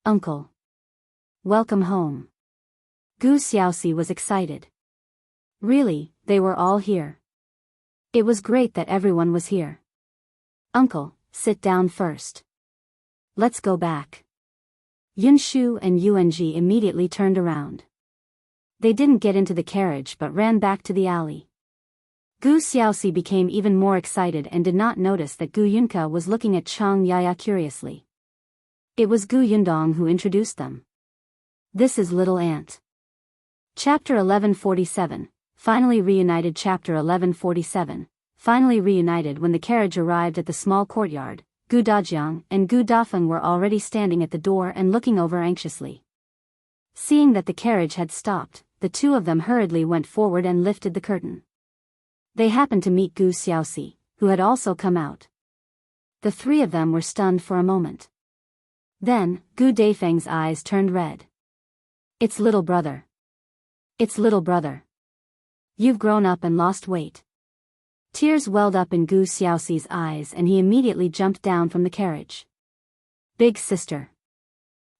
Uncle. Welcome home. Gu Xiaoxi was excited. Really, they were all here. It was great that everyone was here. Uncle, sit down first. Let's go back. Yunshu and Yuanji immediately turned around. They didn't get into the carriage but ran back to the alley. Gu Xiaoxi became even more excited and did not notice that Gu Yunka was looking at Chang Yaya curiously. It was Gu Yundong who introduced them. This is little aunt. Chapter 1147, Finally Reunited. Chapter 1147, Finally reunited. When the carriage arrived at the small courtyard, Gu Dajiang and Gu Dafeng were already standing at the door and looking over anxiously. Seeing that the carriage had stopped, the 2 of them hurriedly went forward and lifted the curtain. They happened to meet Gu Xiaoxi, who had also come out. The three of them were stunned for a moment. Then, Gu Daifeng's eyes turned red. It's little brother. It's little brother. You've grown up and lost weight. Tears welled up in Gu Xiaoxi's eyes and he immediately jumped down from the carriage. Big sister.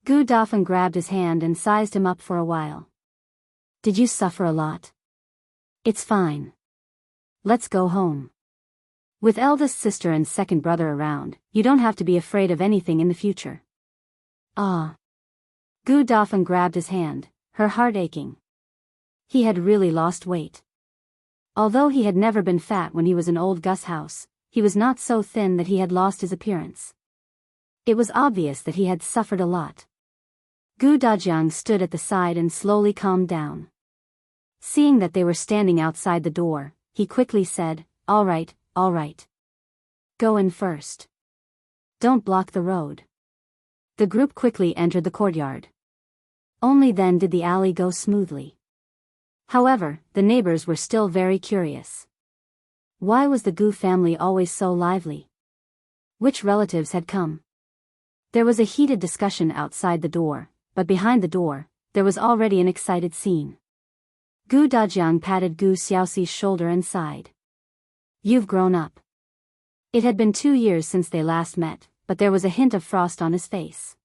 Gu Dafeng grabbed his hand and sized him up for a while. Did you suffer a lot? It's fine. Let's go home. With eldest sister and second brother around, you don't have to be afraid of anything in the future. Ah. Gu Dafeng grabbed his hand, her heart aching. He had really lost weight. Although he had never been fat when he was in old Gus' house, he was not so thin that he had lost his appearance. It was obvious that he had suffered a lot. Gu Dajiang stood at the side and slowly calmed down. Seeing that they were standing outside the door, he quickly said, all right. Go in first. Don't block the road. The group quickly entered the courtyard. Only then did the alley go smoothly. However, the neighbors were still very curious. Why was the Gu family always so lively? Which relatives had come? There was a heated discussion outside the door, but behind the door, there was already an excited scene. Gu Dajiang patted Gu Xiaoxi's shoulder and sighed. You've grown up. It had been 2 years since they last met, but there was a hint of frost on his face.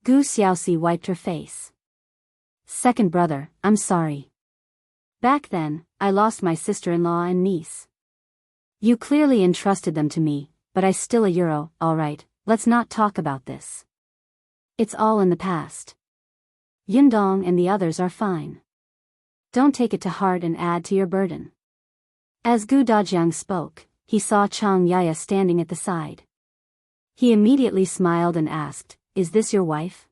Gu Xiaoxi wiped her face. Second brother, I'm sorry. Back then, I lost my sister-in-law and niece. You clearly entrusted them to me, but I still alright, let's not talk about this. It's all in the past. Yundong and the others are fine. Don't take it to heart and add to your burden. As Gu Dajiang spoke, he saw Chang Yaya standing at the side. He immediately smiled and asked, is this your wife?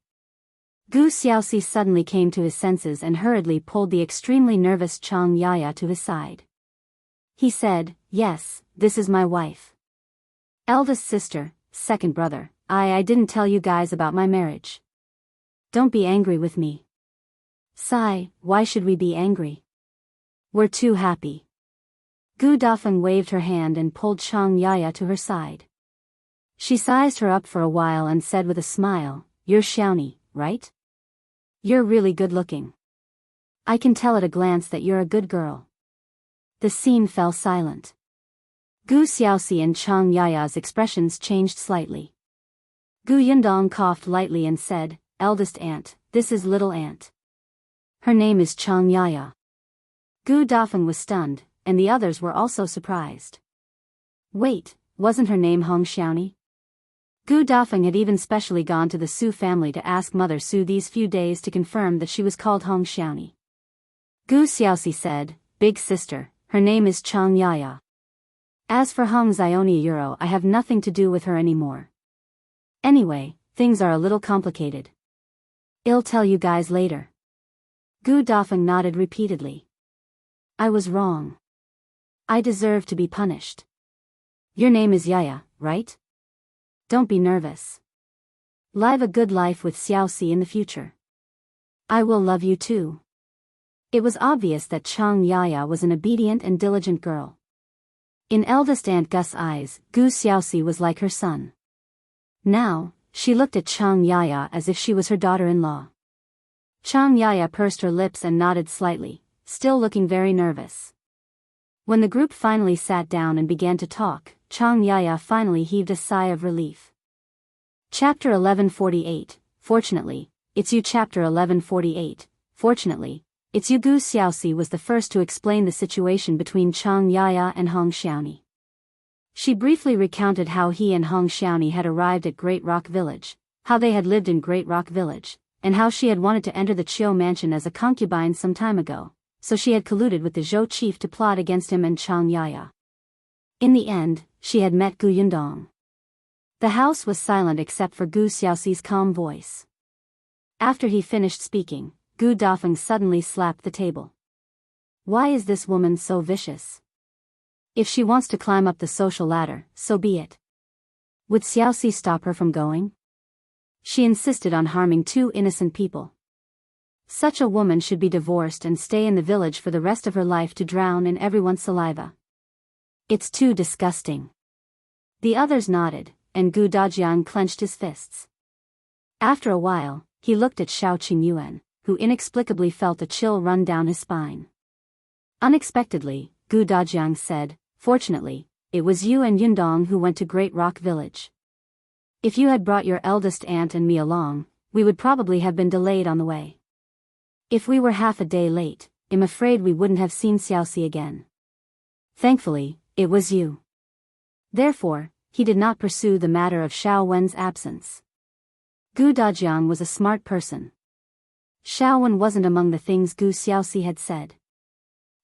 Gu Xiaoxi suddenly came to his senses and hurriedly pulled the extremely nervous Chang Yaya to his side. He said, yes, this is my wife. Eldest sister, second brother, I didn't tell you guys about my marriage. Don't be angry with me. Sigh, why should we be angry? We're too happy. Gu Dafeng waved her hand and pulled Chang Yaya to her side. She sized her up for a while and said with a smile, you're Xiaoni, right? You're really good looking. I can tell at a glance that you're a good girl. The scene fell silent. Gu Xiaoxi and Chang Yaya's expressions changed slightly. Gu Yundong coughed lightly and said, eldest aunt, this is little aunt. Her name is Chang Yaya. Gu Dafeng was stunned, and the others were also surprised. Wait, wasn't her name Hong Xiaoni? Gu Dafeng had even specially gone to the Su family to ask Mother Su these few days to confirm that she was called Hong Xiaoni. Gu Xiaoxi said, big sister, her name is Chang Yaya. As for Hong Xiaoni, I have nothing to do with her anymore. Anyway, things are a little complicated. I'll tell you guys later. Gu Dafeng nodded repeatedly. I was wrong. I deserve to be punished. Your name is Yaya, right? Don't be nervous. Live a good life with Xiaoxi in the future. I will love you too. It was obvious that Chang Yaya was an obedient and diligent girl. In eldest aunt Gus' eyes, Gu Xiaoxi was like her son. Now, she looked at Chang Yaya as if she was her daughter-in-law. Chang Yaya pursed her lips and nodded slightly, still looking very nervous. When the group finally sat down and began to talk, Chang Yaya finally heaved a sigh of relief. Chapter 1148, Fortunately, it's you. Chapter 1148, Fortunately, it's you. Gu Xiaoxi was the first to explain the situation between Chang Yaya and Hong Xiaoni. She briefly recounted how he and Hong Xiaoni had arrived at Great Rock Village, how they had lived in Great Rock Village, and how she had wanted to enter the Chiu mansion as a concubine some time ago, so she had colluded with the Zhou chief to plot against him and Chang Yaya. In the end, she had met Gu Yundong. The house was silent except for Gu Xiaoxi's calm voice. After he finished speaking, Gu Dafeng suddenly slapped the table. Why is this woman so vicious? If she wants to climb up the social ladder, so be it. Would Xiaoxi stop her from going? She insisted on harming 2 innocent people. Such a woman should be divorced and stay in the village for the rest of her life to drown in everyone's saliva. It's too disgusting. The others nodded, and Gu Dajiang clenched his fists. After a while, he looked at Xiao Qingyuan, who inexplicably felt a chill run down his spine. Unexpectedly, Gu Dajiang said, "Fortunately, it was you and Yundong who went to Great Rock Village. If you had brought your eldest aunt and me along, we would probably have been delayed on the way. If we were half a day late, I'm afraid we wouldn't have seen Xiaoxi again. Thankfully, it was you." Therefore, he did not pursue the matter of Xiao Wen's absence. Gu Dajiang was a smart person. Xiao Wen wasn't among the things Gu Xiaoxi had said.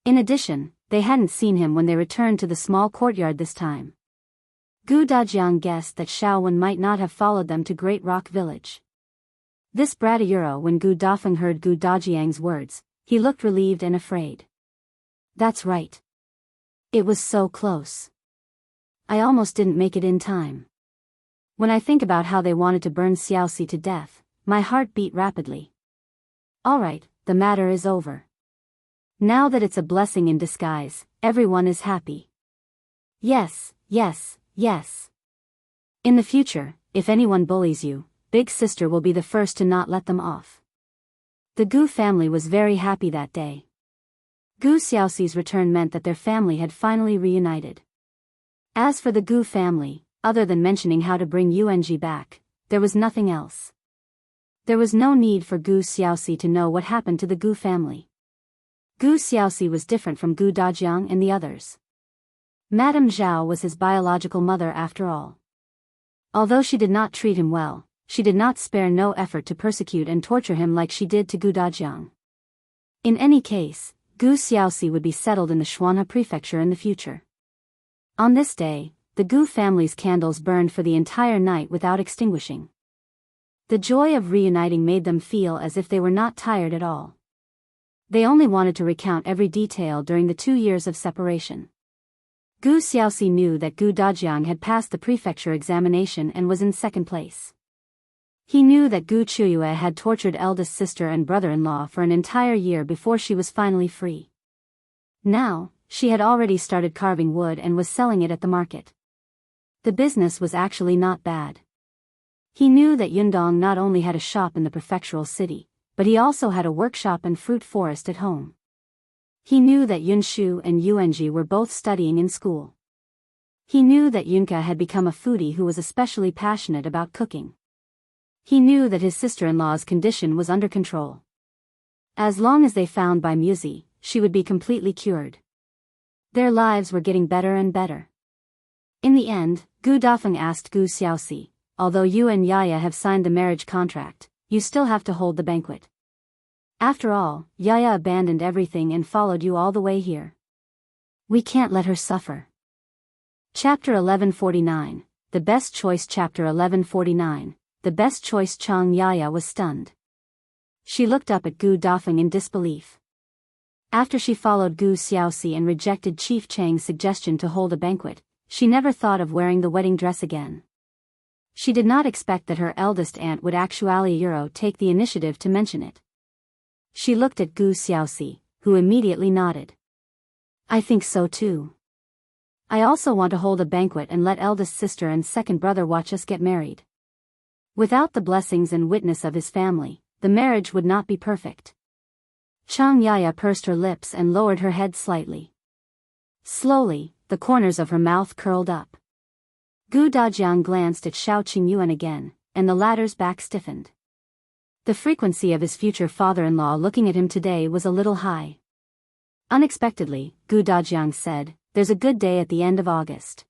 In addition, they hadn't seen him when they returned to the small courtyard this time. Gu Dajiang guessed that Xiao Wen might not have followed them to Great Rock Village. This brat Euro. When Gu Dafeng heard Gu Dajiang's words, he looked relieved and afraid. That's right. It was so close. I almost didn't make it in time. When I think about how they wanted to burn Xiaoxi to death, my heart beat rapidly. All right, the matter is over. Now that it's a blessing in disguise, everyone is happy. Yes, yes, yes. In the future, if anyone bullies you, Big Sister will be the first to not let them off. The Gu family was very happy that day. Gu Xiaoxi's return meant that their family had finally reunited. As for the Gu family, other than mentioning how to bring Yuanji back, there was nothing else. There was no need for Gu Xiaoxi to know what happened to the Gu family. Gu Xiaoxi was different from Gu Dajiang and the others. Madame Zhao was his biological mother after all. Although she did not treat him well, she did not spare no effort to persecute and torture him like she did to Gu Dajiang. In any case, Gu Xiaoxi would be settled in the Xuanhe prefecture in the future. On this day, the Gu family's candles burned for the entire night without extinguishing. The joy of reuniting made them feel as if they were not tired at all. They only wanted to recount every detail during the 2 years of separation. Gu Xiaoxi knew that Gu Dajiang had passed the prefecture examination and was in second place. He knew that Gu Chuyue had tortured eldest sister and brother-in-law for an entire year before she was finally free. Now, she had already started carving wood and was selling it at the market. The business was actually not bad. He knew that Yundong not only had a shop in the prefectural city, but he also had a workshop and fruit forest at home. He knew that Yunshu and Yuanji were both studying in school. He knew that Yunka had become a foodie who was especially passionate about cooking. He knew that his sister-in-law's condition was under control. As long as they found Bai Muzi, she would be completely cured. Their lives were getting better and better. In the end, Gu Dafeng asked Gu Xiaoxi, "Although you and Yaya have signed the marriage contract, you still have to hold the banquet. After all, Yaya abandoned everything and followed you all the way here. We can't let her suffer." Chapter 1149, The Best Choice. Chapter 1149, The Best Choice. Chang Yaya was stunned. She looked up at Gu Dafeng in disbelief. After she followed Gu Xiaoxi and rejected Chief Chang's suggestion to hold a banquet, she never thought of wearing the wedding dress again. She did not expect that her eldest aunt would actually take the initiative to mention it. She looked at Gu Xiaoxi, who immediately nodded. "I think so too. I also want to hold a banquet and let eldest sister and second brother watch us get married. Without the blessings and witness of his family, the marriage would not be perfect." Chang Yaya pursed her lips and lowered her head slightly. Slowly, the corners of her mouth curled up. Gu Dajiang glanced at Xiao Qingyuan again, and the latter's back stiffened. The frequency of his future father-in-law looking at him today was a little high. Unexpectedly, Gu Dajiang said, "There's a good day at the end of August.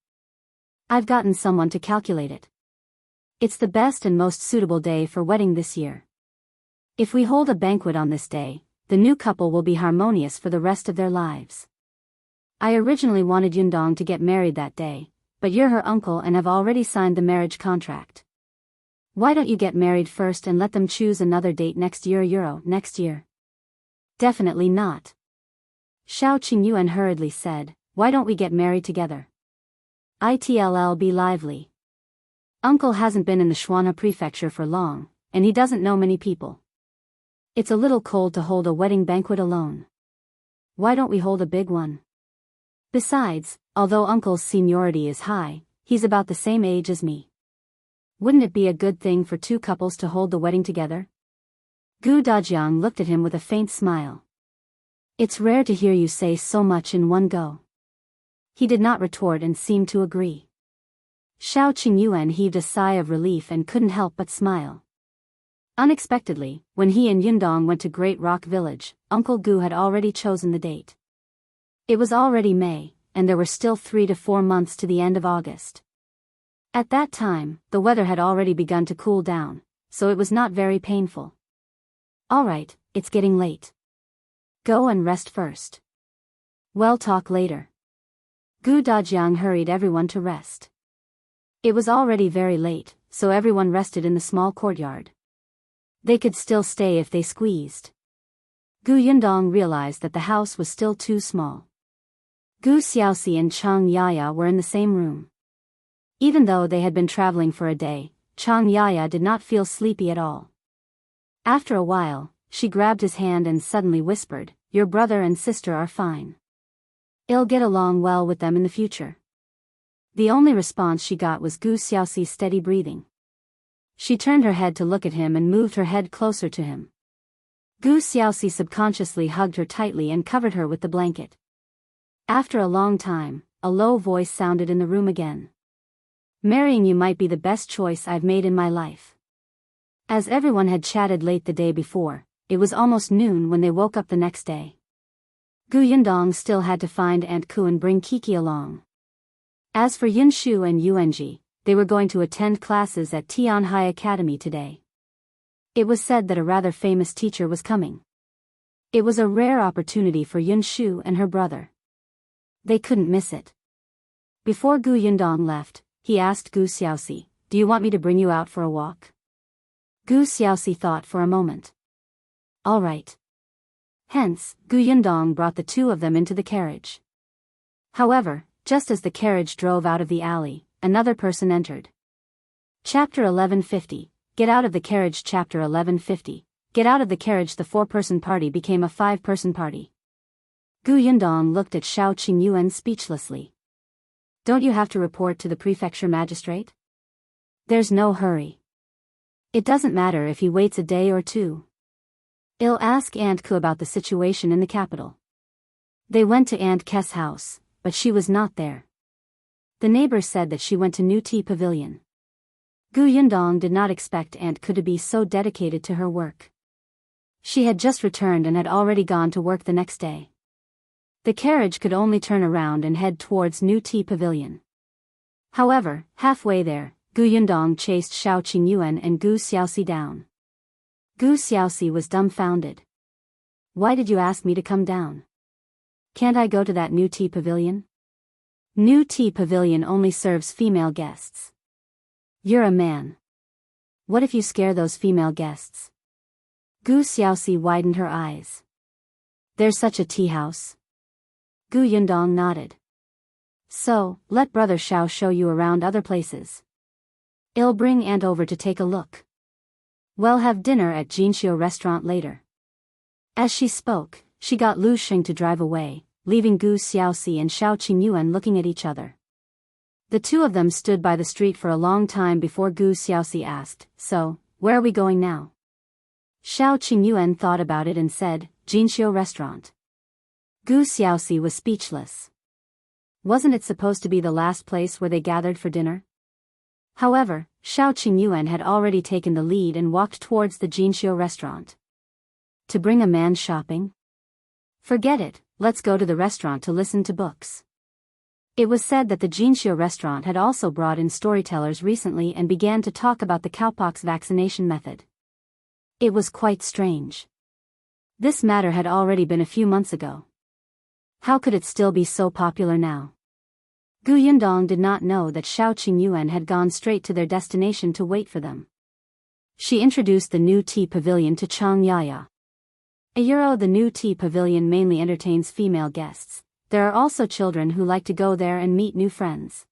I've gotten someone to calculate it. It's the best and most suitable day for wedding this year. If we hold a banquet on this day, the new couple will be harmonious for the rest of their lives. I originally wanted Yundong to get married that day, but you're her uncle and have already signed the marriage contract. Why don't you get married first and let them choose another date next year? Next year? Definitely not." Xiao Qingyuan hurriedly said, "Why don't we get married together? It'll be lively. Uncle hasn't been in the Xuanhe prefecture for long, and he doesn't know many people. It's a little cold to hold a wedding banquet alone. Why don't we hold a big one? Besides, although uncle's seniority is high, He's about the same age as me. Wouldn't it be a good thing for two couples to hold the wedding together? Gu Dajiang looked at him with a faint smile. It's rare to hear you say so much in one go. He did not retort and seemed to agree. Xiao Qingyuan heaved a sigh of relief and couldn't help but smile. Unexpectedly, when he and Yundong went to Great Rock Village, Uncle Gu had already chosen the date. It was already May, and there were still 3 to 4 months to the end of August. At that time, the weather had already begun to cool down, so it was not very painful. All right, it's getting late. Go and rest first. We'll talk later. Gu Dajiang hurried everyone to rest. It was already very late, so everyone rested in the small courtyard. They could still stay if they squeezed. Gu Yundong realized that the house was still too small. Gu Xiaoxi and Chang Yaya were in the same room. Even though they had been traveling for a day, Chang Yaya did not feel sleepy at all. After a while, she grabbed his hand and suddenly whispered, "Your brother and sister are fine. I'll get along well with them in the future." The only response she got was Gu Xiaoxi's steady breathing. She turned her head to look at him and moved her head closer to him. Gu Xiaoxi subconsciously hugged her tightly and covered her with the blanket. After a long time, a low voice sounded in the room again. "Marrying you might be the best choice I've made in my life." As everyone had chatted late the day before, it was almost noon when they woke up the next day. Gu Yundong still had to find Aunt Ku and bring Kiki along. As for Yunshu and Yuanji, they were going to attend classes at Tianhai Academy today. It was said that a rather famous teacher was coming. It was a rare opportunity for Yunshu and her brother. They couldn't miss it. Before Gu Yundong left, he asked Gu Xiaoxi, "Do you want me to bring you out for a walk?" Gu Xiaoxi thought for a moment. All right. Hence, Gu Yundong brought the two of them into the carriage. However, just as the carriage drove out of the alley, another person entered. Chapter 1150, Get Out of the Carriage. Chapter 1150, Get Out of the Carriage. The 4-person party became a 5-person party. Gu Yundong looked at Xiao Qingyuan speechlessly. "Don't you have to report to the prefecture magistrate?" "There's no hurry. It doesn't matter if he waits a day or two. I'll ask Aunt Ku about the situation in the capital." They went to Aunt Ke's house, but she was not there. The neighbor said that she went to New Tea Pavilion. Gu Yundong did not expect Aunt Ku to be so dedicated to her work. She had just returned and had already gone to work the next day. The carriage could only turn around and head towards New Tea Pavilion. However, halfway there, Gu Yundong chased Xiao Qingyuan and Gu Xiaoxi down. Gu Xiaoxi was dumbfounded. "Why did you ask me to come down? Can't I go to that New Tea Pavilion?" "New Tea Pavilion only serves female guests. You're a man. What if you scare those female guests?" Gu Xiaoxi widened her eyes. "There's such a tea house?" Gu Yundong nodded. "So, let Brother Xiao show you around other places. I'll bring Aunt over to take a look. We'll have dinner at Jianghu restaurant later." As she spoke, she got Lu Xing to drive away, leaving Gu Xiaoxi and Xiao Qingyuan looking at each other. The two of them stood by the street for a long time before Gu Xiaoxi asked, "So, where are we going now?" Xiao Qingyuan thought about it and said, "Jianghu restaurant." Gu Xiaoxi was speechless. Wasn't it supposed to be the last place where they gathered for dinner? However, Xiao Qingyuan had already taken the lead and walked towards the Jianghu restaurant. To bring a man shopping? Forget it, let's go to the restaurant to listen to books. It was said that the Jianghu restaurant had also brought in storytellers recently and began to talk about the cowpox vaccination method. It was quite strange. This matter had already been a few months ago. How could it still be so popular now? Gu Yundong did not know that Xiao Qingyuan had gone straight to their destination to wait for them. She introduced the New Tea Pavilion to Chang Yaya. The New Tea Pavilion mainly entertains female guests. There are also children who like to go there and meet new friends.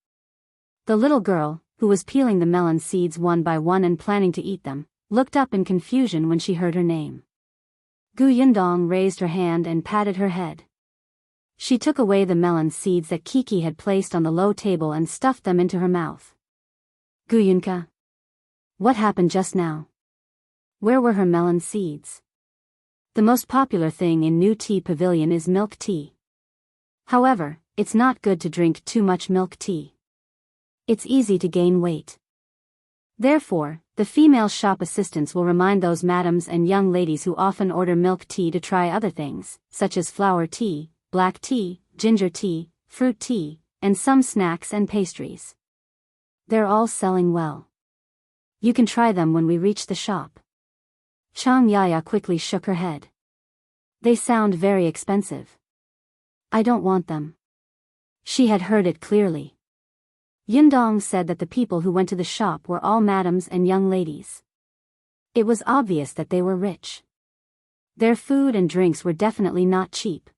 The little girl, who was peeling the melon seeds one by one and planning to eat them, looked up in confusion when she heard her name. Gu Yundong raised her hand and patted her head. She took away the melon seeds that Kiki had placed on the low table and stuffed them into her mouth. Guyunka. What happened just now? Where were her melon seeds? The most popular thing in New Tea Pavilion is milk tea. However, it's not good to drink too much milk tea. It's easy to gain weight. Therefore, the female shop assistants will remind those madams and young ladies who often order milk tea to try other things, such as flower tea, black tea, ginger tea, fruit tea, and some snacks and pastries. They're all selling well. You can try them when we reach the shop. Xianxia quickly shook her head. They sound very expensive. I don't want them. She had heard it clearly. Yundong said that the people who went to the shop were all madams and young ladies. It was obvious that they were rich. Their food and drinks were definitely not cheap.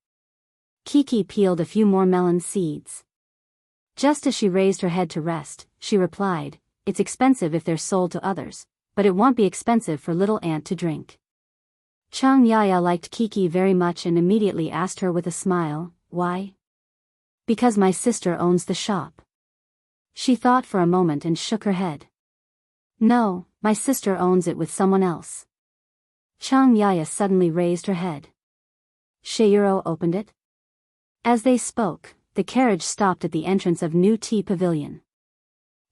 Kiki peeled a few more melon seeds. Just as she raised her head to rest, she replied, "It's expensive if they're sold to others, but it won't be expensive for little aunt to drink." Xianxia liked Kiki very much and immediately asked her with a smile, "Why?" "Because my sister owns the shop." She thought for a moment and shook her head. "No, my sister owns it with someone else." Xianxia suddenly raised her head. Shayuro opened it. As they spoke, the carriage stopped at the entrance of New Tea Pavilion.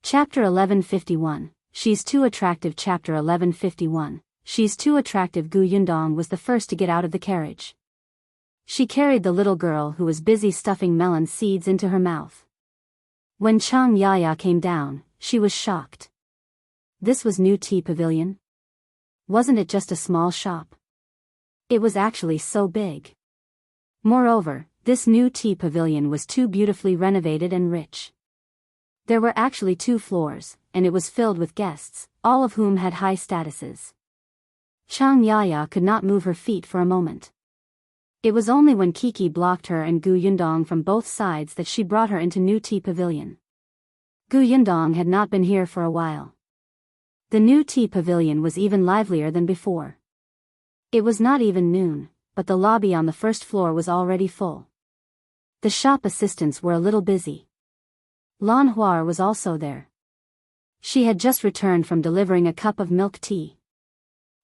Chapter 1151, She's Too Attractive. Chapter 1151, She's Too Attractive. Gu Yundong was the first to get out of the carriage. She carried the little girl who was busy stuffing melon seeds into her mouth. When Xianxia came down, she was shocked. This was New Tea Pavilion? Wasn't it just a small shop? It was actually so big. Moreover, this New Tea Pavilion was too beautifully renovated and rich. There were actually 2 floors, and it was filled with guests, all of whom had high statuses. Xianxia could not move her feet for a moment. It was only when Kiki blocked her and Gu Yundong from both sides that she brought her into New Tea Pavilion. Gu Yundong had not been here for a while. The New Tea Pavilion was even livelier than before. It was not even noon, but the lobby on the first floor was already full. The shop assistants were a little busy. Lan Huar was also there. She had just returned from delivering a cup of milk tea.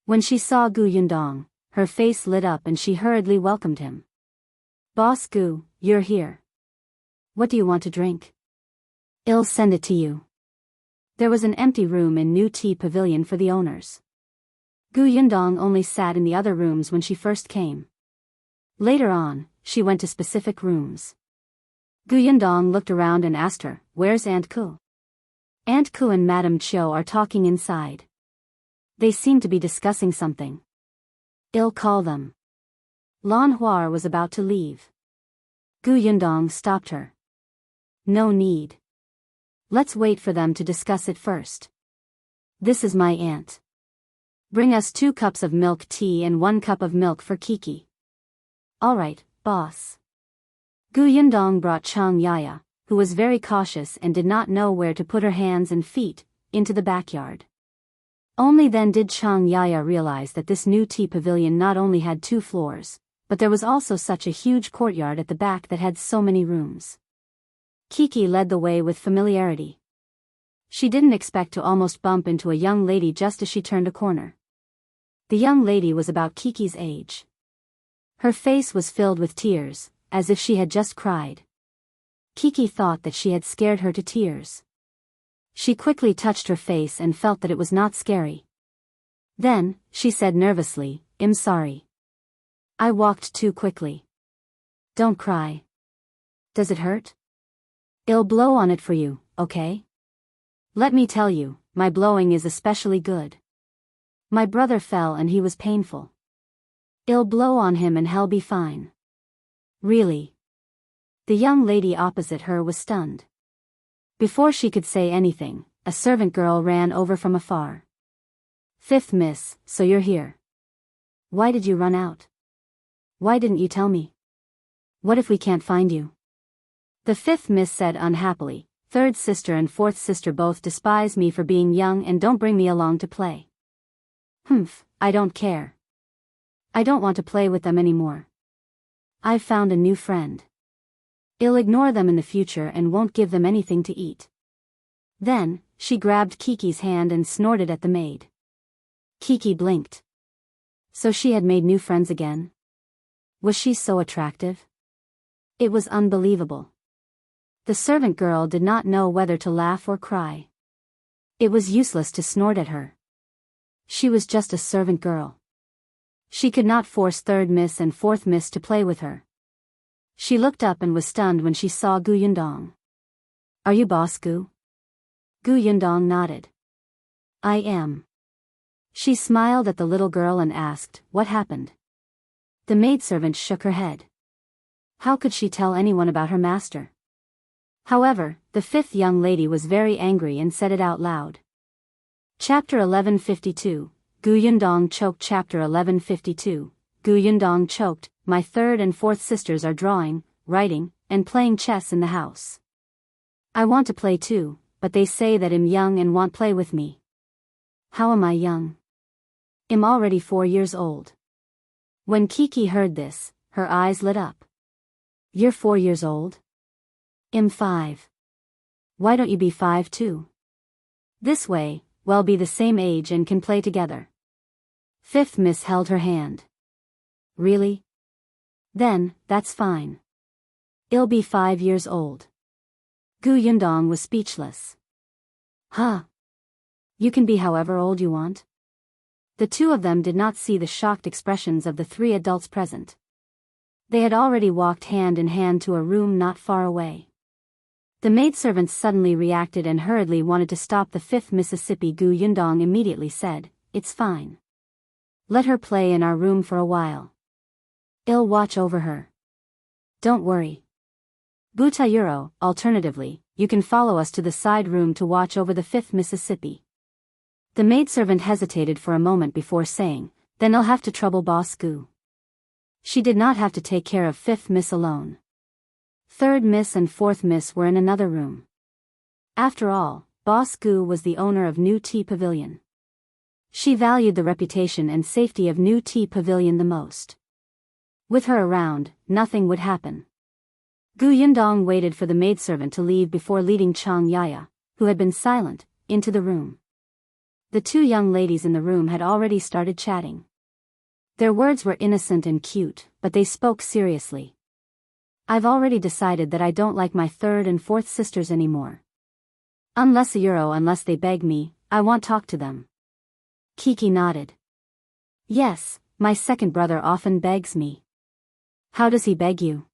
When she saw Gu Yundong, her face lit up and she hurriedly welcomed him. "Boss Gu, you're here. What do you want to drink?" "I'll send it to you." There was an empty room in New Tea Pavilion for the owners. Gu Yundong only sat in the other rooms when she first came. Later on, she went to specific rooms. Gu Yundong looked around and asked her, "Where's Aunt Ku?" Aunt Ku and Madame Chiu are talking inside. They seem to be discussing something. "I'll call them." Lan Huar was about to leave. Gu Yundong stopped her. "No need. Let's wait for them to discuss it first. This is my aunt. Bring us 2 cups of milk tea and 1 cup of milk for Kiki." "All right, boss." Gu Yundong brought Xianxia, who was very cautious and did not know where to put her hands and feet, into the backyard. Only then did Xianxia realize that this New Tea Pavilion not only had 2 floors, but there was also such a huge courtyard at the back that had so many rooms. Kiki led the way with familiarity. She didn't expect to almost bump into a young lady just as she turned a corner. The young lady was about Kiki's age. Her face was filled with tears, as if she had just cried. Kiki thought that she had scared her to tears. She quickly touched her face and felt that it was not scary. Then, she said nervously, "I'm sorry. I walked too quickly." "Don't cry. Does it hurt?" "I'll blow on it for you, okay? Let me tell you, my blowing is especially good. My brother fell and he was painful. I'll blow on him and he'll be fine." "Really?" The young lady opposite her was stunned. Before she could say anything, a servant girl ran over from afar. "Fifth miss, so you're here. Why did you run out? Why didn't you tell me? What if we can't find you?" The 5th miss said unhappily, "Third sister and 4th sister both despise me for being young and don't bring me along to play. Humph, I don't care. I don't want to play with them anymore. I've found a new friend. I'll ignore them in the future and won't give them anything to eat. Then, she grabbed Kiki's hand and snorted at the maid. Kiki blinked. So she had made new friends again? Was she so attractive? It was unbelievable. The servant girl did not know whether to laugh or cry. It was useless to snort at her. She was just a servant girl. She could not force third miss and fourth miss to play with her. She looked up and was stunned when she saw Gu Yundong. Are you boss Gu? Gu Yundong nodded. I am. She smiled at the little girl and asked, what happened? The maidservant shook her head. How could she tell anyone about her master? However, the fifth young lady was very angry and said it out loud. Chapter 1152, Gu Yundong choked. Chapter 1152, Gu Yundong choked. My third and fourth sisters are drawing, writing, and playing chess in the house. I want to play too, but they say that I'm young and won't play with me. How am I young? I'm already 4 years old. When Kiki heard this, her eyes lit up. You're 4 years old? I'm 5. Why don't you be 5 too? This way, we'll be the same age and can play together. Fifth Miss held her hand. Really? Then, that's fine. I'll be 5 years old. Gu Yundong was speechless. Huh? You can be however old you want? The two of them did not see the shocked expressions of the 3 adults present. They had already walked hand in hand to a room not far away. The maidservants suddenly reacted and hurriedly wanted to stop the 5th Mississippi. Gu Yundong immediately said, it's fine. Let her play in our room for a while. I'll watch over her. Don't worry. Butayuro, alternatively, you can follow us to the side room to watch over the 5th Mississippi. The maidservant hesitated for a moment before saying, then I'll have to trouble Boss Gu. She did not have to take care of 5th Miss alone. 3rd Miss and 4th Miss were in another room. After all, Boss Gu was the owner of New Tea Pavilion. She valued the reputation and safety of New Tea Pavilion the most. With her around, nothing would happen. Gu Yundong waited for the maidservant to leave before leading Xianxia, who had been silent, into the room. The 2 young ladies in the room had already started chatting. Their words were innocent and cute, but they spoke seriously. I've already decided that I don't like my 3rd and 4th sisters anymore. Unless they beg me, I won't talk to them. Kiki nodded. Yes, my second brother often begs me. How does he beg you?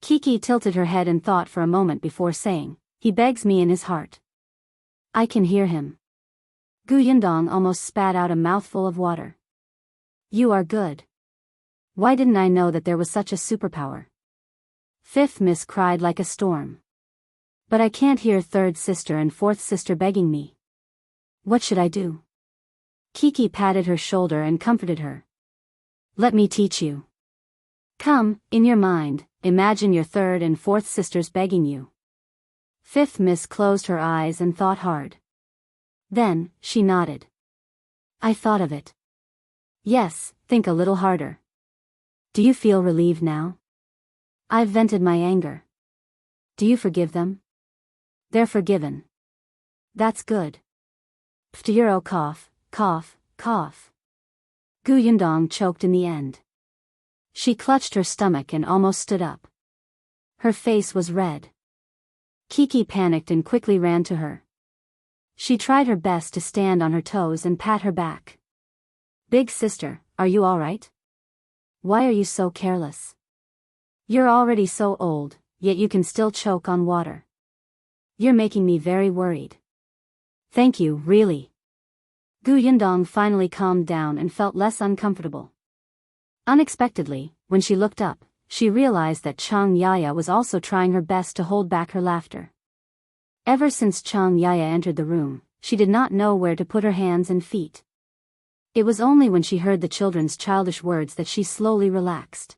Kiki tilted her head and thought for a moment before saying, he begs me in his heart. I can hear him. Gu Yundong almost spat out a mouthful of water. You are good. Why didn't I know that there was such a superpower? 5th Miss cried like a storm. But I can't hear 3rd sister and 4th sister begging me. What should I do? Kiki patted her shoulder and comforted her. Let me teach you. Come, in your mind, imagine your 3rd and 4th sisters begging you. 5th Miss closed her eyes and thought hard. Then, she nodded. I thought of it. Yes, think a little harder. Do you feel relieved now? I've vented my anger. Do you forgive them? They're forgiven. That's good. Pfturo cough, cough, cough. Gu Yundong choked in the end. She clutched her stomach and almost stood up. Her face was red. Kiki panicked and quickly ran to her. She tried her best to stand on her toes and pat her back. Big sister, are you all right? Why are you so careless? You're already so old, yet you can still choke on water. You're making me very worried. Thank you, really. Gu Yundong finally calmed down and felt less uncomfortable. Unexpectedly, when she looked up, she realized that Xianxia was also trying her best to hold back her laughter. Ever since Xianxia entered the room, she did not know where to put her hands and feet. It was only when she heard the children's childish words that she slowly relaxed.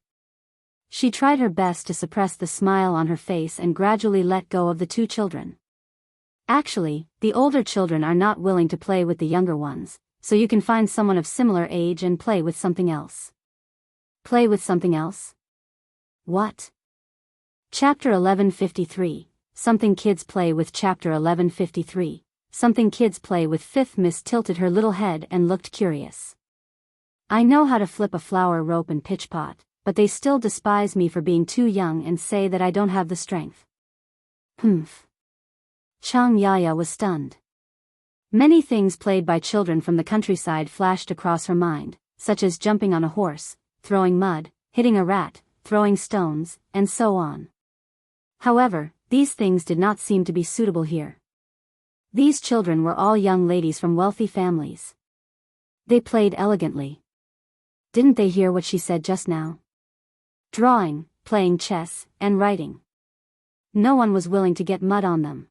She tried her best to suppress the smile on her face and gradually let go of the 2 children. Actually, the older children are not willing to play with the younger ones, so you can find someone of similar age and play with something else. Play with something else? What? Chapter 1153, Something Kids Play With. Chapter 1153, Something Kids Play With. Fifth Miss tilted her little head and looked curious. I know how to flip a flower rope and pitch pot, but they still despise me for being too young and say that I don't have the strength. Humph. Xianxia was stunned. Many things played by children from the countryside flashed across her mind, such as jumping on a horse, throwing mud, hitting a rat, throwing stones, and so on. However, these things did not seem to be suitable here. These children were all young ladies from wealthy families. They played elegantly. Didn't they hear what she said just now? Drawing, playing chess, and writing. No one was willing to get mud on them.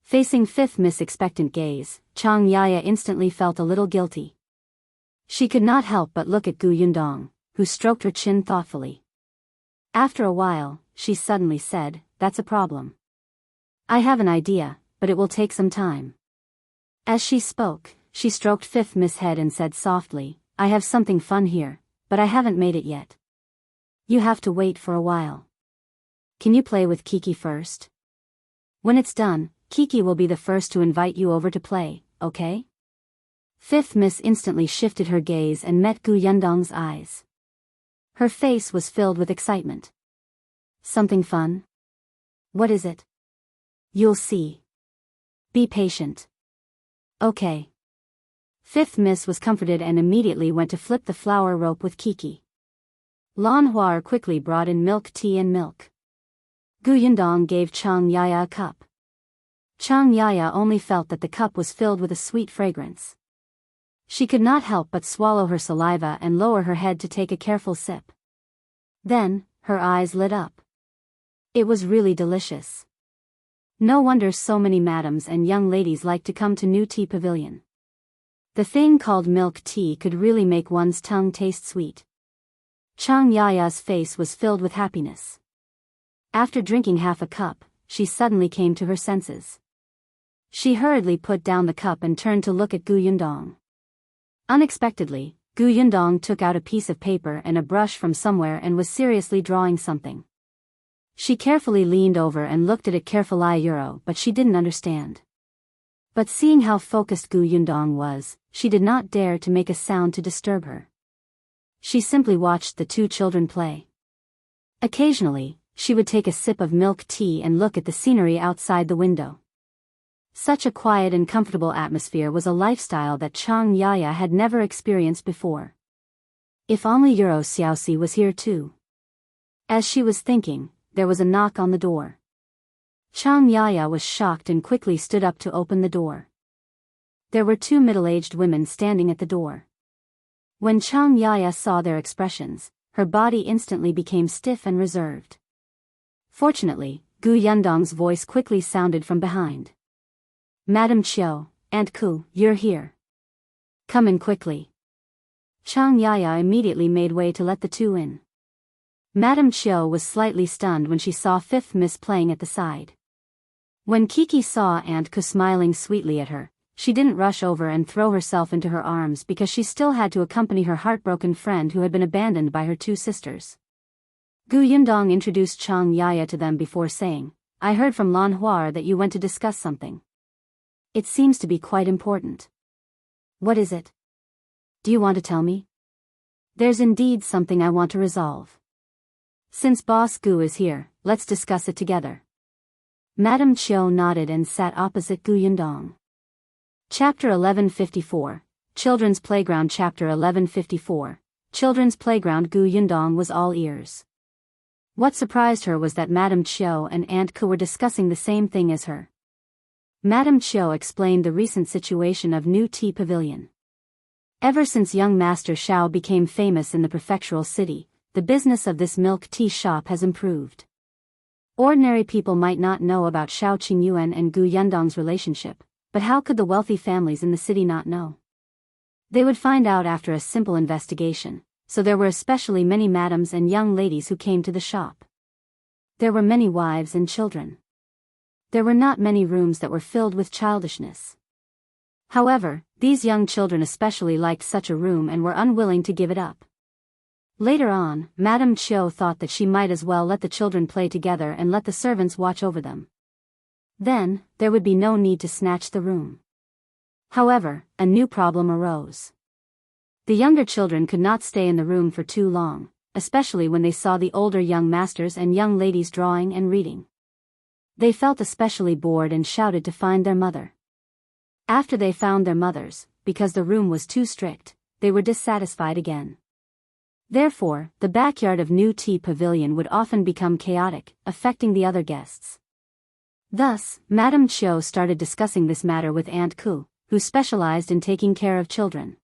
Facing Fifth Miss' expectant gaze, Xianxia instantly felt a little guilty. She could not help but look at Gu Yundong, who stroked her chin thoughtfully. After a while, she suddenly said, "That's a problem. I have an idea, but it will take some time." As she spoke, she stroked Fifth Miss' head and said softly, "I have something fun here, but I haven't made it yet. You have to wait for a while. Can you play with Kiki first? When it's done, Kiki will be the first to invite you over to play, okay?" Fifth Miss instantly shifted her gaze and met Gu Yundong's eyes. Her face was filled with excitement. "Something fun? What is it?" "You'll see. Be patient." "Okay." Fifth Miss was comforted and immediately went to flip the flower rope with Kiki. Lan Huar quickly brought in milk tea and milk. Gu Yundong gave Xianxia a cup. Xianxia only felt that the cup was filled with a sweet fragrance. She could not help but swallow her saliva and lower her head to take a careful sip. Then, her eyes lit up. It was really delicious. No wonder so many madams and young ladies like to come to New Tea Pavilion. The thing called milk tea could really make one's tongue taste sweet. Xianxia's face was filled with happiness. After drinking half a cup, she suddenly came to her senses. She hurriedly put down the cup and turned to look at Gu Yundong. Unexpectedly, Gu Yundong took out a piece of paper and a brush from somewhere and was seriously drawing something. She carefully leaned over and looked at it carefully, but she didn't understand. But seeing how focused Gu Yundong was, she did not dare to make a sound to disturb her. She simply watched the two children play. Occasionally, she would take a sip of milk tea and look at the scenery outside the window. Such a quiet and comfortable atmosphere was a lifestyle that Xianxia had never experienced before. If only Xiaoxi was here too. As she was thinking, there was a knock on the door. Xianxia was shocked and quickly stood up to open the door. There were two middle-aged women standing at the door. When Xianxia saw their expressions, her body instantly became stiff and reserved. Fortunately, Gu Yundong's voice quickly sounded from behind. "Madam Qiu, Aunt Ku, you're here. Come in quickly." Xianxia immediately made way to let the two in. Madam Qiu was slightly stunned when she saw Fifth Miss playing at the side. When Kiki saw Aunt Ku smiling sweetly at her, she didn't rush over and throw herself into her arms because she still had to accompany her heartbroken friend who had been abandoned by her two sisters. Gu Yundong introduced Xianxia to them before saying, "I heard from Lan Huar that you went to discuss something. It seems to be quite important. What is it? Do you want to tell me?" "There's indeed something I want to resolve. Since Boss Gu is here, let's discuss it together." Madam Qiu nodded and sat opposite Gu Yundong. Chapter 1154, Children's Playground. Chapter 1154, Children's Playground. Gu Yundong was all ears. What surprised her was that Madam Qiu and Aunt Ku were discussing the same thing as her. Madam Qiu explained the recent situation of New Tea Pavilion. Ever since young Master Xiao became famous in the prefectural city, the business of this milk tea shop has improved. Ordinary people might not know about Xiao Qingyuan and Gu Yundong's relationship, but how could the wealthy families in the city not know? They would find out after a simple investigation, so there were especially many madams and young ladies who came to the shop. There were many wives and children. There were not many rooms that were filled with childishness. However, these young children especially liked such a room and were unwilling to give it up. Later on, Madame Chiu thought that she might as well let the children play together and let the servants watch over them. Then, there would be no need to snatch the room. However, a new problem arose. The younger children could not stay in the room for too long, especially when they saw the older young masters and young ladies drawing and reading. They felt especially bored and shouted to find their mother. After they found their mothers, because the room was too strict, they were dissatisfied again. Therefore, the backyard of New Tea Pavilion would often become chaotic, affecting the other guests. Thus, Madame Chiu started discussing this matter with Aunt Ku, who specialized in taking care of children.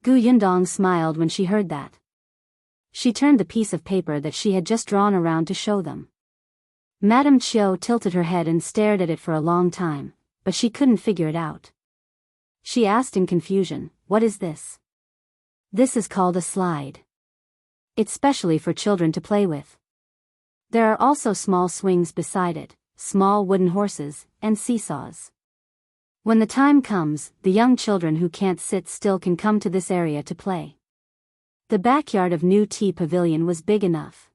Gu Yundong smiled when she heard that. She turned the piece of paper that she had just drawn around to show them. Madame Chiu tilted her head and stared at it for a long time, but she couldn't figure it out. She asked in confusion, "What is this?" "This is called a slide. It's specially for children to play with. There are also small swings beside it, small wooden horses, and seesaws. When the time comes, the young children who can't sit still can come to this area to play." The backyard of New Tea Pavilion was big enough.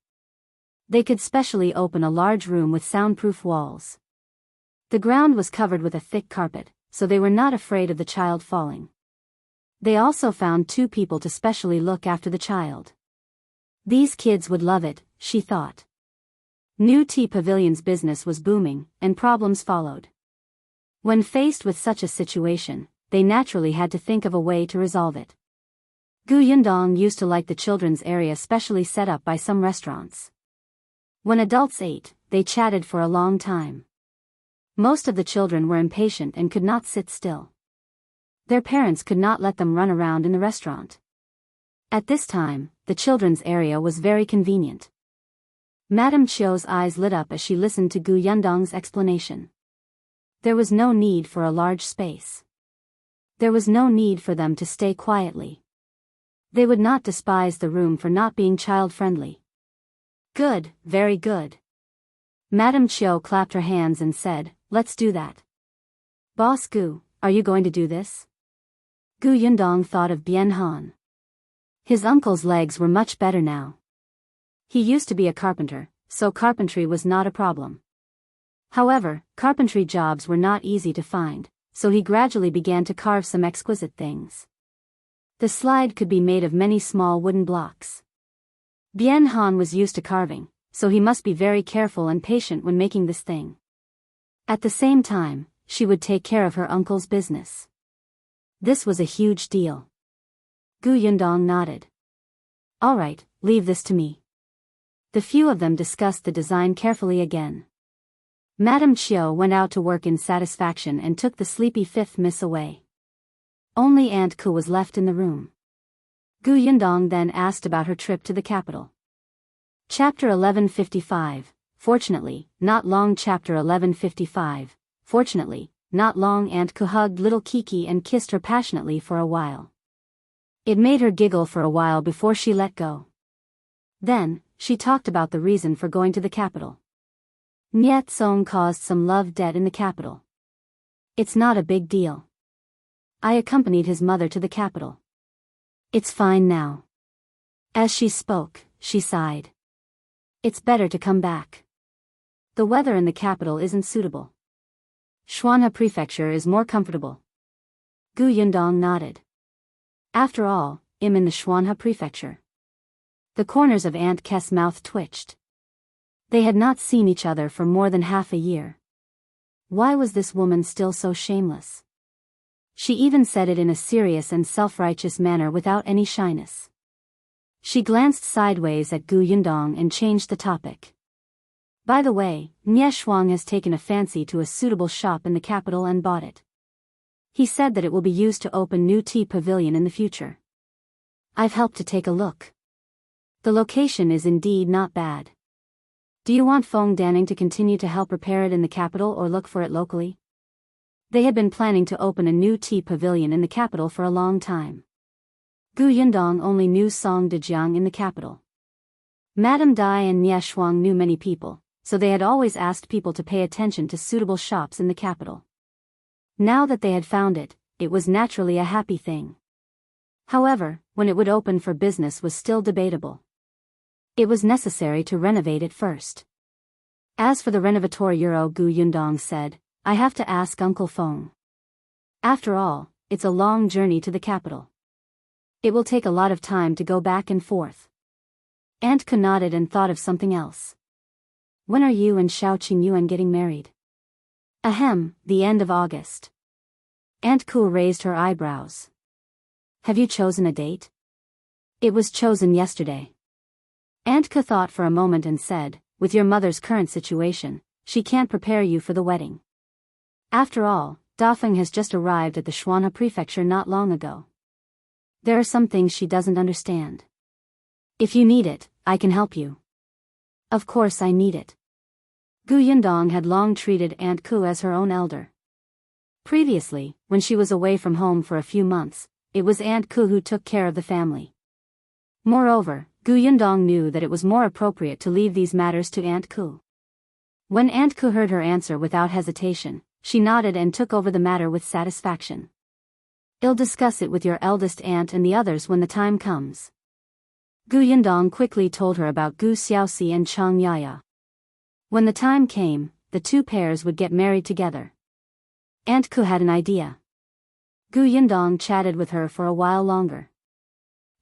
They could specially open a large room with soundproof walls. The ground was covered with a thick carpet, so they were not afraid of the child falling. They also found 2 people to specially look after the child. These kids would love it, she thought. New Tea Pavilion's business was booming, and problems followed. When faced with such a situation, they naturally had to think of a way to resolve it. Gu Yundong used to like the children's area specially set up by some restaurants. When adults ate, they chatted for a long time. Most of the children were impatient and could not sit still. Their parents could not let them run around in the restaurant. At this time, the children's area was very convenient. Madame Chiu's eyes lit up as she listened to Gu Yundong's explanation. There was no need for a large space. There was no need for them to stay quietly. They would not despise the room for not being child-friendly. "Good, very good." Madame Chiu clapped her hands and said, "Let's do that." "Boss Gu, are you going to do this?" Gu Yundong thought of Bien Han. His uncle's legs were much better now. He used to be a carpenter, so carpentry was not a problem. However, carpentry jobs were not easy to find, so he gradually began to carve some exquisite things. The slide could be made of many small wooden blocks. Bien Han was used to carving, so he must be very careful and patient when making this thing. At the same time, she would take care of her uncle's business. This was a huge deal. Gu Yundong nodded. "All right, leave this to me." The few of them discussed the design carefully again. Madame Chiu went out to work in satisfaction and took the sleepy 5th miss away. Only Aunt Ku was left in the room. Gu Yundong then asked about her trip to the capital. Chapter 1155, Fortunately, not long. Chapter 1155, Fortunately, not long. Aunt Ku hugged little Kiki and kissed her passionately for a while. It made her giggle for a while before she let go. Then, she talked about the reason for going to the capital. Niet Song caused some love debt in the capital. It's not a big deal. I accompanied his mother to the capital. It's fine now. As she spoke, she sighed. It's better to come back. The weather in the capital isn't suitable. Xuanha Prefecture is more comfortable. Gu Yundong nodded. After all, I'm in the Xuanha Prefecture. The corners of Aunt K's mouth twitched. They had not seen each other for more than half a year. Why was this woman still so shameless? She even said it in a serious and self-righteous manner without any shyness. She glanced sideways at Gu Yundong and changed the topic. By the way, Nie Shuang has taken a fancy to a suitable shop in the capital and bought it. He said that it will be used to open New Tea Pavilion in the future. I've helped to take a look. The location is indeed not bad. Do you want Feng Danning to continue to help repair it in the capital or look for it locally? They had been planning to open a New Tea Pavilion in the capital for a long time. Gu Yundong only knew Song de Jiang in the capital. Madame Dai and Nie Shuang knew many people, so they had always asked people to pay attention to suitable shops in the capital. Now that they had found it, it was naturally a happy thing. However, when it would open for business was still debatable. It was necessary to renovate it first. As for the renovator Gu Yundong said, I have to ask Uncle Feng. After all, it's a long journey to the capital. It will take a lot of time to go back and forth. Aunt Ku nodded and thought of something else. When are you and Xiao Qingyuan getting married? Ahem, the end of August. Aunt Ku raised her eyebrows. Have you chosen a date? It was chosen yesterday. Aunt Ku thought for a moment and said, with your mother's current situation, she can't prepare you for the wedding. After all, Dafeng has just arrived at the Shuanhe prefecture not long ago. There are some things she doesn't understand. If you need it, I can help you. Of course I need it. Gu Yundong had long treated Aunt Ku as her own elder. Previously, when she was away from home for a few months, it was Aunt Ku who took care of the family. Moreover, Gu Yundong knew that it was more appropriate to leave these matters to Aunt Ku. When Aunt Ku heard her answer without hesitation, she nodded and took over the matter with satisfaction. I'll discuss it with your eldest aunt and the others when the time comes. Gu Yundong quickly told her about Gu Xiaoxi and Chang Yaya. When the time came, the two pairs would get married together. Aunt Ku had an idea. Gu Yundong chatted with her for a while longer.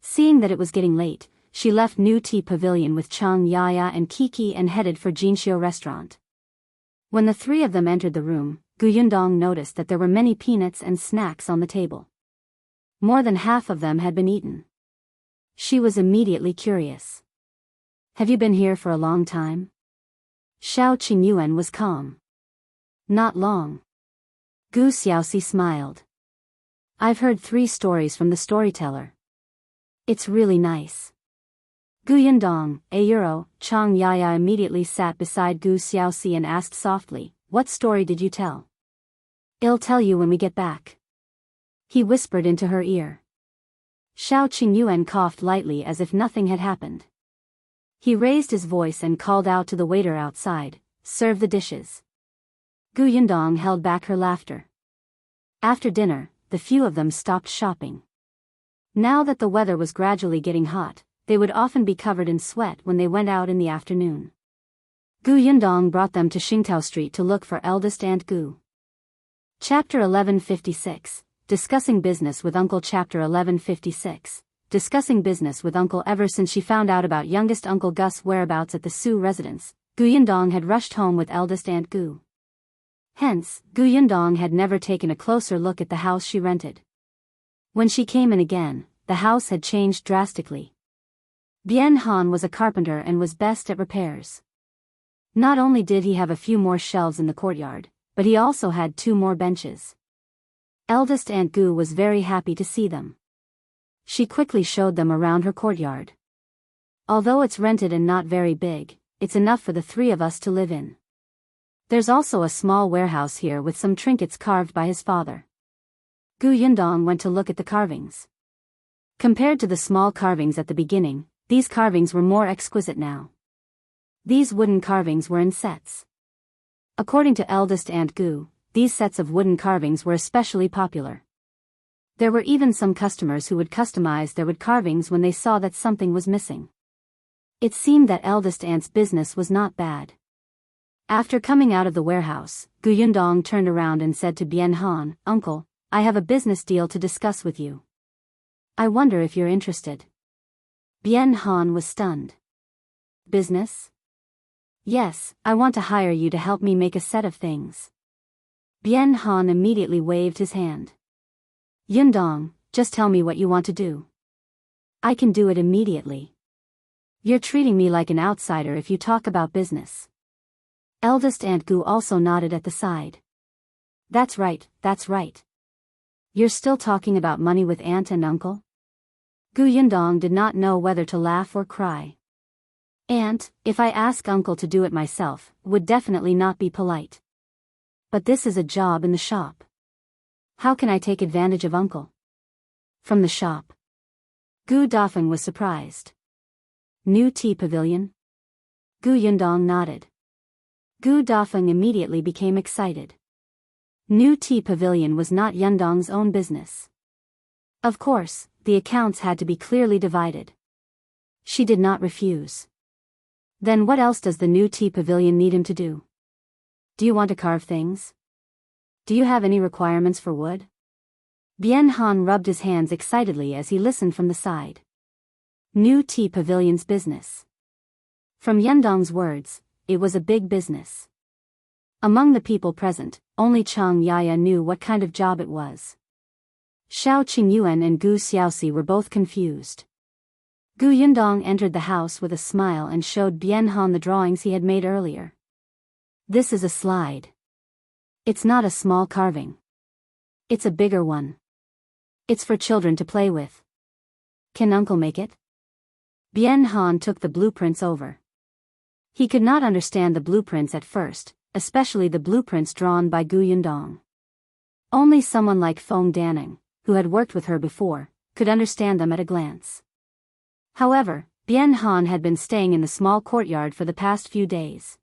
Seeing that it was getting late, she left New Tea Pavilion with Chang Yaya and Kiki and headed for Jinxiu restaurant. When the three of them entered the room, Gu Yundong noticed that there were many peanuts and snacks on the table. More than half of them had been eaten. She was immediately curious. Have you been here for a long time? Xiao Qingyuan was calm. Not long. Gu Xiaoxi smiled. I've heard 3 stories from the storyteller. It's really nice. Gu Yundong, Ayuro, Chang Yaya immediately sat beside Gu Xiaoxi and asked softly, what story did you tell? I'll tell you when we get back. He whispered into her ear. Xiao Qingyuan coughed lightly as if nothing had happened. He raised his voice and called out to the waiter outside, serve the dishes. Gu Yundong held back her laughter. After dinner, the few of them stopped shopping. Now that the weather was gradually getting hot, they would often be covered in sweat when they went out in the afternoon. Gu Yundong brought them to Xingtao Street to look for eldest Aunt Gu. Chapter 1156, Discussing Business with Uncle. Chapter 1156, Discussing Business with Uncle. Ever since she found out about youngest Uncle Gus' whereabouts at the Su residence, Gu Yundong had rushed home with eldest Aunt Gu. Hence, Gu Yundong had never taken a closer look at the house she rented. When she came in again, the house had changed drastically. Bien Han was a carpenter and was best at repairs. Not only did he have a few more shelves in the courtyard, but he also had 2 more benches. Eldest Aunt Gu was very happy to see them. She quickly showed them around her courtyard. Although it's rented and not very big, it's enough for the 3 of us to live in. There's also a small warehouse here with some trinkets carved by his father. Gu Yundong went to look at the carvings. Compared to the small carvings at the beginning, these carvings were more exquisite now. These wooden carvings were in sets. According to eldest Aunt Gu, these sets of wooden carvings were especially popular. There were even some customers who would customize their wood carvings when they saw that something was missing. It seemed that eldest Aunt's business was not bad. After coming out of the warehouse, Gu Yundong turned around and said to Bien Han, Uncle, I have a business deal to discuss with you. I wonder if you're interested. Bien Han was stunned. Business? Yes, I want to hire you to help me make a set of things. Bien Han immediately waved his hand. Yundong, just tell me what you want to do. I can do it immediately. You're treating me like an outsider if you talk about business. Eldest Aunt Gu also nodded at the side. That's right, that's right. You're still talking about money with Aunt and Uncle? Gu Yundong did not know whether to laugh or cry. Aunt, if I ask Uncle to do it myself, would definitely not be polite. But this is a job in the shop. How can I take advantage of Uncle? From the shop. Gu Dafeng was surprised. New Tea Pavilion? Gu Yundong nodded. Gu Dafeng immediately became excited. New Tea Pavilion was not Yundong's own business. Of course, the accounts had to be clearly divided. She did not refuse. Then what else does the new tea pavilion need him to do? Do you want to carve things? Do you have any requirements for wood? Bien Han rubbed his hands excitedly as he listened from the side. New tea pavilion's business. From Yendong's words, it was a big business. Among the people present, only Chang Yaya knew what kind of job it was. Xiao Qingyuan and Gu Xiaoxi were both confused. Gu Yundong entered the house with a smile and showed Bien Han the drawings he had made earlier. This is a slide. It's not a small carving. It's a bigger one. It's for children to play with. Can Uncle make it? Bien Han took the blueprints over. He could not understand the blueprints at first, especially the blueprints drawn by Gu Yundong. Only someone like Feng Danning, who had worked with her before, could understand them at a glance. However, Bien Han had been staying in the small courtyard for the past few days.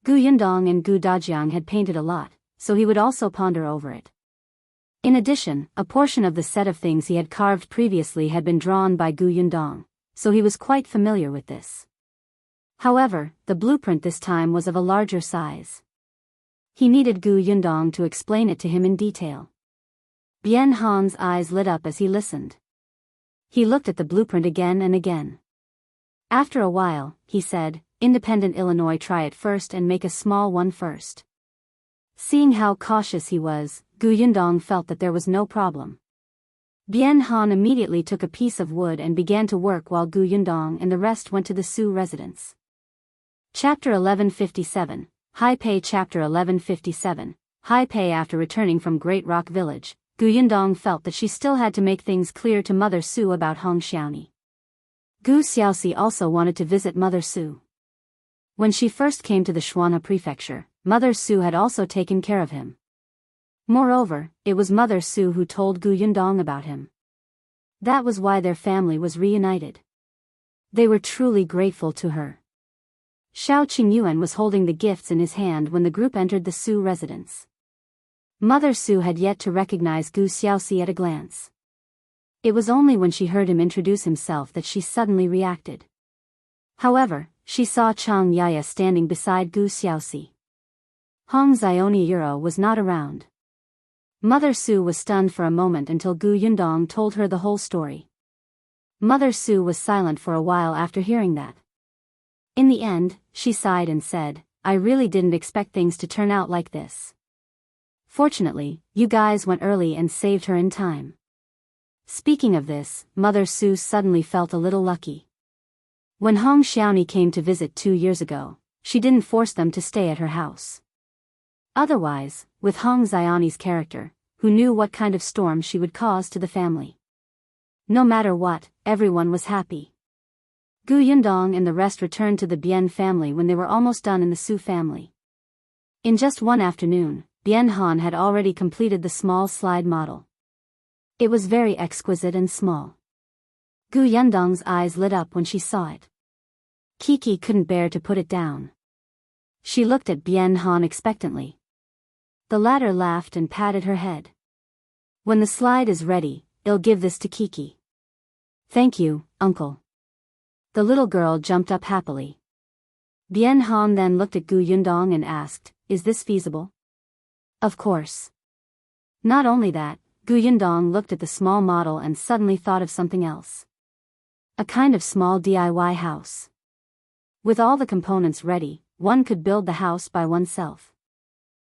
Gu Yundong and Gu Dajiang had painted a lot, so he would also ponder over it. In addition, a portion of the set of things he had carved previously had been drawn by Gu Yundong, so he was quite familiar with this. However, the blueprint this time was of a larger size. He needed Gu Yundong to explain it to him in detail. Bien Han's eyes lit up as he listened. He looked at the blueprint again and again. After a while, he said, "Independent Illinois, try it first and make a small one first." Seeing how cautious he was, Gu Yundong felt that there was no problem. Bien Han immediately took a piece of wood and began to work while Gu Yundong and the rest went to the Su residence. Chapter 1157, High Pei. Chapter 1157, High Pei. After returning from Great Rock Village, Gu Yundong felt that she still had to make things clear to Mother Su about Hong Xiaoni. Gu Xiaoxi also wanted to visit Mother Su. When she first came to the Shuana prefecture, Mother Su had also taken care of him. Moreover, it was Mother Su who told Gu Yundong about him. That was why their family was reunited. They were truly grateful to her. Xiao Qingyuan was holding the gifts in his hand when the group entered the Su residence. Mother Su had yet to recognize Gu Xiaoxi at a glance. It was only when she heard him introduce himself that she suddenly reacted. However, she saw Chang Yaya standing beside Gu Xiaoxi. Hong Xiaoni was not around. Mother Su was stunned for a moment until Gu Yundong told her the whole story. Mother Su was silent for a while after hearing that. In the end, she sighed and said, "I really didn't expect things to turn out like this. Fortunately, you guys went early and saved her in time." Speaking of this, Mother Su suddenly felt a little lucky. When Hong Xiaoni came to visit 2 years ago, she didn't force them to stay at her house. Otherwise, with Hong Xiaoni's character, who knew what kind of storm she would cause to the family? No matter what, everyone was happy. Gu Yundong and the rest returned to the Bien family when they were almost done in the Su family. In just one afternoon, Bien Han had already completed the small slide model. It was very exquisite and small. Gu Yundong's eyes lit up when she saw it. Kiki couldn't bear to put it down. She looked at Bien Han expectantly. The latter laughed and patted her head. "When the slide is ready, I'll give this to Kiki." "Thank you, Uncle." The little girl jumped up happily. Bien Han then looked at Gu Yundong and asked, "Is this feasible?" "Of course." Not only that, Gu Yundong looked at the small model and suddenly thought of something else. A kind of small DIY house. With all the components ready, one could build the house by oneself.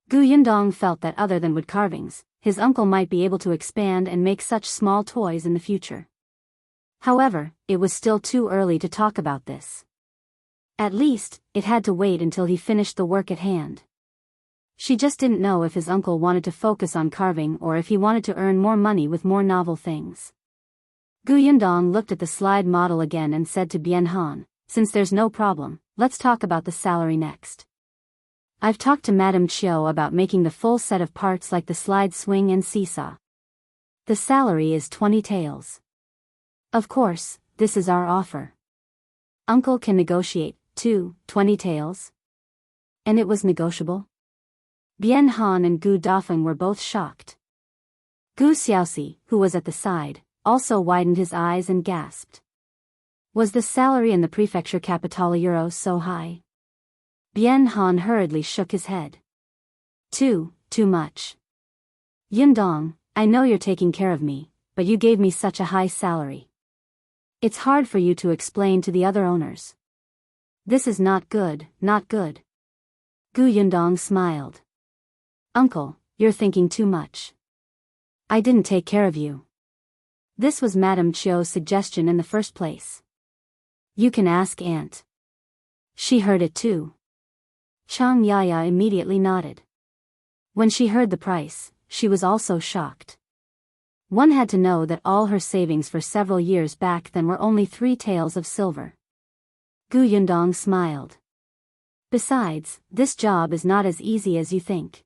Gu Yundong felt that other than wood carvings, his uncle might be able to expand and make such small toys in the future. However, it was still too early to talk about this. At least, it had to wait until he finished the work at hand. She just didn't know if his uncle wanted to focus on carving or if he wanted to earn more money with more novel things. Gu Yundong looked at the slide model again and said to Bien Han, "Since there's no problem, let's talk about the salary next. I've talked to Madame Chiu about making the full set of parts like the slide swing and seesaw. The salary is 20 taels. Of course, this is our offer. Uncle can negotiate, too, 20 taels." And it was negotiable? Bien Han and Gu Dafeng were both shocked. Gu Xiaoxi, who was at the side, also widened his eyes and gasped. Was the salary in the prefecture capitale euros so high? Bien Han hurriedly shook his head. Too much. Yundong, I know you're taking care of me, but you gave me such a high salary. It's hard for you to explain to the other owners. This is not good, not good. Gu Yundong smiled. Uncle, you're thinking too much. I didn't take care of you. This was Madame Chio's suggestion in the first place. You can ask Aunt. She heard it too. Xianxia immediately nodded. When she heard the price, she was also shocked. One had to know that all her savings for several years back then were only 3 taels of silver. Gu Yundong smiled. Besides, this job is not as easy as you think.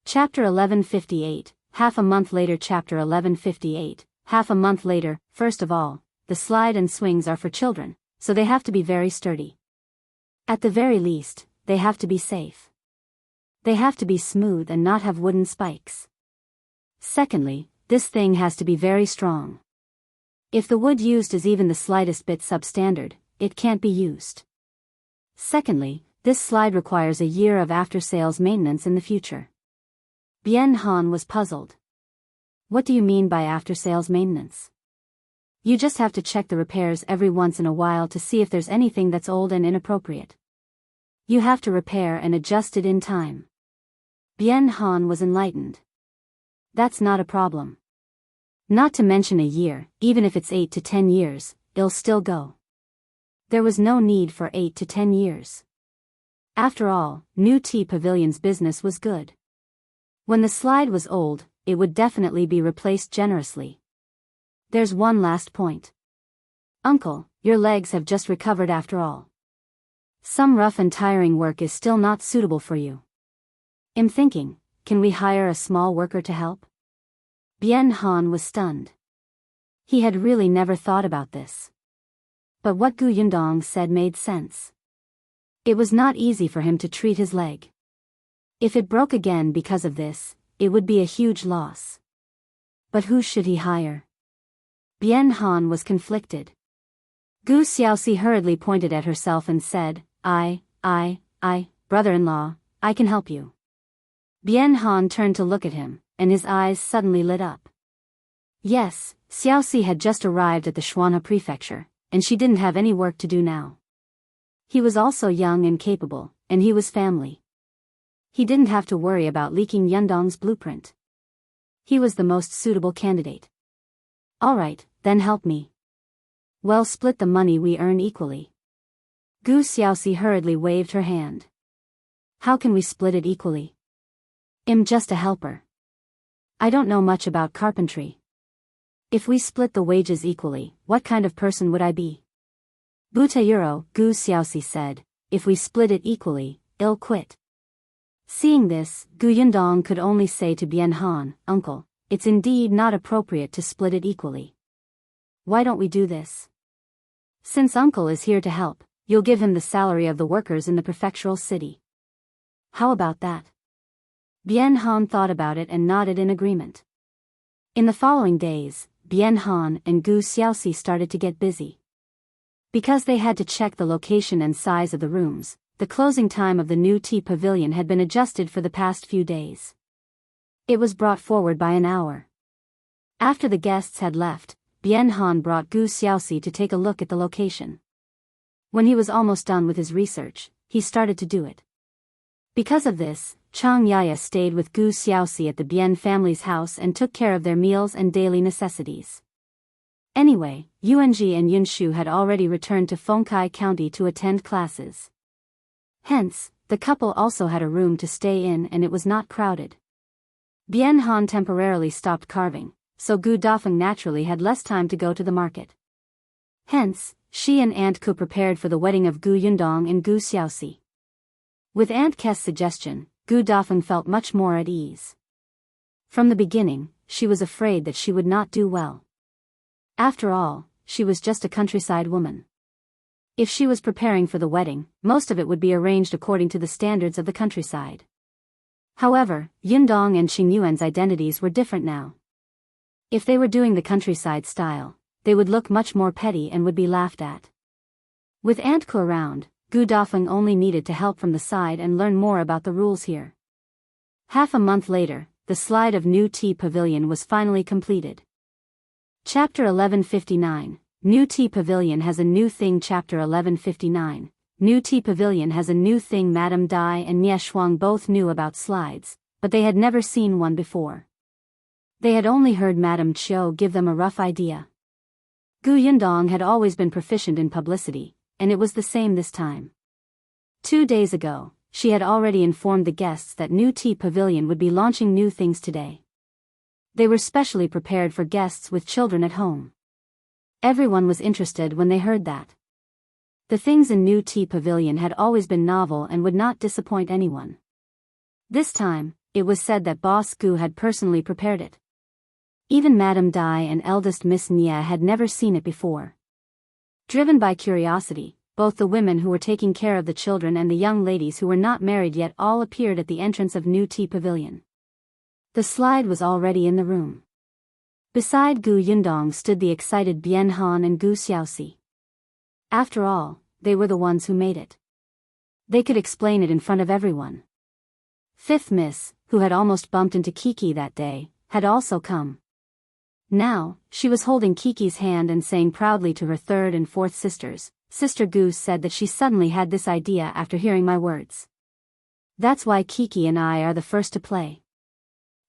Chapter 1158, half a month later. Chapter 1158, half a month later. First of all, the slide and swings are for children, so they have to be very sturdy. At the very least, they have to be safe. They have to be smooth and not have wooden spikes. Secondly, this thing has to be very strong. If the wood used is even the slightest bit substandard, it can't be used. Secondly, this slide requires a year of after-sales maintenance in the future. Bien Han was puzzled. What do you mean by after-sales maintenance? You just have to check the repairs every once in a while to see if there's anything that's old and inappropriate. You have to repair and adjust it in time. Bien Han was enlightened. That's not a problem. Not to mention a year, even if it's 8 to 10 years, it'll still go. There was no need for 8 to 10 years. After all, New Tea Pavilion's business was good. When the slide was old, it would definitely be replaced generously. There's one last point. Uncle, your legs have just recovered after all. Some rough and tiring work is still not suitable for you. I'm thinking, can we hire a small worker to help? Bien Han was stunned. He had really never thought about this. But what Gu Yundong said made sense. It was not easy for him to treat his leg. If it broke again because of this, it would be a huge loss. But who should he hire? Bien Han was conflicted. Gu Xiaoxi hurriedly pointed at herself and said, I, brother-in-law, I can help you. Bien Han turned to look at him, and his eyes suddenly lit up. Yes, Xiaoxi had just arrived at the Xuanhe prefecture, and she didn't have any work to do now. He was also young and capable, and he was family. He didn't have to worry about leaking Yundong's blueprint. He was the most suitable candidate. All right, then help me. Well, split the money we earn equally. Gu Xiaoxi hurriedly waved her hand. How can we split it equally? I'm just a helper. I don't know much about carpentry. If we split the wages equally, what kind of person would I be? Butayuro, Gu Xiaoxi said, if we split it equally, I'll quit. Seeing this, Gu Yundong could only say to Bien Han, Uncle, it's indeed not appropriate to split it equally. Why don't we do this? Since Uncle is here to help, you'll give him the salary of the workers in the prefectural city. How about that? Bien Han thought about it and nodded in agreement. In the following days, Bien Han and Gu Xiaoxi started to get busy. Because they had to check the location and size of the rooms, the closing time of the New Tea Pavilion had been adjusted for the past few days. It was brought forward by an hour. After the guests had left, Bien Han brought Gu Xiaoxi to take a look at the location. When he was almost done with his research, he started to do it. Because of this, Xianxia stayed with Gu Xiaoxi at the Bien family's house and took care of their meals and daily necessities. Anyway, Yuanji and Yunshu had already returned to Fengkai County to attend classes. Hence, the couple also had a room to stay in and it was not crowded. Bien Han temporarily stopped carving, so Gu Dafeng naturally had less time to go to the market. Hence, she and Aunt Ku prepared for the wedding of Gu Yundong and Gu Xiaoxi. With Aunt Kes' suggestion, Gu Dafeng felt much more at ease. From the beginning, she was afraid that she would not do well. After all, she was just a countryside woman. If she was preparing for the wedding, most of it would be arranged according to the standards of the countryside. However, Yundong and Xingyuan's identities were different now. If they were doing the countryside style, they would look much more petty and would be laughed at. With Aunt Ku around, Gu Dafeng only needed to help from the side and learn more about the rules here. Half a month later, the slide of New Tea Pavilion was finally completed. Chapter 1159, New Tea Pavilion has a new thing. Chapter 1159, New Tea Pavilion has a new thing. Madame Dai and Nie Shuang both knew about slides, but they had never seen one before. They had only heard Madame Chiu give them a rough idea. Gu Yundong had always been proficient in publicity, and it was the same this time. 2 days ago, she had already informed the guests that New Tea Pavilion would be launching new things today. They were specially prepared for guests with children at home. Everyone was interested when they heard that. The things in New Tea Pavilion had always been novel and would not disappoint anyone. This time, it was said that Boss Gu had personally prepared it. Even Madame Dai and eldest Miss Nia had never seen it before. Driven by curiosity, both the women who were taking care of the children and the young ladies who were not married yet all appeared at the entrance of New Tea Pavilion. The slide was already in the room. Beside Gu Yundong stood the excited Bian Han and Gu Xiaoxi. After all, they were the ones who made it. They could explain it in front of everyone. Fifth Miss, who had almost bumped into Kiki that day, had also come. Now, she was holding Kiki's hand and saying proudly to her third and fourth sisters, Sister Gu said that she suddenly had this idea after hearing my words. That's why Kiki and I are the first to play.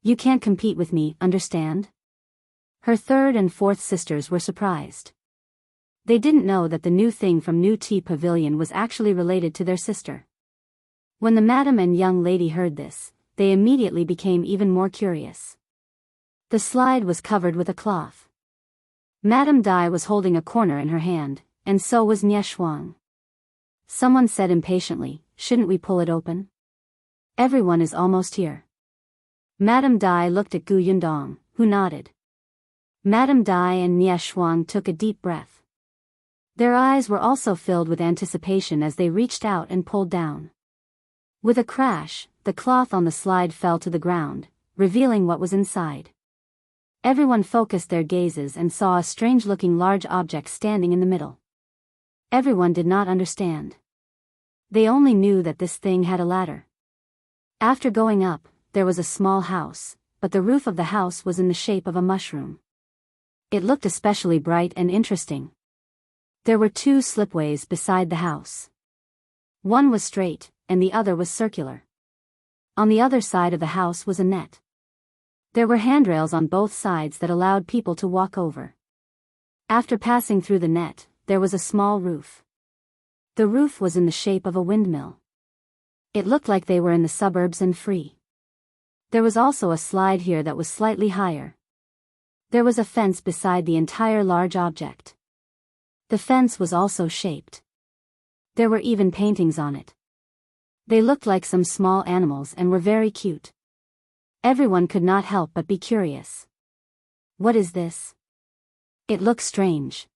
You can't compete with me, understand? Her third and fourth sisters were surprised. They didn't know that the new thing from New Tea Pavilion was actually related to their sister. When the madam and young lady heard this, they immediately became even more curious. The slide was covered with a cloth. Madame Dai was holding a corner in her hand, and so was Nie Shuang. Someone said impatiently, shouldn't we pull it open? Everyone is almost here. Madame Dai looked at Gu Yundong, who nodded. Madame Dai and Nie Shuang took a deep breath. Their eyes were also filled with anticipation as they reached out and pulled down. With a crash, the cloth on the slide fell to the ground, revealing what was inside. Everyone focused their gazes and saw a strange-looking large object standing in the middle. Everyone did not understand. They only knew that this thing had a ladder. After going up, there was a small house, but the roof of the house was in the shape of a mushroom. It looked especially bright and interesting. There were 2 slipways beside the house. One was straight, and the other was circular. On the other side of the house was a net. There were handrails on both sides that allowed people to walk over. After passing through the net, there was a small roof. The roof was in the shape of a windmill. It looked like they were in the suburbs and free. There was also a slide here that was slightly higher. There was a fence beside the entire large object. The fence was also shaped. There were even paintings on it. They looked like some small animals and were very cute. Everyone could not help but be curious. What is this? It looks strange.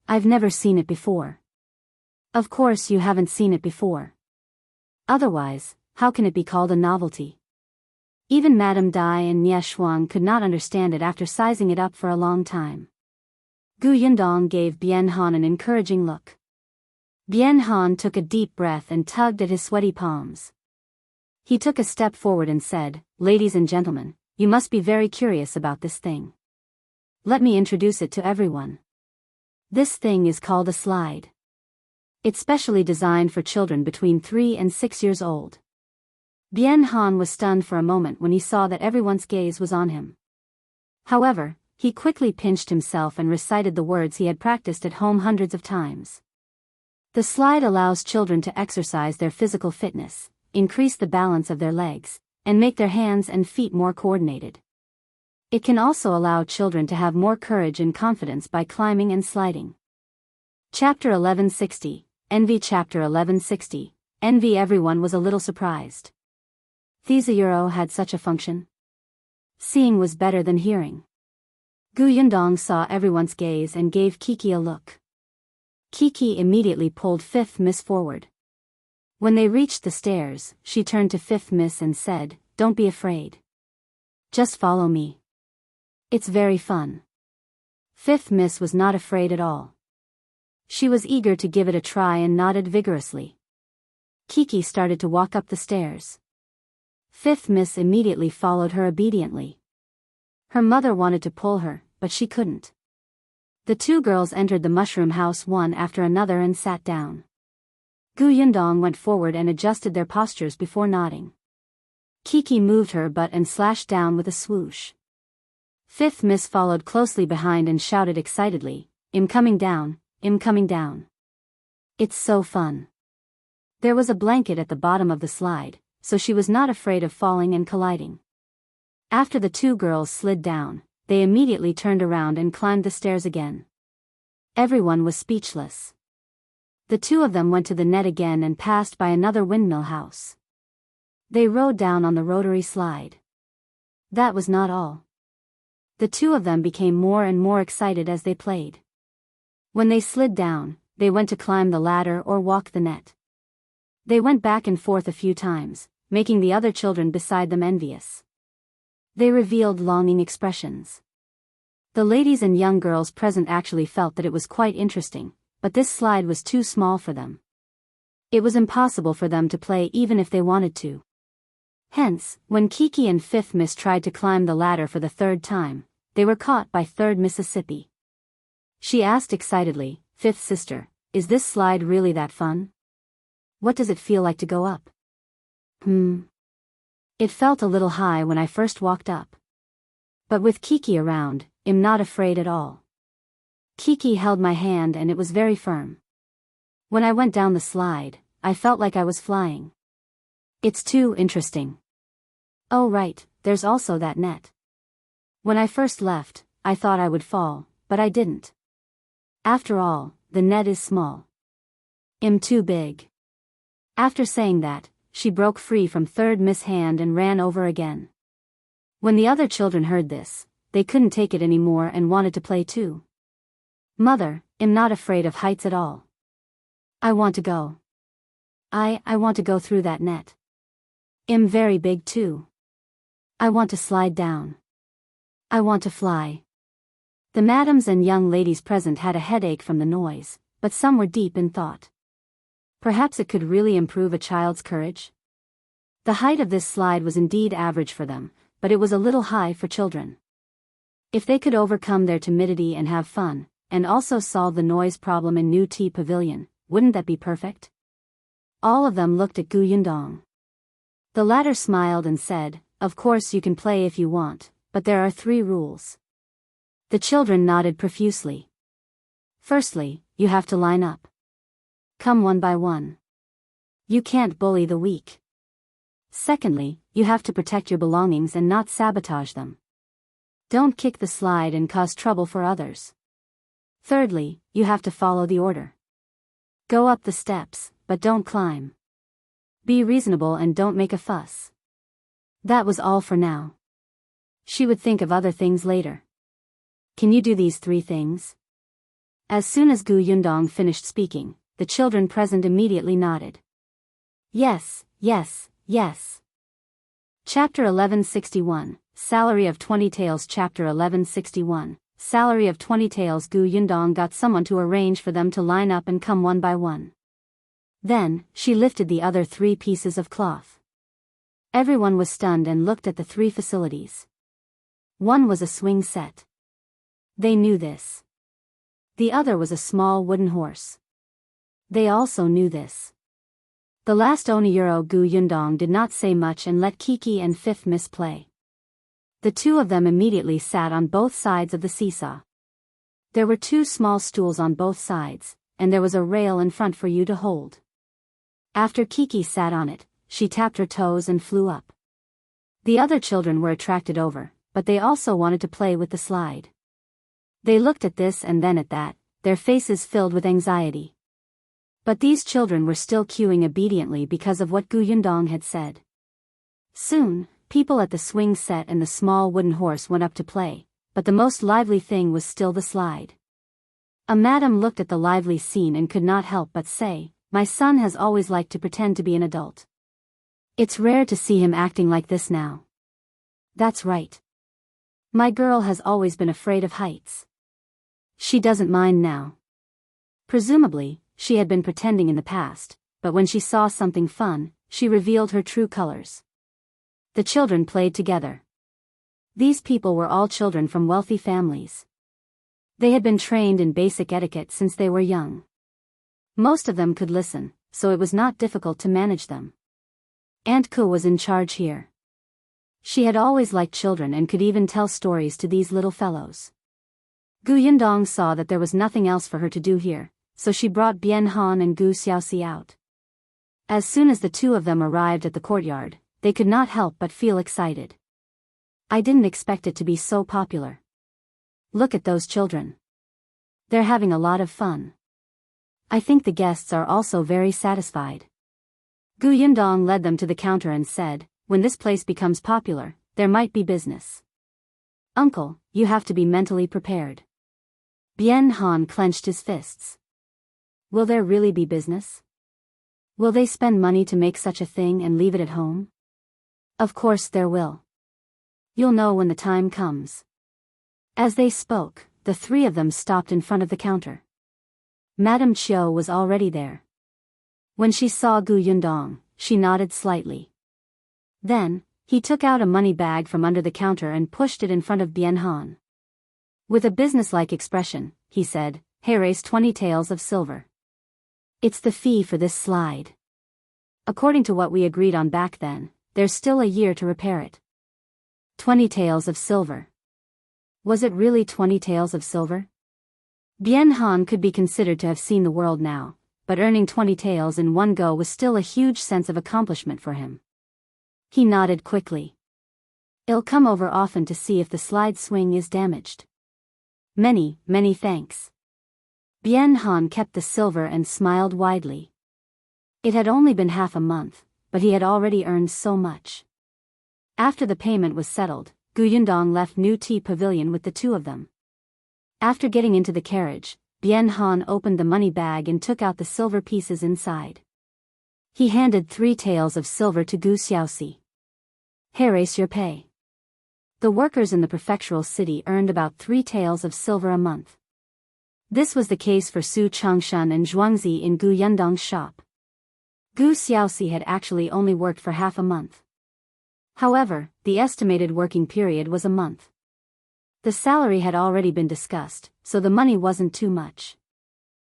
I've never seen it before. Of course you haven't seen it before. Otherwise, how can it be called a novelty? Even Madame Dai and Nie Shuang could not understand it after sizing it up for a long time. Gu Yundong gave Bian Han an encouraging look. Bian Han took a deep breath and tugged at his sweaty palms. He took a step forward and said, Ladies and gentlemen, you must be very curious about this thing. Let me introduce it to everyone. This thing is called a slide. It's specially designed for children between 3 and 6 years old. Bian Han was stunned for a moment when he saw that everyone's gaze was on him. However, he quickly pinched himself and recited the words he had practiced at home hundreds of times. The slide allows children to exercise their physical fitness, increase the balance of their legs, and make their hands and feet more coordinated. It can also allow children to have more courage and confidence by climbing and sliding. Chapter 1160, Envy. Chapter 1160, Envy. Everyone was a little surprised. Thesauro had such a function. Seeing was better than hearing. Gu Yundong saw everyone's gaze and gave Kiki a look. Kiki immediately pulled Fifth Miss forward. When they reached the stairs, she turned to Fifth Miss and said, Don't be afraid. Just follow me. It's very fun. Fifth Miss was not afraid at all. She was eager to give it a try and nodded vigorously. Kiki started to walk up the stairs. Fifth Miss immediately followed her obediently. Her mother wanted to pull her, but she couldn't. The two girls entered the mushroom house one after another and sat down. Gu Yundong went forward and adjusted their postures before nodding. Kiki moved her butt and slashed down with a swoosh. Fifth Miss followed closely behind and shouted excitedly, "I'm coming down, I'm coming down." It's so fun. There was a blanket at the bottom of the slide, so she was not afraid of falling and colliding. After the two girls slid down, they immediately turned around and climbed the stairs again. Everyone was speechless. The two of them went to the net again and passed by another windmill house. They rode down on the rotary slide. That was not all. The two of them became more and more excited as they played. When they slid down, they went to climb the ladder or walk the net. They went back and forth a few times, making the other children beside them envious. They revealed longing expressions. The ladies and young girls present actually felt that it was quite interesting, but this slide was too small for them. It was impossible for them to play even if they wanted to. Hence, when Kiki and Fifth Miss tried to climb the ladder for the third time, they were caught by Third Mississippi. She asked excitedly, "Fifth sister, is this slide really that fun? What does it feel like to go up?" It felt a little high when I first walked up. But with Kiki around, I'm not afraid at all. Kiki held my hand and it was very firm. When I went down the slide, I felt like I was flying. It's too interesting. Oh right, there's also that net. When I first left, I thought I would fall, but I didn't. After all, the net is small. I'm too big. After saying that, she broke free from Third Miss' hand and ran over again. When the other children heard this, they couldn't take it anymore and wanted to play too. "Mother, I'm not afraid of heights at all. I want to go. I want to go through that net. I'm very big too. I want to slide down. I want to fly." The madams and young ladies present had a headache from the noise, but some were deep in thought. Perhaps it could really improve a child's courage? The height of this slide was indeed average for them, but it was a little high for children. If they could overcome their timidity and have fun, and also solve the noise problem in New Tea Pavilion, wouldn't that be perfect? All of them looked at Gu Yundong. The latter smiled and said, "Of course you can play if you want, but there are 3 rules." The children nodded profusely. Firstly, you have to line up. Come one by one. You can't bully the weak. Secondly, you have to protect your belongings and not sabotage them. Don't kick the slide and cause trouble for others. Thirdly, you have to follow the order. Go up the steps, but don't climb. Be reasonable and don't make a fuss. That was all for now. She would think of other things later. Can you do these 3 things? As soon as Gu Yundong finished speaking, the children present immediately nodded. Yes, yes, yes. Chapter 1161, Salary of 20 Taels. Chapter 1161, Salary of 20 Taels. Gu Yundong got someone to arrange for them to line up and come one by one. Then, she lifted the other 3 pieces of cloth. Everyone was stunned and looked at the 3 facilities. One was a swing set. They knew this. The other was a small wooden horse. They also knew this. The last Oniyuro. Gu Yundong did not say much and let Kiki and Fifth Miss play. The 2 of them immediately sat on both sides of the seesaw. There were 2 small stools on both sides, and there was a rail in front for you to hold. After Kiki sat on it, she tapped her toes and flew up. The other children were attracted over, but they also wanted to play with the slide. They looked at this and then at that, their faces filled with anxiety. But these children were still queuing obediently because of what Gu Yundong had said. Soon, people at the swing set and the small wooden horse went up to play, but the most lively thing was still the slide. A madam looked at the lively scene and could not help but say, "My son has always liked to pretend to be an adult. It's rare to see him acting like this now." That's right. My girl has always been afraid of heights. She doesn't mind now. Presumably, she had been pretending in the past, but when she saw something fun, she revealed her true colors. The children played together. These people were all children from wealthy families. They had been trained in basic etiquette since they were young. Most of them could listen, so it was not difficult to manage them. Aunt Ku was in charge here. She had always liked children and could even tell stories to these little fellows. Gu Yundong saw that there was nothing else for her to do here, so she brought Bian Han and Gu Xiaoxi out. As soon as the two of them arrived at the courtyard, they could not help but feel excited. I didn't expect it to be so popular. Look at those children. They're having a lot of fun. I think the guests are also very satisfied. Gu Yundong led them to the counter and said, when this place becomes popular, there might be business. Uncle, you have to be mentally prepared. Bian Han clenched his fists. Will there really be business? Will they spend money to make such a thing and leave it at home? Of course there will. You'll know when the time comes. As they spoke, the three of them stopped in front of the counter. Madame Chiu was already there. When she saw Gu Yundong, she nodded slightly. Then, he took out a money bag from under the counter and pushed it in front of Bian Han. With a businesslike expression, he said, "Hey, raise 20 taels of silver. It's the fee for this slide. According to what we agreed on back then, there's still a year to repair it." 20 taels of silver. Was it really 20 taels of silver? Bian Han could be considered to have seen the world now, but earning 20 taels in one go was still a huge sense of accomplishment for him. He nodded quickly. I'll come over often to see if the slide swing is damaged. Many, many thanks. Bian Han kept the silver and smiled widely. It had only been half a month, but he had already earned so much. After the payment was settled, Gu Yundong left New Tea Pavilion with the two of them. After getting into the carriage, Bian Han opened the money bag and took out the silver pieces inside. He handed 3 taels of silver to Gu Xiaoxi. Raise your pay. The workers in the prefectural city earned about 3 taels of silver a month. This was the case for Su Changshan and Zhuangzi in Gu Yundong's shop. Gu Xiaoxi had actually only worked for half a month. However, the estimated working period was a month. The salary had already been discussed, so the money wasn't too much.